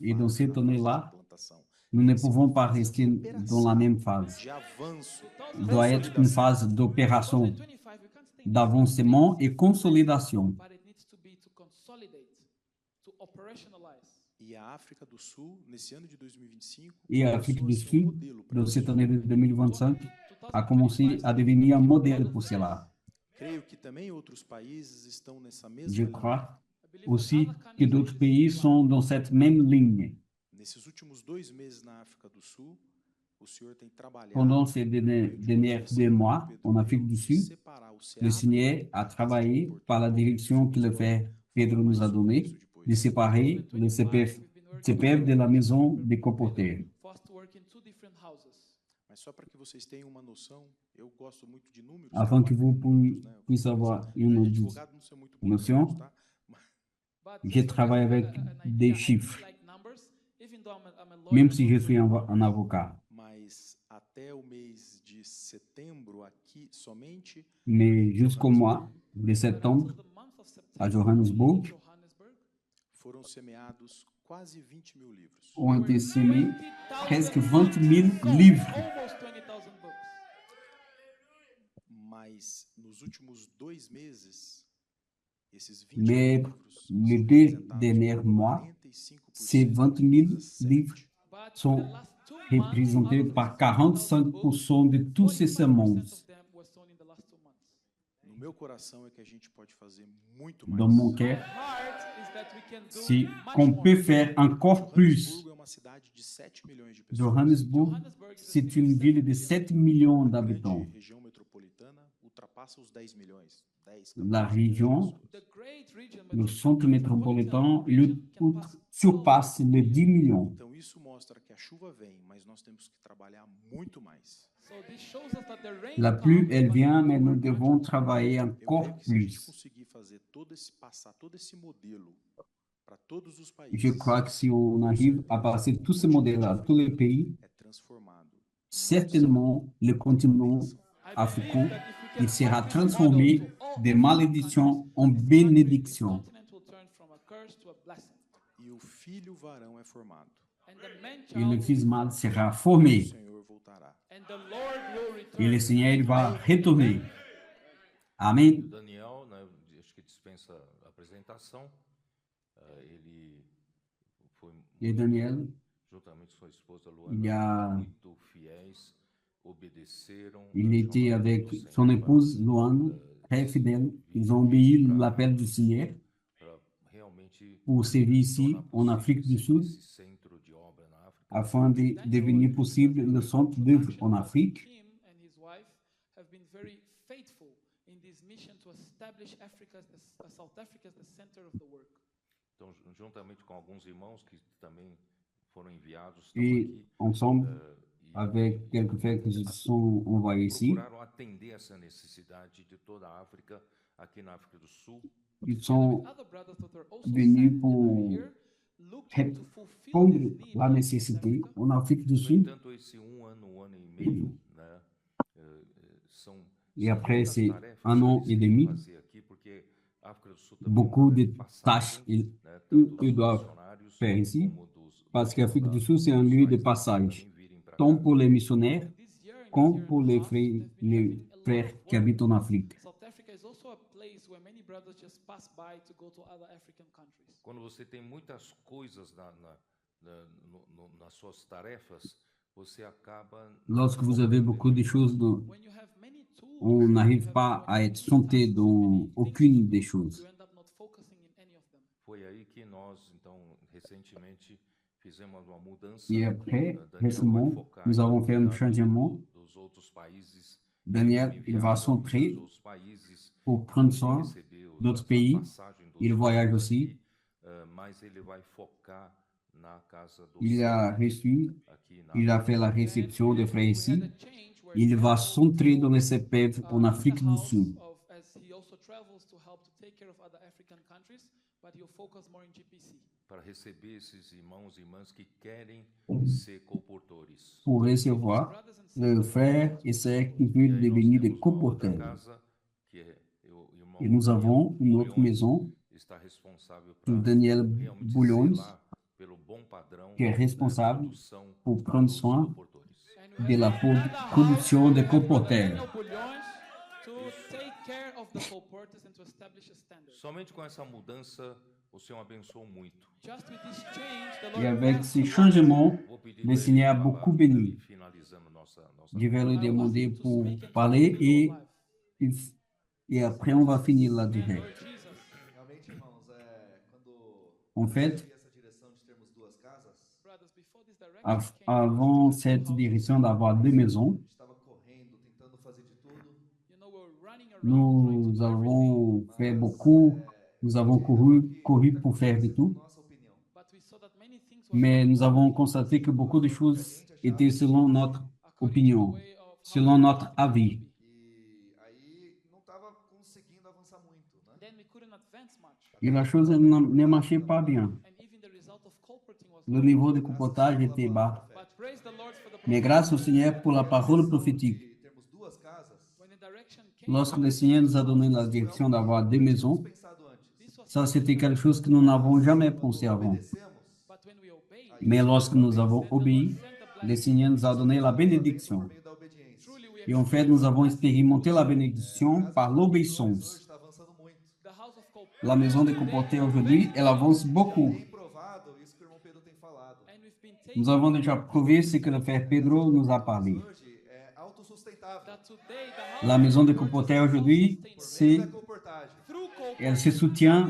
Et dans cette année-là, nous ne pouvons pas rester dans la même phase. Il doit être une phase d'opération, d'avancement et consolidation. E a África do Sul, nesse ano de 2025, Et l'Afrique du Sud, dans cette année de 2025, a commencé à devenir un modèle pour cela. Creio que também outros países estão nessa Je mesma linha. crois aussi que d'autres pays sont dans cette même ligne. Nesses últimos 2 meses na África do Sul, o senhor tem trabalhado Pendant ces derniers 2 mois en Afrique du Sud, separar o le Seigneur a travaillé par la direction que le Frère Pedro nous a donnée de séparer le CPF de la maison des comporteurs. Mas só para que vocês tenham uma noção, eu gosto muito de números. Afin que vous puissiez avoir une Advogado não sou muito bom em notion, números, tá? je travaille avec des chiffres, même si je suis un avocat. Mas até o mês de setembro aqui somente Mais jusqu'au mois de septembre, à Johannesburg, foram semeados quase 20 mil livros. ont été semés presque 20 000 livres. Mas nos últimos 2 meses, esses 20 Mais mil livros les são 2 representados derniers por mois, 45% ces 20 000 das livres sementes. sont représentés par 45% de tous ces semences. No meu coração é que a gente pode fazer muito Dans mon mais. cœur, c'est qu'on peut faire encore plus. Johannesburgo é uma cidade de 7 milhões de pessoas. Johannesburg, c'est une ville de 7 millions A d'habitants. grande região metropolitana ultrapassa os 10 milhões. 10, La 14 région, milhões de pessoas. le centre métropolitain, il surpasse les 10 millions. Então isso mostra que a chuva vem, mas nós temos que trabalhar muito mais. La pluie, elle vient, mais nous devons travailler Eu encore creio que se a gente plus. conseguir fazer passar todo esse modelo para todos os países, Je crois que si on arrive à passer tous ces modèles à tous les pays, é transformado. certainement le continent africain, il sera transformé de malédiction en bénédiction. E o filho varão é formado. Et le fils mâle sera O formé. Senhor voltará. Et le Seigneur il va retourner. Amen. Daniel, né, acho que dispensa a apresentação. Ele foi Et Daniel, juntamente com sua esposa il y a- Luana, muito fiéis, obedeceram. il était avec son épouse Luana, très fidèle. Ils ont obéi l'appel du Seigneur Para realmente pour servir ici en Afrique du Sud, esse centro de obra na África. afin de devenir possible le centre d'œuvre en Afrique. Him and his wife have been very faithful in this mission to establish South Africa as the center of the work. Então, juntamente com alguns irmãos que também foram enviados, estão Et aqui, ensemble, e avec quelques frères qui sont envoyés ici, procuraram atender essa necessidade de toda a África, aqui na África do Sul. ils sont Other brothers that are also venus sent pour here looking to fulfill répondre this need la in nécessité Africa. en Afrique du No Sud. entanto, esse um ano e meio, né, são Et après muitas ces tarefas 1 an que et eles demi, têm que fazer aqui, porque a África do Sul também beaucoup de passa tâches muito, ils né, tanto dos ils doivent funcionários faire ici, como dos parce qu'Afrique du Sud, c'est un lieu de passage, tant pour les missionnaires This year, in comme this pour year les and a half, frères, they've been les having a lot frères of qui work. habitent en Afrique. South Africa is also a place where many brothers just pass by to go to other African countries. Quando você tem muitas coisas nas suas tarefas, você acaba Lorsque vous avez beaucoup de choses, When you have many tools, on n'arrive pas à être santé dans aucune des choses. you end up not focusing in any of them. Foi aí que nós, então, recentemente fizemos uma mudança. Et après, Daniel vai récemment, focar nous em avons fait un cuidar changement. dos outros países. Daniel, il va centrer pour prendre soin d'autres pays. Il voyage aussi. Mas ele vai focar na casa do Il a reçu, aqui na il a fait la réception des frères ici. Il va centrer dans les CPF en Afrique du Sud. As he also travels to help to take care of other African countries, but he'll focus more in GPC. para receber esses irmãos e irmãs que querem ser colportores. Pour recevoir les frères et sœurs qui veulent devenir des comporteurs. Casa, que é o irmão Et nous avons une autre maison está responsável pour por Daniel realmente Bouillons, zelar pelo bom padrão qui est responsable produção pour prendre dos soin colportores. de la production des comporteurs. To take care of the colporteurs and to establish a standard. Somente com essa mudança o Senhor abençoou muito. Just with this change, the Et Lord avec blessed ces you. changements, Vou pedir le para Seigneur a ele beaucoup acabar béni. finalizando nossa Je vais lui I will ask demander him to pour speak and to parler conclude our life. et après on va finir là Amen, direct. Lord Jesus. Realmente, irmãos, quando En eu fait, recebi essa direção de termos duas casas, Brothers, before this direction came, avant to have cette two houses. direction d'avoir deux maisons, estava correndo, tentando fazer de tudo, You know, we're running around trying to nous do everything, avons fait mas beaucoup, nous eu avons entendi que couru muita pour coisa faire de ia ser tout, nossa opinião. but we saw that many things were mais running nous avons constaté que beaucoup de choses étaient selon notre according to the opinion, way of how selon we notre thought it would avis. be. E aí não estava conseguindo avançar muito, né? Then we couldn't advance much. Et la chose ne marchait pas bien. And even the result of colporting was Le low. niveau de comportage était bas. But praise the Lord for the Mais prophetic grâce au word. Seigneur pour la parole prophétique, De termos duas casas, When the direction came, lorsque le Seigneur nous a donné la direction d'avoir deux maisons, pensado antes. this was ça c'était quelque chose que nous n'avons jamais pensé avant. Obedecemos, but when we obeyed, Mais lorsque nous avons obéi, sent the le blessing. Seigneur nous a donné la bénédiction. por meio da obediência. Truly, we Et en fait, nous avons expérimenté la bénédiction par Hoje l'obéissance. está avançando muito. the house of Colporting, La maison des comportés aujourd'hui, elle avance beaucoup. Tem provado isso que o irmão Pedro tem falado. and we've been taking Nous avons déjà prouvé ce que le frère Pedro nous a parlé. Hoje é autossustentável. that today the house La maison des comportés aujourd'hui, c'est, Da comportagem, through colporting, elle se soutient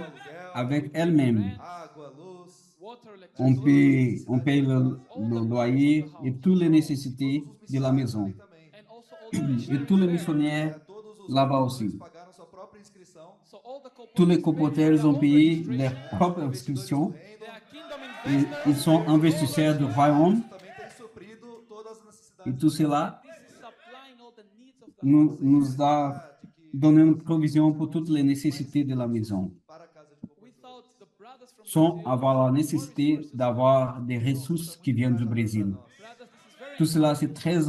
avec elle-même. água, luz, water, On electricity, paye le loyer et toutes les nécessités de la maison. também. and also all the missionaries Et tous les there. missionnaires Todos os là-bas comporteurs aussi. pagaram sua própria inscrição. So all the Tous les colporters comporteurs ont payé their leur propre inscription. They are kingdom Et investors. ils sont investisseurs du royaume. Também tem suprido todas as necessidades. Et tout cela This is supplying all the needs of the nous a donné une provision pour toutes les nécessités de la maison, Para a casa de comporteurs. without the brothers from sans Brazil, avoir la nécessité d'avoir des ressources qui viennent du Brésil. brothers, this is very Tout cela, c'est très,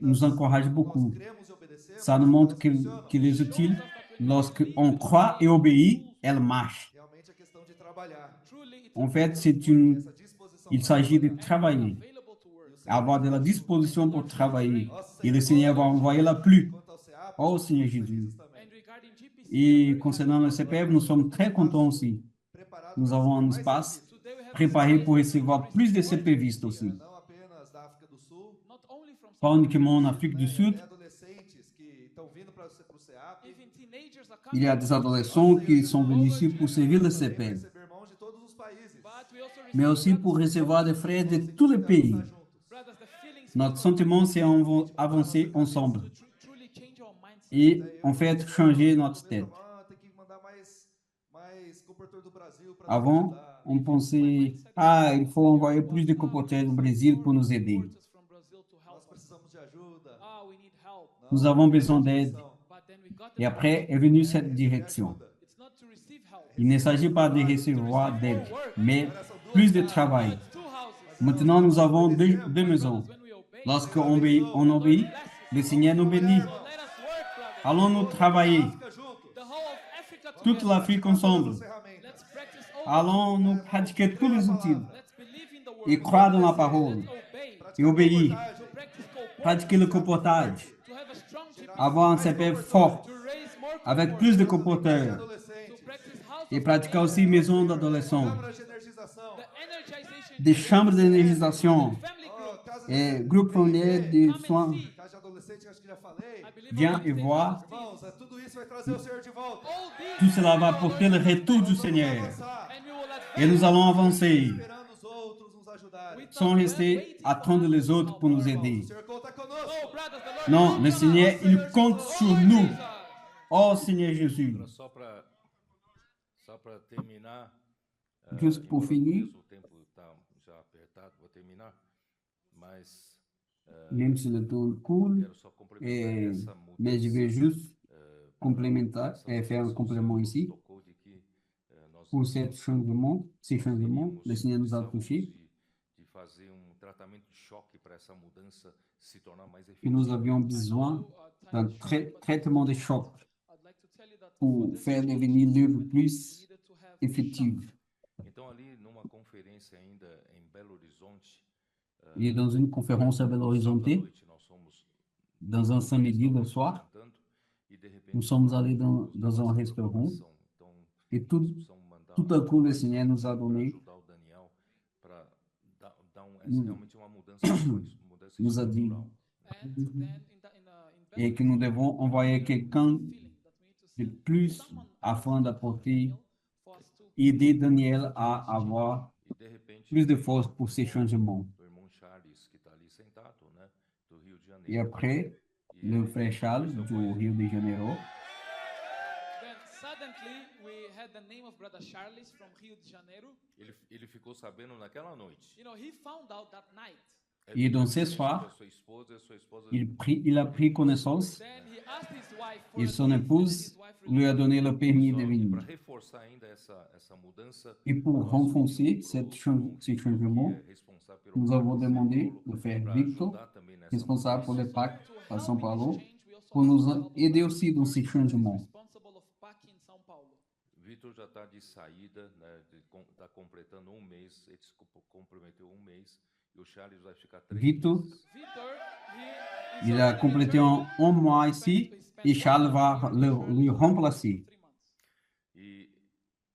nous encourage beaucoup. Cremos e obedecemos. Ça nous montre qu'il est utile. Lorsqu'on croit et obéit, elle marche. Realmente é questão de trabalhar. truly it's En fait, Essa disposição. il s'agit de travailler, available to work. avoir de la disposition pour travailler. Et le Seigneur va envoyer la pluie. Quanto ao CEAP, Oh Seigneur Jésus. And regarding GPC, Et concernant le CPF, nous sommes très contents aussi. preparado Nous avons un espace today we have préparé pour recevoir plus de CPVistes aussi. não apenas da África do Sul, not only from Pas uniquement en Afrique du Sud, adolescentes que estão vindo para o CEAP, even teenagers are il coming, y a des adolescents qui sont venus ici pour servir le CPF, receber irmãos de todos os países. but we also receive mais aussi pour recevoir des frères de tous les pays. brothers the feelings Notre sentiment, c'est avancer ensemble to truly change our mindset. et en fait changer notre tête. Ah, tem que mandar mais comportador do Brasil para Avant, on pensait, ah, il faut envoyer plus de comporteurs du Brésil pour nous aider. Supporters from Brazil to help Nós us. precisamos de ajuda. Ah, we need help. Nous avons besoin d'aide. But then we got Et the après est venue cette direction. It's not to receive help. Il ne s'agit pas de recevoir d'aide, mais plus de travail. Two houses. Maintenant, nous avons deux maisons. When we obey, Lorsqu'on obéit, le Seigneur nous bénit. let us work, brothers. Allons-nous travailler, Fica junto. The whole of Africa toute together. l'Afrique ensemble. Ferramenta. Let's practice all. Allons-nous pratiquer tous les outils Let's believe in the word. et croire dans la parole Let's obey. et obéir. To practice co-work. Pratiquer le comportage, To have a strong GP. avoir un CPF fort, To raise more avec co-work. plus de comporteurs Adolescente. To practice house et of pratiquer aussi maison d'adolescents, Câmara de energização. the energization. des chambres d'énergisation Family group. Casa de et groupes familiers de Come soins. and see. casa de adolescente, acho que já falei. I believe Viens all et these vois, things. Irmãos, tudo isso vai trazer o Senhor de volta. All these tout cela va porter le retour du Seigneur. Avançar. and we will advance. Et nous allons avancer Esperando os outros nos ajudarem. without sans rester attendre les autres pour nous aider. O Senhor conta conosco. Oh, brothers, the Lord Non, is le with Seigneur, us. il compte sur nous. Jesus. Oh Seigneur Jésus, Agora, só para terminar, juste pour embora finir, o tempo está já apertado, vou terminar, mas même si le temps coule, quero só complementar essa mais je vais mudança. juste complémenter et faire un complément ici. Tocou de que nós Pour ces changements, le Seigneur nous a touchés de fazer tratamento de choque para essa mudança se tornar mais et nous efetiva. avions besoin d'un traitement de choc I'd like to tell you that pour faire devenir l'œuvre plus needed to have effective. Então, ali numa conferência ainda em Belo Horizonte, Et dans une conférence à Belo Horizonte, à noite, nós fomos dans un samedi le soir, cantando e de repente nous sommes allés dans un restaurant então et tout, precisamos mandar tout à coup, le Seigneur nous a donné, ajudar o Daniel para dar nous, realmente uma mudança, mudança nous a dit, estrutural. And then in et que nous devons envoyer quelqu'un de plus afin d'apporter, aider Daniel à avoir E de repente, plus de force pour ces changements. o irmão Charles, que está ali sentado, né, do Rio de Et Janeiro, après, e le frère Charles du Rio de Janeiro, then suddenly we had the name of Brother Charles from Rio de Janeiro. ele ficou sabendo naquela noite. You know, he found out that night. et dans ce A soir, sua esposa il a pris connaissance Then he asked his wife for et a son leave, and épouse his wife lui a donné le permis de para venir. reforçar ainda essa mudança. Et pour renforcer ces changements, Responsável pelo nous avons Pacto de demandé São Paulo, le frère para Victor, ajudar também nessa responsable pour mudança. le pacte to à help São in Paulo, this change, we also pour asked nous the help of aider Brother aussi dans ces Victor, who is changements. responsible of PAC in São Paulo. Vitor já está de saída, né? Está completando um mês. Ele comprometeu um mês. E o Charles vai ficar 3 Vitor, meses. Victor, he is il a already complété returned. un mois He ici spent et Charles va Charles le remplacer. 3 months. E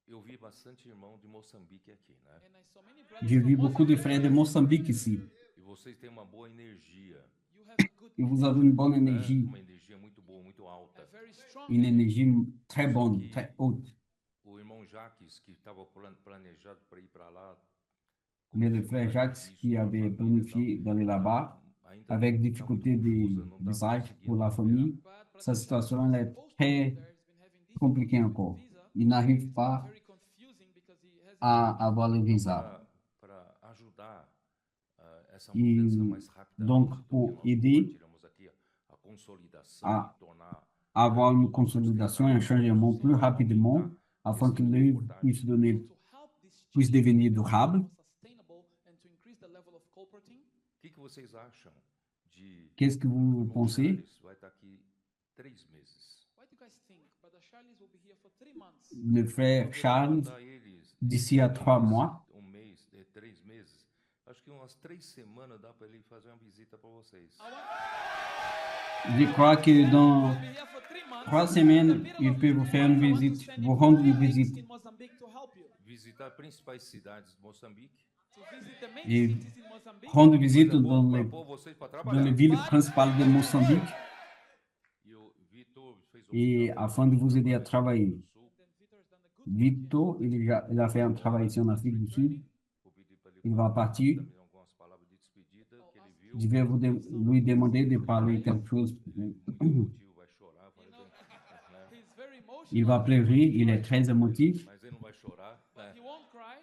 eu vi bastante irmão de Moçambique aqui, né? And I saw many brothers J'ai from vu beaucoup de Mozambique. frères de Moçambique ici. E vocês têm uma boa energia, You have a good Et vous avez une bonne né? énergie, Uma energia muito boa, muito alta. a very strong une énergie très bonne, très haute. O irmão Jaques, que estava planejado para ir para lá, Mais le frère Jacques, qui avait planifié d'aller là-bas, ainda avec tá difficulté muito de confusa, não tá visage conseguindo pour la operar. famille, but sa Brother situation Charles elle est is also très there. He's been having compliquée difficulty encore. with visa. Il n'arrive pas Very confusing because he has à avoir le visa. Para ajudar essa E, mudança mais rapidamente donc, do que pour nós aider compartilhamos aqui, a consolidação à e tornar avoir une consolidation et un changement plus rapidement afin que l'œuvre puisse donner, to help this puisse change devenir to durable. become sustainable and to increase the level of colporting. O que vocês acham de Qu'est-ce que vous irmão pensez? Charles vai estar aqui 3 meses? What do you guys think? Brother Charles will be here for 3 months. Le frère Charles, Mandar eles d'ici à 3 mois, um mês, 3 meses. Acho que umas 3 semanas dá para ele fazer uma visita para vocês. je crois que dans He'll be here for 3 months. 3 semaines, In the middle il of peut the vous 3 faire une months, I want to visite, send vous him rendre 3 une weeks visite in Mozambique to help you. Visitar principais cidades de Moçambique. To visit the main et cities in Mozambique. rendre visite Coisa boa dans para les, pôr vocês para dans trabalhar. les villes principales de Moçambique E o Vitor fez et afin de vous aider à travailler. do Sul. Then Victor has done a good Victor, il a fait un travail ici en Afrique du Sud. Vou pedir para ele Il va partir. também algumas palavras de despedida que ele viu. Je vais lui demander de parler quelque chose. Muito emotivo, vai chorar. Falei bem, né? He's very emotional. Il va pleurer, il est très émotif. Mas ele não vai chorar, né? He won't cry,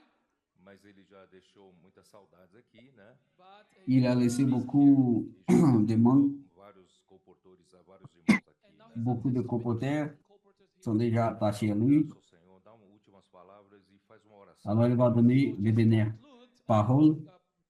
Mas ele já deixou muitas saudades aqui, né? but Il a laissé beaucoup de monde, Vários comportores, vários irmãos aqui. now Né? he's beaucoup de attached to many colporteurs colporteurs here. sont déjà attachés à lui. Graças ao Senhor, dá últimas palavras e faz uma oração. Alors il va donner les dernières paroles.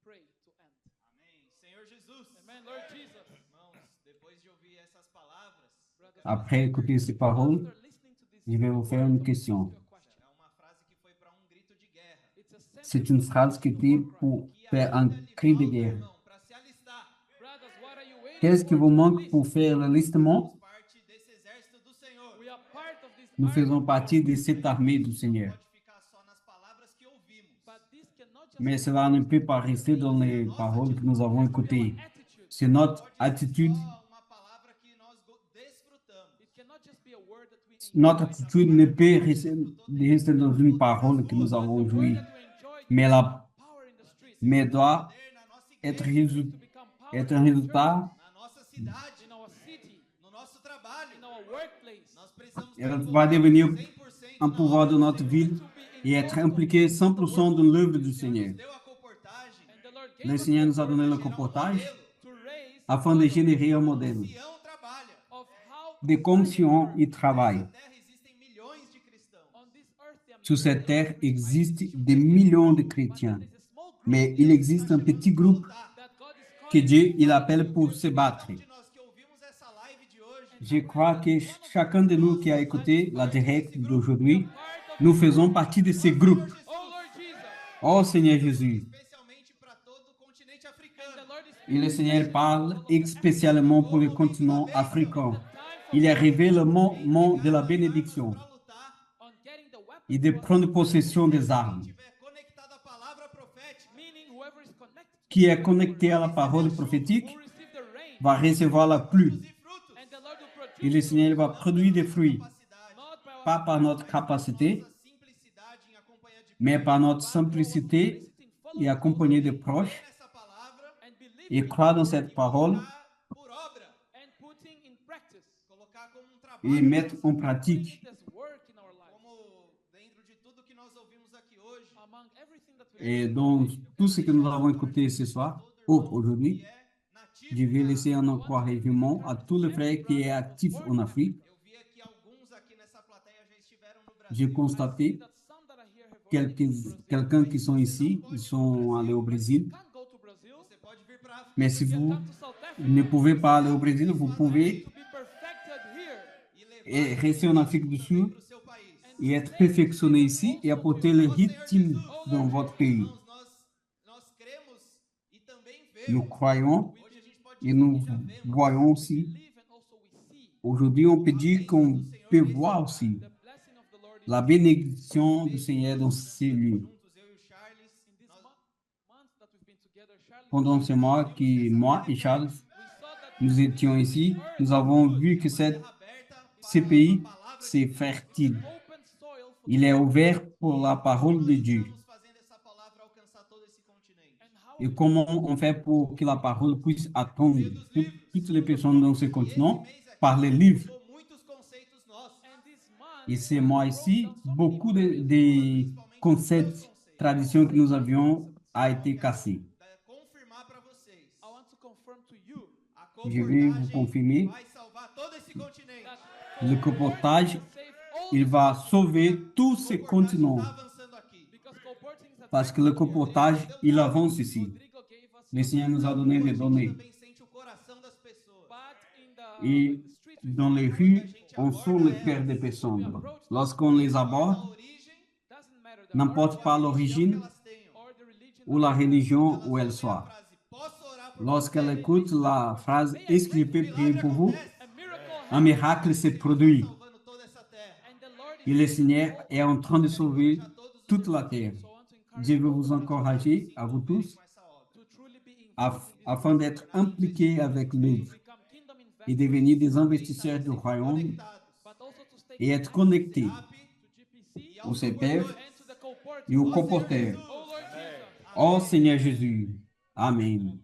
Pray to end. Amém. Senhor Jesus. Amen, Lord Jesus. Irmãos, depois de ouvir essas palavras, Brothers, Après écouter ces paroles, after listening to this, je vais vous faire une question. é uma frase que foi para grito de guerra. it's a C'est une phrase qui était pour faire un cri de guerre. Irmão, para se alistar. Brothers, what are you waiting Qu'est-ce qui for vous to manque list? pour faire l'enlistement? Parte desse exército do Senhor. We are part of this Nous army, faisons partie de cette armée du Seigneur. Pode ficar só nas palavras que ouvimos. but this cannot just Mais cela ne peut pas rester dans les paroles que nous avons écoutées. attitude. C'est notre attitude. Só uma palavra que nós desfrutamos. It cannot just be a word that we enjoy. Notre attitude ne peut rester dans une parole que nous avons Word jouie, that we enjoy mais, power in the street. mais doit Poder na nossa être, igreja, To become power être un résultat, na nossa cidade, in our city, no nosso trabalho. in our workplace. Nós precisamos elle ter va devenir 100% un na pouvoir obra de do notre Senhor. ville et être impliqué 100% dans l'œuvre du Seigneur. Deu a comportagem And the Lord Le gave us Seigneur nous a donné le gerar comportage to raise afin de générer un modèle Sião trabalha. of how de comme Sion y travaille. Na terra existem milhões de cristãos. on this earth there are Sur cette terre existent des millions de chrétiens, there's a small group mais il existe un petit groupe that God is que calling Dieu il appelle pour se battre. De nós que ouvimos essa live de hoje, Je crois que chacun de nous qui a écouté la directe d'aujourd'hui, nous faisons partie de ce groupe. oh Lord Jesus, Oh Seigneur Jésus, especialmente para todo o continente africano. the Lord is et le Seigneur parle spécialement pour le continent africain. Il est arrivé le moment de la bénédiction. Para lutar, on getting the weapons et de prendre possession des armes. Qui est connecté à la parole prophétique va recevoir la pluie. Et le Seigneur va produire des fruits, pas par notre capacité, mais par notre simplicité et accompagné de proches et croire dans cette parole et mettre en pratique. Et dans tout ce que nous avons écouté ce soir, aujourd'hui, je vais laisser un encouragement à tous les frères qui sont actifs en Afrique. J'ai constaté quelqu'un qui sont ici, ils sont allés au Brésil. Mais si vous ne pouvez pas aller au Brésil, vous pouvez rester en Afrique du Sud et être perfectionné ici et apporter le rythme dans votre pays. Nous croyons et nous voyons aussi. Aujourd'hui, on peut dire qu'on peut voir aussi la bénédiction du Seigneur dans ces lieux. Pendant ce mois que moi et Charles, nous étions ici, nous avons vu que ce pays, c'est fertile. Il est ouvert pour la parole de Dieu. Et comment on fait pour que la parole puisse attendre toutes les personnes dans ce continent par les livres? Et ce mois ici, beaucoup de concepts, traditions que nous avions a été cassés. Je vais vous confirmer, le colportage, il va sauver tous ces continents. Parce que le colportage, il avance ici. Le Seigneur nous a donné des données. Et dans les rues, on sent le cœur des personnes. Lorsqu'on les aborde, n'importe pas l'origine ou la religion où elles soient. Lorsqu'elle écoute la phrase « Est-ce que je peux prier pour vous ?» un miracle se produit. Et le Seigneur est en train de sauver toute la terre. Je veux vous encourager, à vous tous, afin d'être impliqués avec l'œuvre et devenir des investisseurs du royaume et être connectés au CPF et au colporteur. Oh Seigneur Jésus. Amen.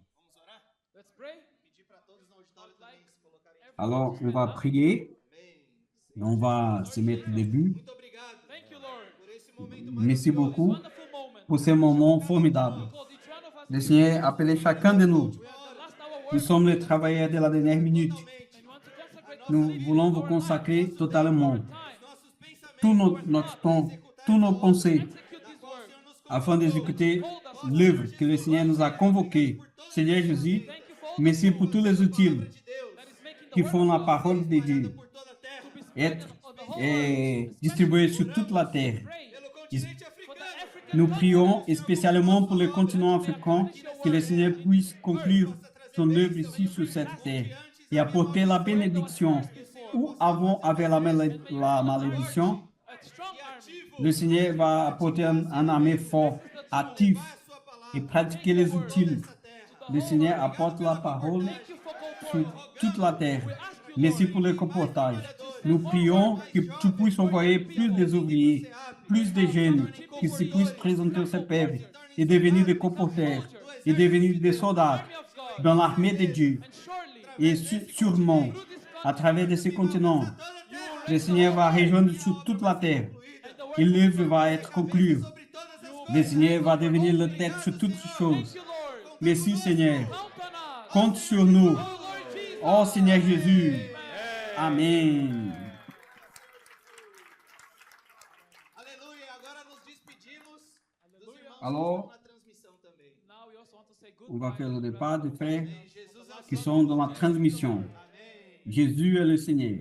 Alors, on va prier et on va se mettre début. Merci beaucoup pour ce moment formidable. Le Seigneur a appelé chacun de nous. Nous sommes les travailleurs de la dernière minute. Nous voulons vous consacrer totalement tout notre temps, tous nos pensées, afin d'exécuter l'œuvre que le Seigneur nous a convoquée. Seigneur Jésus, merci pour tous les outils qui font la parole de Dieu être distribués sur toute la terre. Nous prions spécialement pour le continent africain, que le Seigneur puisse conclure son œuvre ici sur cette terre et apporter la bénédiction. Où avant avait la malédiction, le Seigneur va apporter un armée fort, actif et pratiquer les outils. Le Seigneur apporte la parole sur toute la terre. Merci pour le comportage. Nous prions que tu puisses envoyer plus des ouvriers, plus de jeunes qui se puissent présenter au CPF et devenir des comporteurs et devenir des soldats dans l'armée de Dieu. Et sûrement, à travers de ces continents, le Seigneur va rejoindre sur toute la terre et l'œuvre va être conclue. Le Seigneur va devenir la tête sur toutes choses. Merci Seigneur. Compte sur nous. Oh Seigneur Jésus. Amém. Alors, on va faire le départ des frères qui sont dans la transmission. Jésus est le Seigneur.